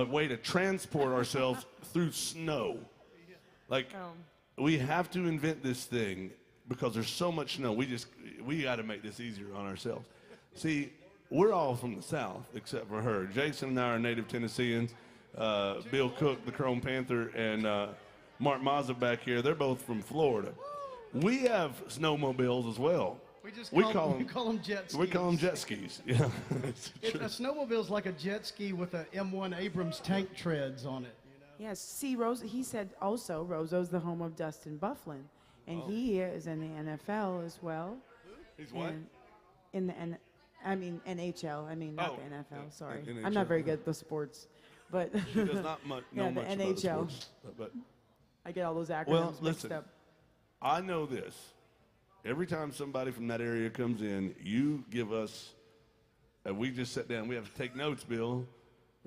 S2: way to transport ourselves through snow. Like, we have to invent this thing because there's so much snow. We got to make this easier on ourselves. See, we're all from the South except for her. Jason and I are native Tennesseans. Bill Cook, the Chrome Panther, and Mark Mazza back here, they're both from Florida. We have snowmobiles as well.
S4: We call them jet skis.
S2: We call them jet skis. Yeah.
S4: A snowmobile's like a jet ski with a M1 Abrams tank treads on it. You know?
S6: Yes, see, he said also Roseau's the home of Dustin Bufflin, and he is in the NFL as well.
S2: He's what?
S6: And NHL. I mean, not the NFL.
S2: yeah,
S6: Sorry,
S2: NHL,
S6: I'm not very good at the sports, but
S2: She does not know
S6: Yeah, the
S2: much about
S6: NHL.
S2: sports. But
S6: I get all those acronyms
S2: well,
S6: mixed
S2: listen,
S6: up.
S2: I know this. Every time somebody from that area comes in, you give us, and we just sit down. We have to take notes, Bill.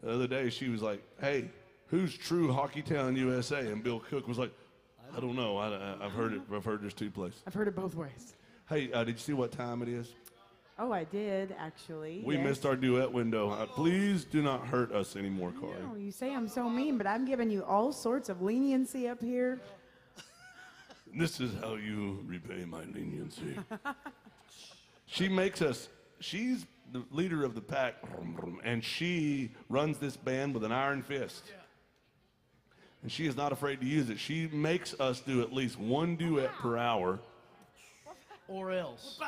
S2: The other day, she was like, hey, who's true Hockeytown, USA? And Bill Cook was like, I don't know. I've heard it. I've heard there's two places.
S6: I've heard it both ways.
S2: Hey, did you see what time it is?
S6: Oh, I did, actually.
S2: We
S6: yes.
S2: missed our duet window. Please do not hurt us anymore, Corey.
S6: No, you say I'm so mean, but I'm giving you all sorts of leniency up here.
S2: This is how you repay my leniency. She makes us, she's the leader of the pack, and she runs this band with an iron fist. And she is not afraid to use it. She makes us do at least one duet per hour.
S4: Or else.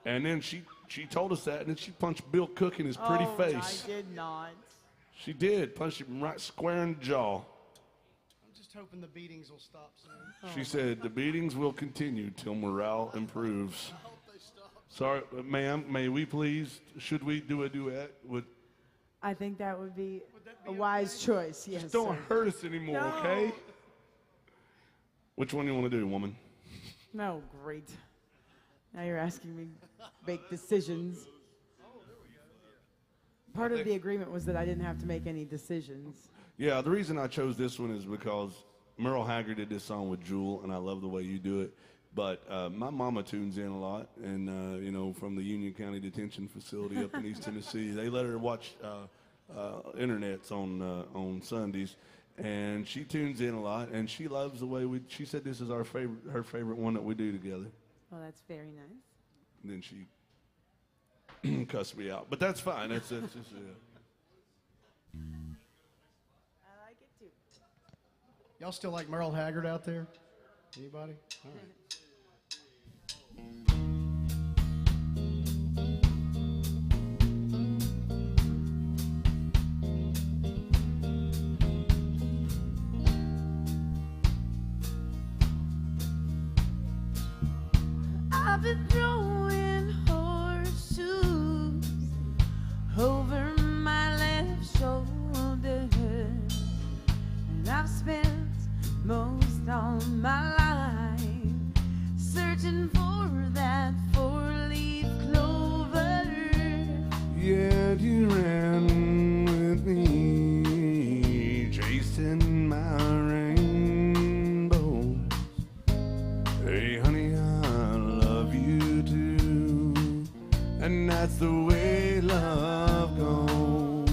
S2: And then she told us that, and then she punched Bill Cook in his pretty face.
S6: I did not.
S2: She did, punched him right square in the jaw.
S4: I'm just hoping the beatings will stop soon.
S2: She said, the beatings will continue till morale improves. Sorry, ma'am, may we please, should we do a duet?
S6: I think that would be a wise choice, yes,
S2: Just don't
S6: sir.
S2: hurt us anymore,
S6: No.
S2: okay? Which one do you want to do, woman?
S6: No, great. Now you're asking me to make decisions. Part of the agreement was that I didn't have to make any decisions.
S2: Yeah, the reason I chose this one is because Merle Haggard did this song with Jewel, and I love the way you do it. But my mama tunes in a lot, and you know, from the Union County Detention Facility up in East Tennessee, they let her watch internets on Sundays, and she tunes in a lot, and she loves the way she said this is her favorite one that we do together.
S6: Well, that's very nice.
S2: And then she cussed me out, but that's fine. That's just.
S6: I like it too.
S4: Y'all still like Merle Haggard out there? Anybody? All right.
S3: I've been throwing horseshoes over my left shoulder, and I've spent most all my life searching for that four-leaf clover.
S2: Yet you ran with me, chasing my rainbows. Hey, honey, I love you too, and that's the way love goes.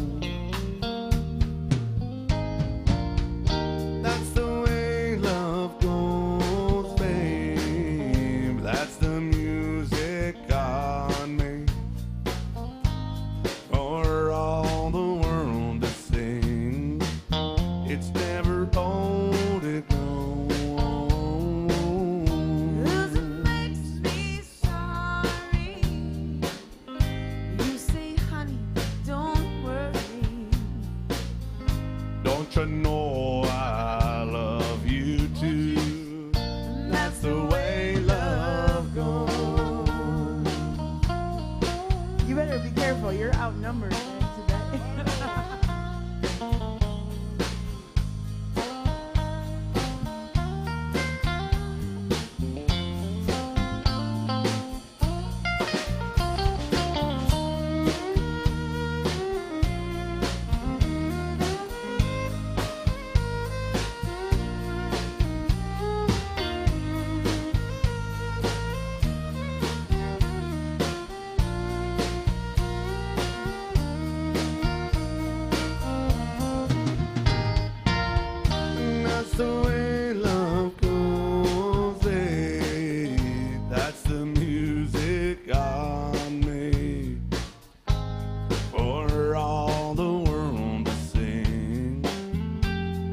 S2: That's the way love goes, babe. That's the music God made for all the world to sing. It's never old, it goes.
S3: 'Cause it makes me sorry. You say, honey, don't worry.
S2: Don't you know I love you too? That's the way love goes.
S6: You better be careful. You're outnumbered man, today.
S2: And that's the way love goes, babe. That's the music God made for all the world to sing.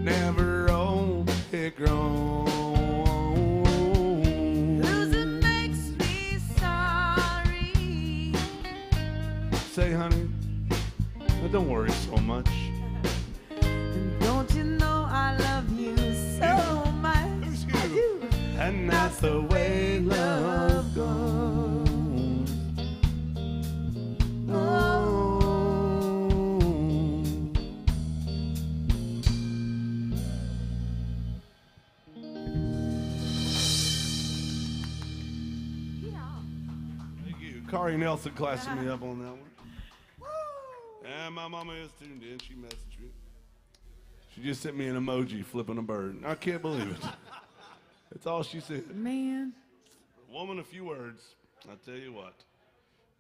S2: Never old, it grows.
S3: 'Cause it makes me sorry.
S2: Say, honey, don't worry so much.
S3: And don't you know I love you so much?
S2: Who's
S3: I
S2: you?
S3: do.
S2: And that's the way love goes. Oh. Thank you. Kari Nelson classing me up on that one. And my mama is tuned in. She messaged me. She just sent me an emoji flipping a bird. I can't believe it. That's all she said.
S6: Man.
S2: Woman, a few words. I tell you what.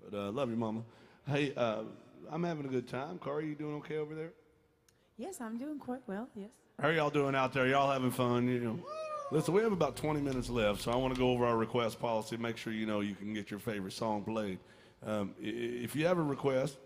S2: But love you, Mama. Hey, I'm having a good time. Carl, you doing okay over there?
S6: Yes, I'm doing quite well. Yes.
S2: How are y'all doing out there? Y'all having fun? You know. Listen, we have about 20 minutes left, so I want to go over our request policy. Make sure you know you can get your favorite song played. If you have a request,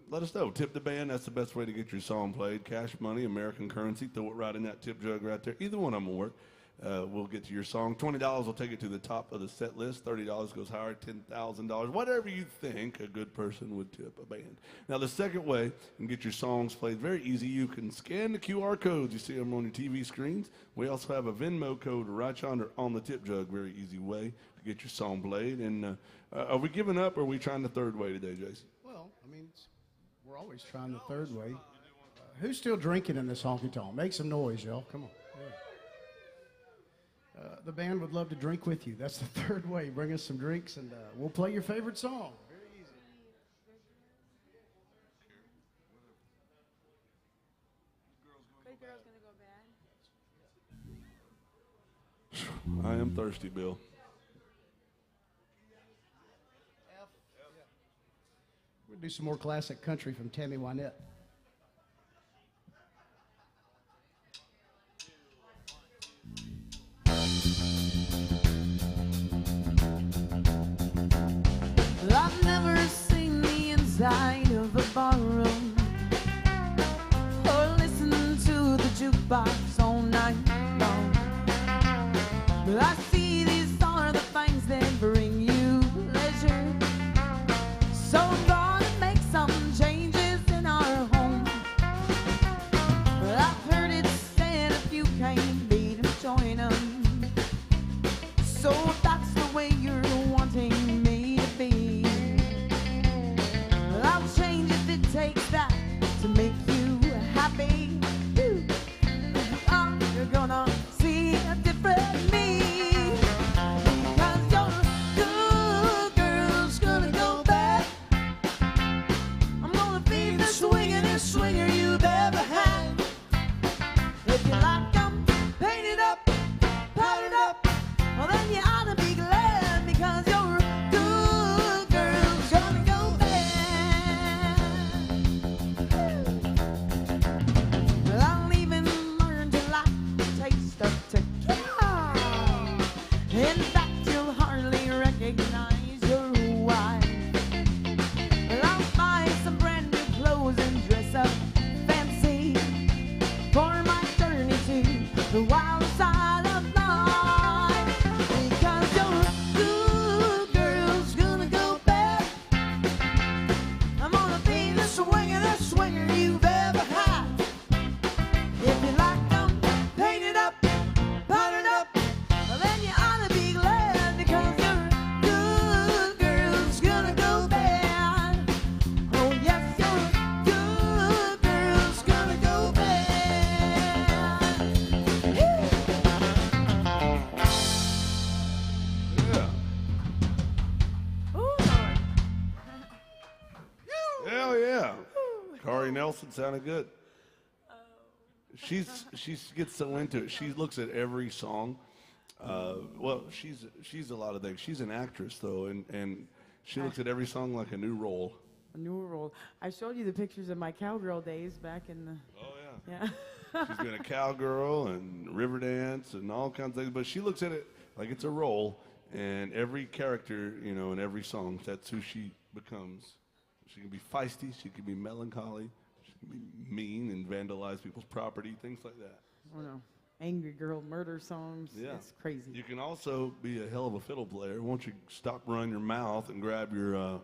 S2: let us know. Tip the band. That's the best way to get your song played. Cash money, American currency. Throw it right in that tip jug right there. Either one of them will work. We'll get to your song. $20 will take it to the top of the set list. $30 goes higher. $10,000. Whatever you think a good person would tip a band. Now, the second way you can get your songs played, very easy. You can scan the QR codes. You see them on your TV screens. We also have a Venmo code right yonder on the tip jug. Very easy way to get your song played. And are we giving up, or are we trying the third way today, Jason?
S4: Well, I mean, we're always trying the third way. Who's still drinking in this honky tonk? Make some noise, y'all. Come on. Yeah. The band would love to drink with you. That's the third way. Bring us some drinks, and we'll play your favorite song. Very easy.
S2: I am thirsty, Bill.
S4: We'll do some more classic country from Tammy Wynette.
S3: I've never seen the inside of a barroom or listened to the jukebox all night long. But I see these are the things that bring you pleasure. So I'm gonna make some changes in our home. But I've heard it said if you can't beat 'em, join 'em. So that's the way you're wanting me to be. Well, I'll change if it takes that to make you happy. You're gonna see a different me. Because your good girl's gonna go bad. I'm gonna be the swingin'est swinger you've ever had. If you like 'em painted up, powdered up, well then you ought to be glad, because your good girl's gonna go bad. Well, I'll even learn to like the taste of tequila. In fact, you'll hardly recognize your wife. Well, I'll buy some brand new clothes and dress up fancy for my journey to the wild side of life. Because your good girl's gonna go bad. I'm gonna be the swingin'est swinger you've ever had. If you like 'em painted up, powdered up, well then you ought to be glad, because your good girl's gonna go bad. Oh yes, your good girl's gonna go bad.
S2: Yeah.
S6: Ooh, Lord.
S2: Hell yeah. Kari Nelson sounded good. She gets so into it. She looks at every song. Well, she's a lot of things. She's an actress though, and she looks at every song like a new role.
S6: A new role. I showed you the pictures of my cowgirl days back in the.
S2: Oh yeah.
S6: Yeah.
S2: She's been a cowgirl and Riverdance and all kinds of things, but she looks at it like it's a role, and every character, you know, in every song, that's who she becomes. She can be feisty, she can be melancholy, she can be mean and vandalize people's property, things like that.
S6: Oh no. Angry girl murder songs.
S2: Yeah.
S6: It's crazy.
S2: You can also be a hell of a fiddle player. Won't you stop running your mouth and grab your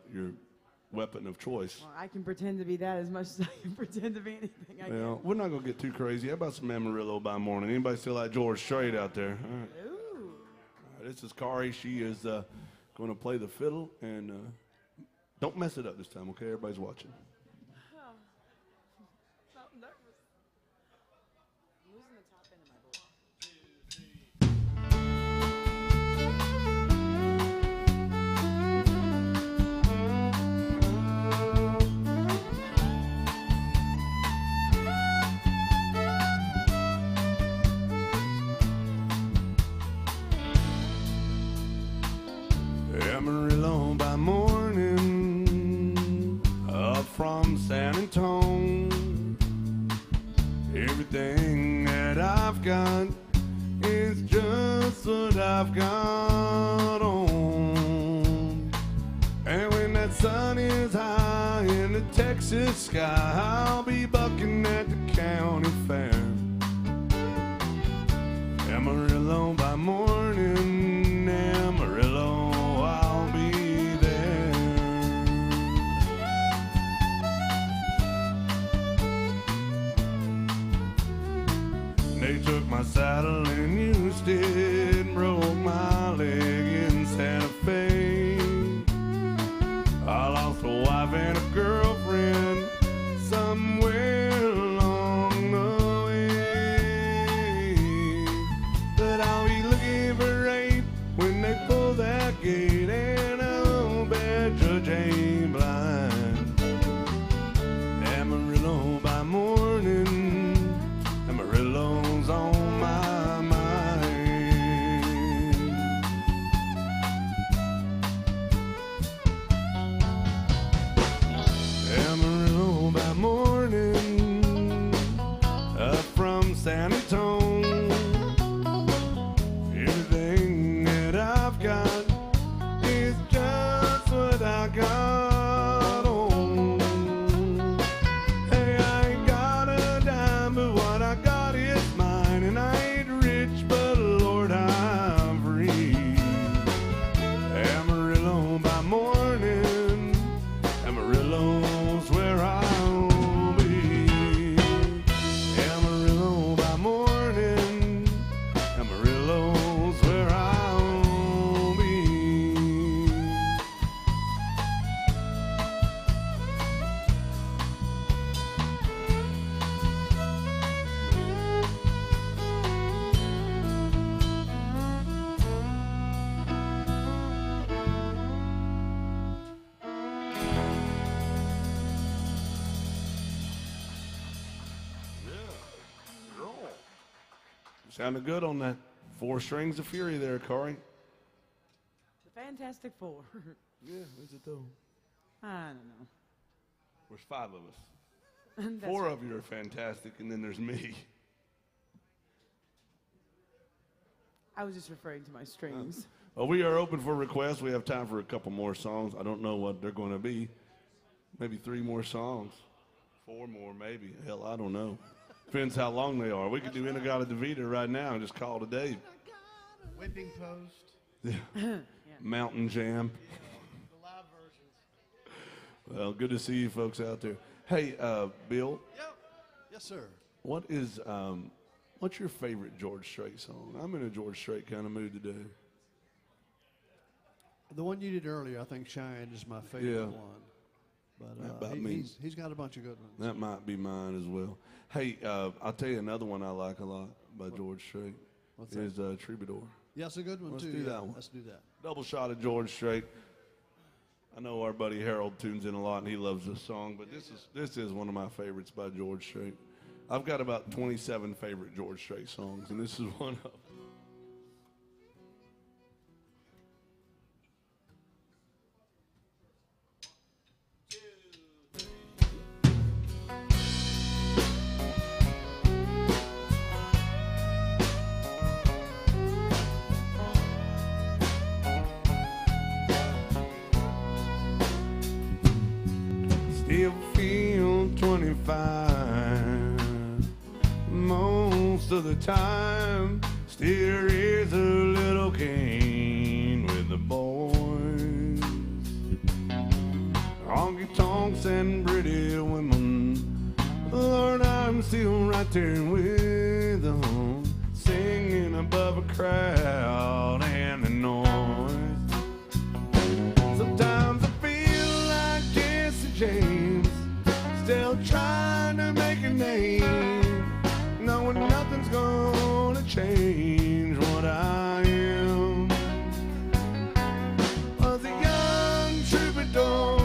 S2: weapon of choice?
S6: Well, I can pretend to be that as much as I can pretend to be anything I
S2: Well, we're not going to get too crazy. How about some Amarillo by morning? Anybody still like George Strait out there? All right.
S6: can. Ooh.
S2: All right, this is Kari. She is going to play the fiddle, and don't mess it up this time, okay? Everybody's watching.
S6: So nervous. Losing the top end of my voice.
S2: Amarillo by morning, from San Antonio. Everything that I've got is just what I've got on. And when that sun is high in the Texas sky, I'll be bucking at the county fair. Amarillo by morning, Amarillo, I'll be there. They took my saddle in Houston, broke my leg in Santa Fe. I lost a wife and a girlfriend somewhere along the way. But I'll be looking for rain when they pull that gate, and I'll bet Judge ain't blind. Amarillo by morning, Amarillo's on my mind. Amarillo by morning, up from San Antonio. Everything that I've got is just what I got on. Hey, I ain't got a dime, but what I got is mine. And I ain't rich, but Lord, I'm free. Amarillo by morning, Amarillo's where I'll be. Amarillo by morning, Amarillo's where I'll be. Sounded good on that 4 strings of fury there, Corey.
S6: The Fantastic Four.
S2: Yeah, is it though?
S6: I don't know.
S2: There's 5 of us.
S6: That's
S2: 4
S6: right.
S2: of you are fantastic, and then there's me.
S6: I was just referring to my strings.
S2: Well, we are open for requests. We have time for a couple more songs. I don't know what they're going to be. Maybe 3 more songs. 4 more, maybe. Hell, I don't know. Depends how long they are. We could do Inagata Davida right now and just call it a day.
S4: Whipping post.
S2: Yeah. Mountain Jam.
S4: The live versions.
S2: Well, good to see you folks out there. Hey, Bill,
S1: Yep. Yes, sir.
S2: what's your favorite George Strait song? I'm in a George Strait kind of mood today.
S1: The one you did earlier, I think Cheyenne is my favorite
S2: Yeah.
S1: one. But
S2: That about means-
S1: he's got a bunch of good ones.
S2: That might be mine as well. Hey, I'll tell you another one I like a lot by George Strait.
S1: What's that?
S2: Is Troubadour.
S1: Yeah, it's a good one
S2: Let's
S1: too.
S2: do
S1: yeah.
S2: that one.
S1: Let's do that.
S2: Double shot of George Strait. I know our buddy Harold tunes in a lot and he loves this song, but this is one of my favorites by George Strait. I've got about 27 favorite George Strait songs, and this is one of them. Still feel 25 most of the time. Still is a little cane with the boys. Honky tonks and pretty women. Lord, I'm still right there with them, singing above a crowd and the noise. Sometimes I feel like Jesse James, still trying to make a name, knowing nothing's gonna change what I am. Was a young troubadour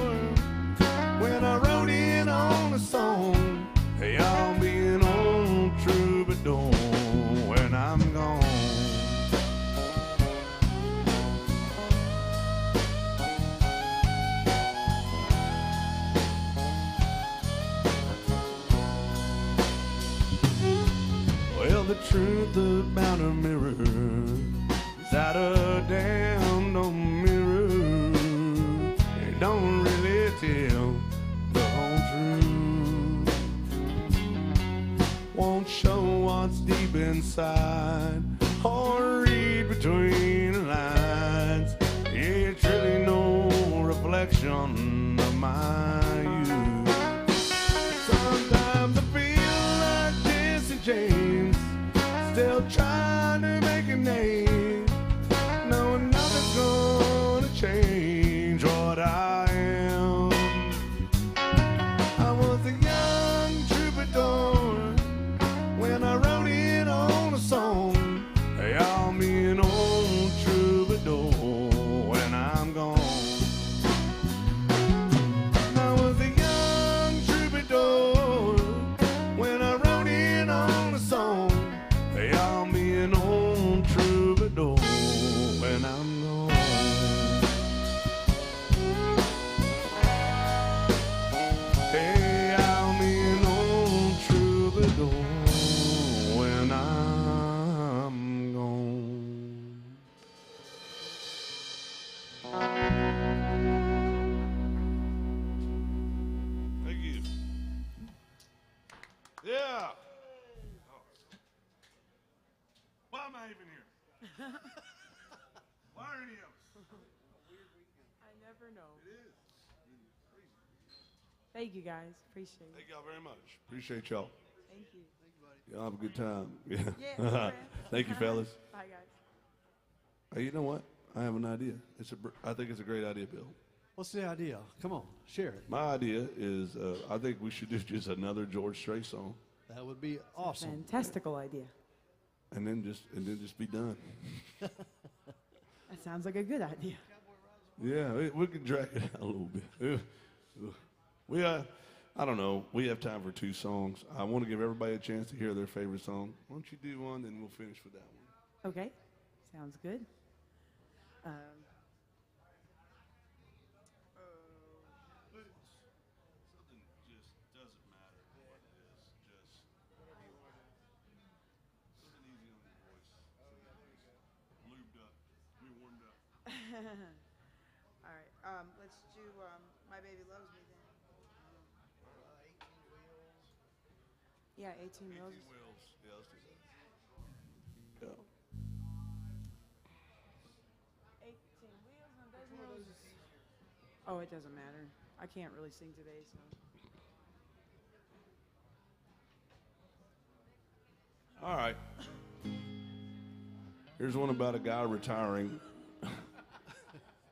S2: when I wrote in on a song, hey, I'll be an old troubadour when I'm gone. truth about a mirror is that a damn no mirror. It don't really tell the whole truth. Won't show what's deep inside or read between the lines. It's really no reflection of my youth. Sometimes I feel like Jesse James, still trying to make a name, knowing nothing's gonna change what I am. I was a young troubadour when I wrote it on a song. Hey, I'll be an old troubadour when I'm gone. I was a young troubadour when I wrote it on a song. Hey, I'll be an old troubadour when I'm gone. Hey, I'll be an old troubadour when I'm gone. Thank you. Yeah. Why am I even here? Why are any of us?
S6: I never know. Thank you guys. Appreciate it.
S2: Thank y'all very much. Appreciate y'all.
S6: Thank you.
S2: Y'all have a good time. Yeah.
S6: Yeah.
S2: Thank you, fellas.
S6: Bye, guys.
S2: Hey, you know what? I have an idea. I think it's a great idea, Bill.
S1: What's the idea? Come on, share it.
S2: My idea is I think we should do just another George Strait song,
S1: That would be awesome.
S6: Fantastical idea.
S2: and then just be done.
S6: That sounds like a good idea.
S2: Yeah, we can drag it out a little bit. We I don't know. We have time for 2 songs. I want to give everybody a chance to hear their favorite song. Why don't you do one, then we'll finish with that one.
S6: Okay. Sounds good.
S2: Something just doesn't matter what it is. Just something easy on your voice. Lubed up. We warmed up.
S6: All right. Let's do My Baby Loves Me then.
S5: 18 wheels.
S6: Yeah, 18 Wheels.
S2: 18 wheels. Yeah, let's do that. Yeah.
S6: 18 Wheels and a dozen roses. Oh, it doesn't matter. I can't really sing today, so.
S2: All right. Here's one about a guy retiring.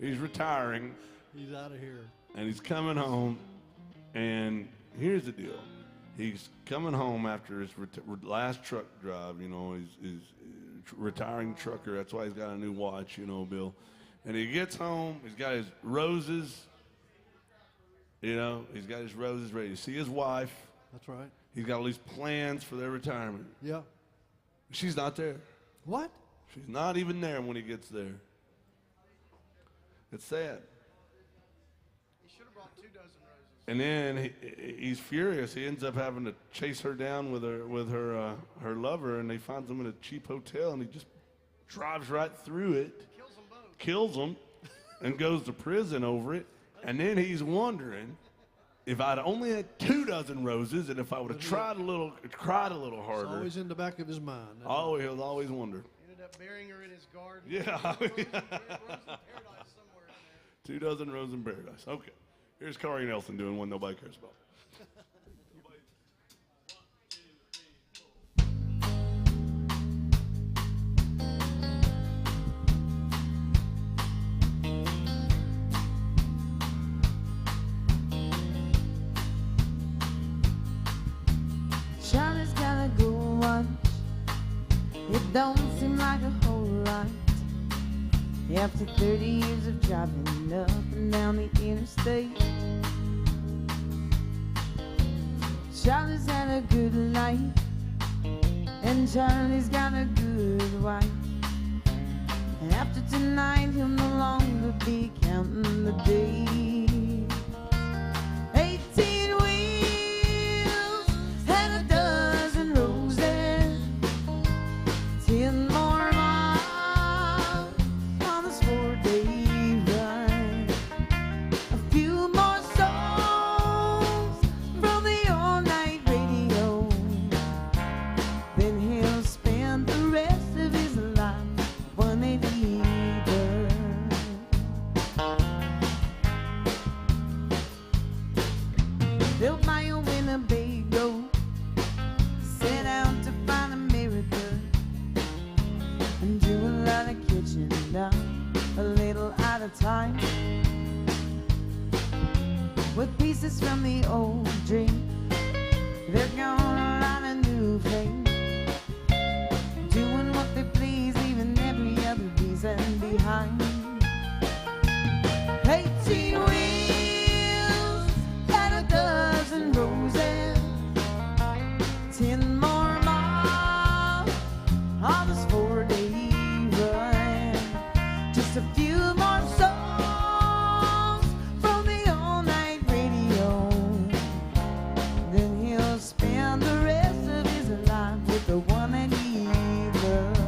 S2: He's retiring,
S1: He's out of here.
S2: and he's coming home, and here's the deal. He's coming home after his last truck drive, you know, he's retiring trucker. That's why he's got a new watch, you know, Bill. And he gets home, he's got his roses, you know, he's got his roses ready to see his wife.
S1: That's right.
S2: He's got all these plans for their retirement.
S1: Yeah.
S2: She's not there.
S1: What?
S2: She's not even there when he gets there. It's sad.
S5: He should have brought 2 dozen roses.
S2: And then he's furious. He ends up having to chase her down with her lover, and they find them in a cheap hotel, and he just drives right through it,
S5: Kills them both.
S2: kills them, and goes to prison over it. And then he's wondering if I'd only had 2 dozen roses, and if I would have cried a little
S1: It's
S2: harder.
S1: always in the back of his mind.
S2: Oh, he'll always wonder.
S5: Ended up burying her in his garden.
S2: Yeah.
S5: Rose in paradise somewhere in there.
S2: 2 dozen roses in paradise. Okay. Here's Corey Nelson doing one nobody cares about.
S3: Charlie's got a good watch. It don't seem like a whole lot. After 30 years of driving up and down the interstate, Charlie's had a good life, and Charlie's got a good wife. And after tonight, he'll no longer be counting the days. 18 wheels and a dozen roses. with pieces from the old dream. They're gonna light a new flame, doing what they please, leaving every other reason behind. 18 wheels and a dozen roses, 10 more miles on this 4-day run. Just a few more songs from the all-night radio, then he'll spend the rest of his life with the one that he loves.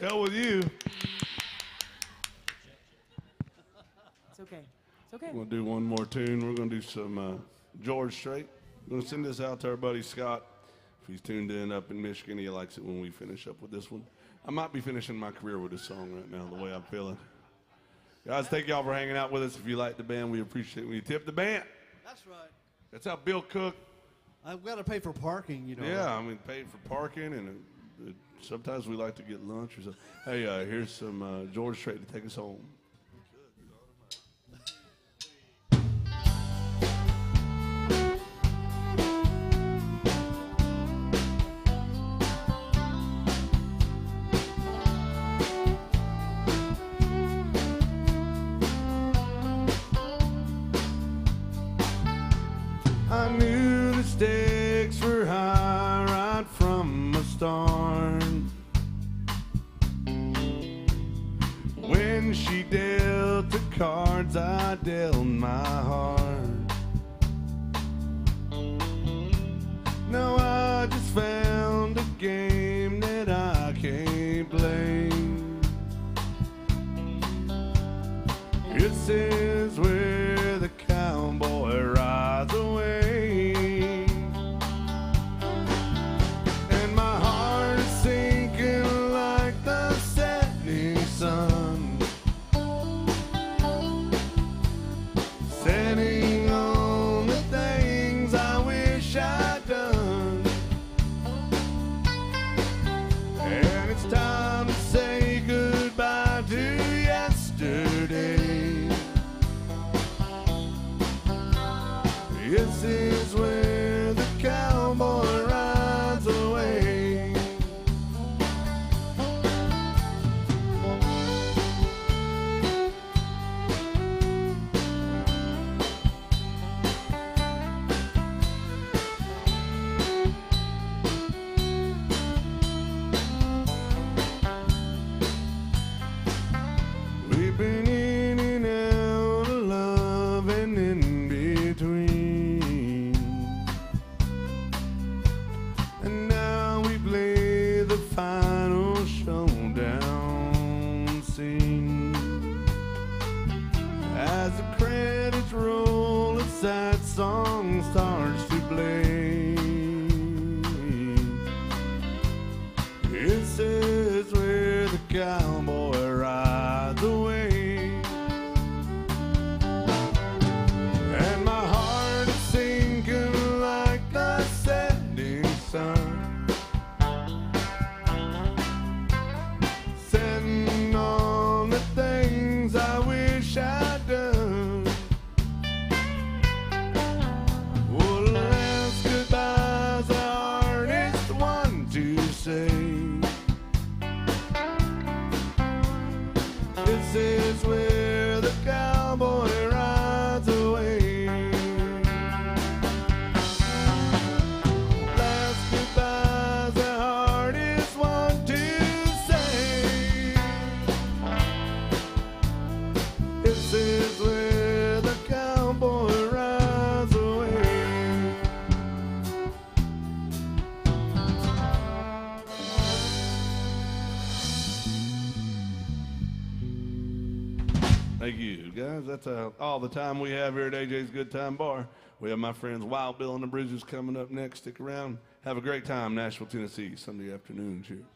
S2: Hell with you.
S6: It's okay. It's okay.
S2: We'll do one more tune. We're going to do some George Strait. We're going to send this out to our buddy Scott. If he's tuned in up in Michigan, he likes it when we finish up with this one. I might be finishing my career with this song right now, the way I'm feeling. Guys, thank y'all for hanging out with us. If you like the band, we appreciate it when you tip the band.
S1: That's right.
S2: That's how Bill Cook.
S1: I've got to pay for parking, you know.
S2: Yeah, I mean, paid for parking, and sometimes we like to get lunch or something. Hey, here's some George Strait to take us home. I knew the stakes were high right from the start. When she dealt the cards, I dealt my heart. Now I just found a game that I can't play. This is where the cowboy rides away. And my heart is sinking like the setting sun, setting on the things I wish I'd done. And it's time to say goodbye to yesterday. This is where the cowboy rides away. We've been in and out of love and in between, and now we play the final showdown scene. As the credits roll, a sad song starts to play. This is where the cowboy rides away. And my heart is sinking like the setting sun, setting on the things I wish I'd done. Well, last goodbye's the hardest one to say. This is where the cowboy rides away. Last goodbye's the hardest guys. That's all the time we have here at AJ's Good Time Bar. We have my friends Wild Bill and the Bridges coming up next. Stick around. Have a great time, Nashville, Tennessee, Sunday afternoon. Cheers.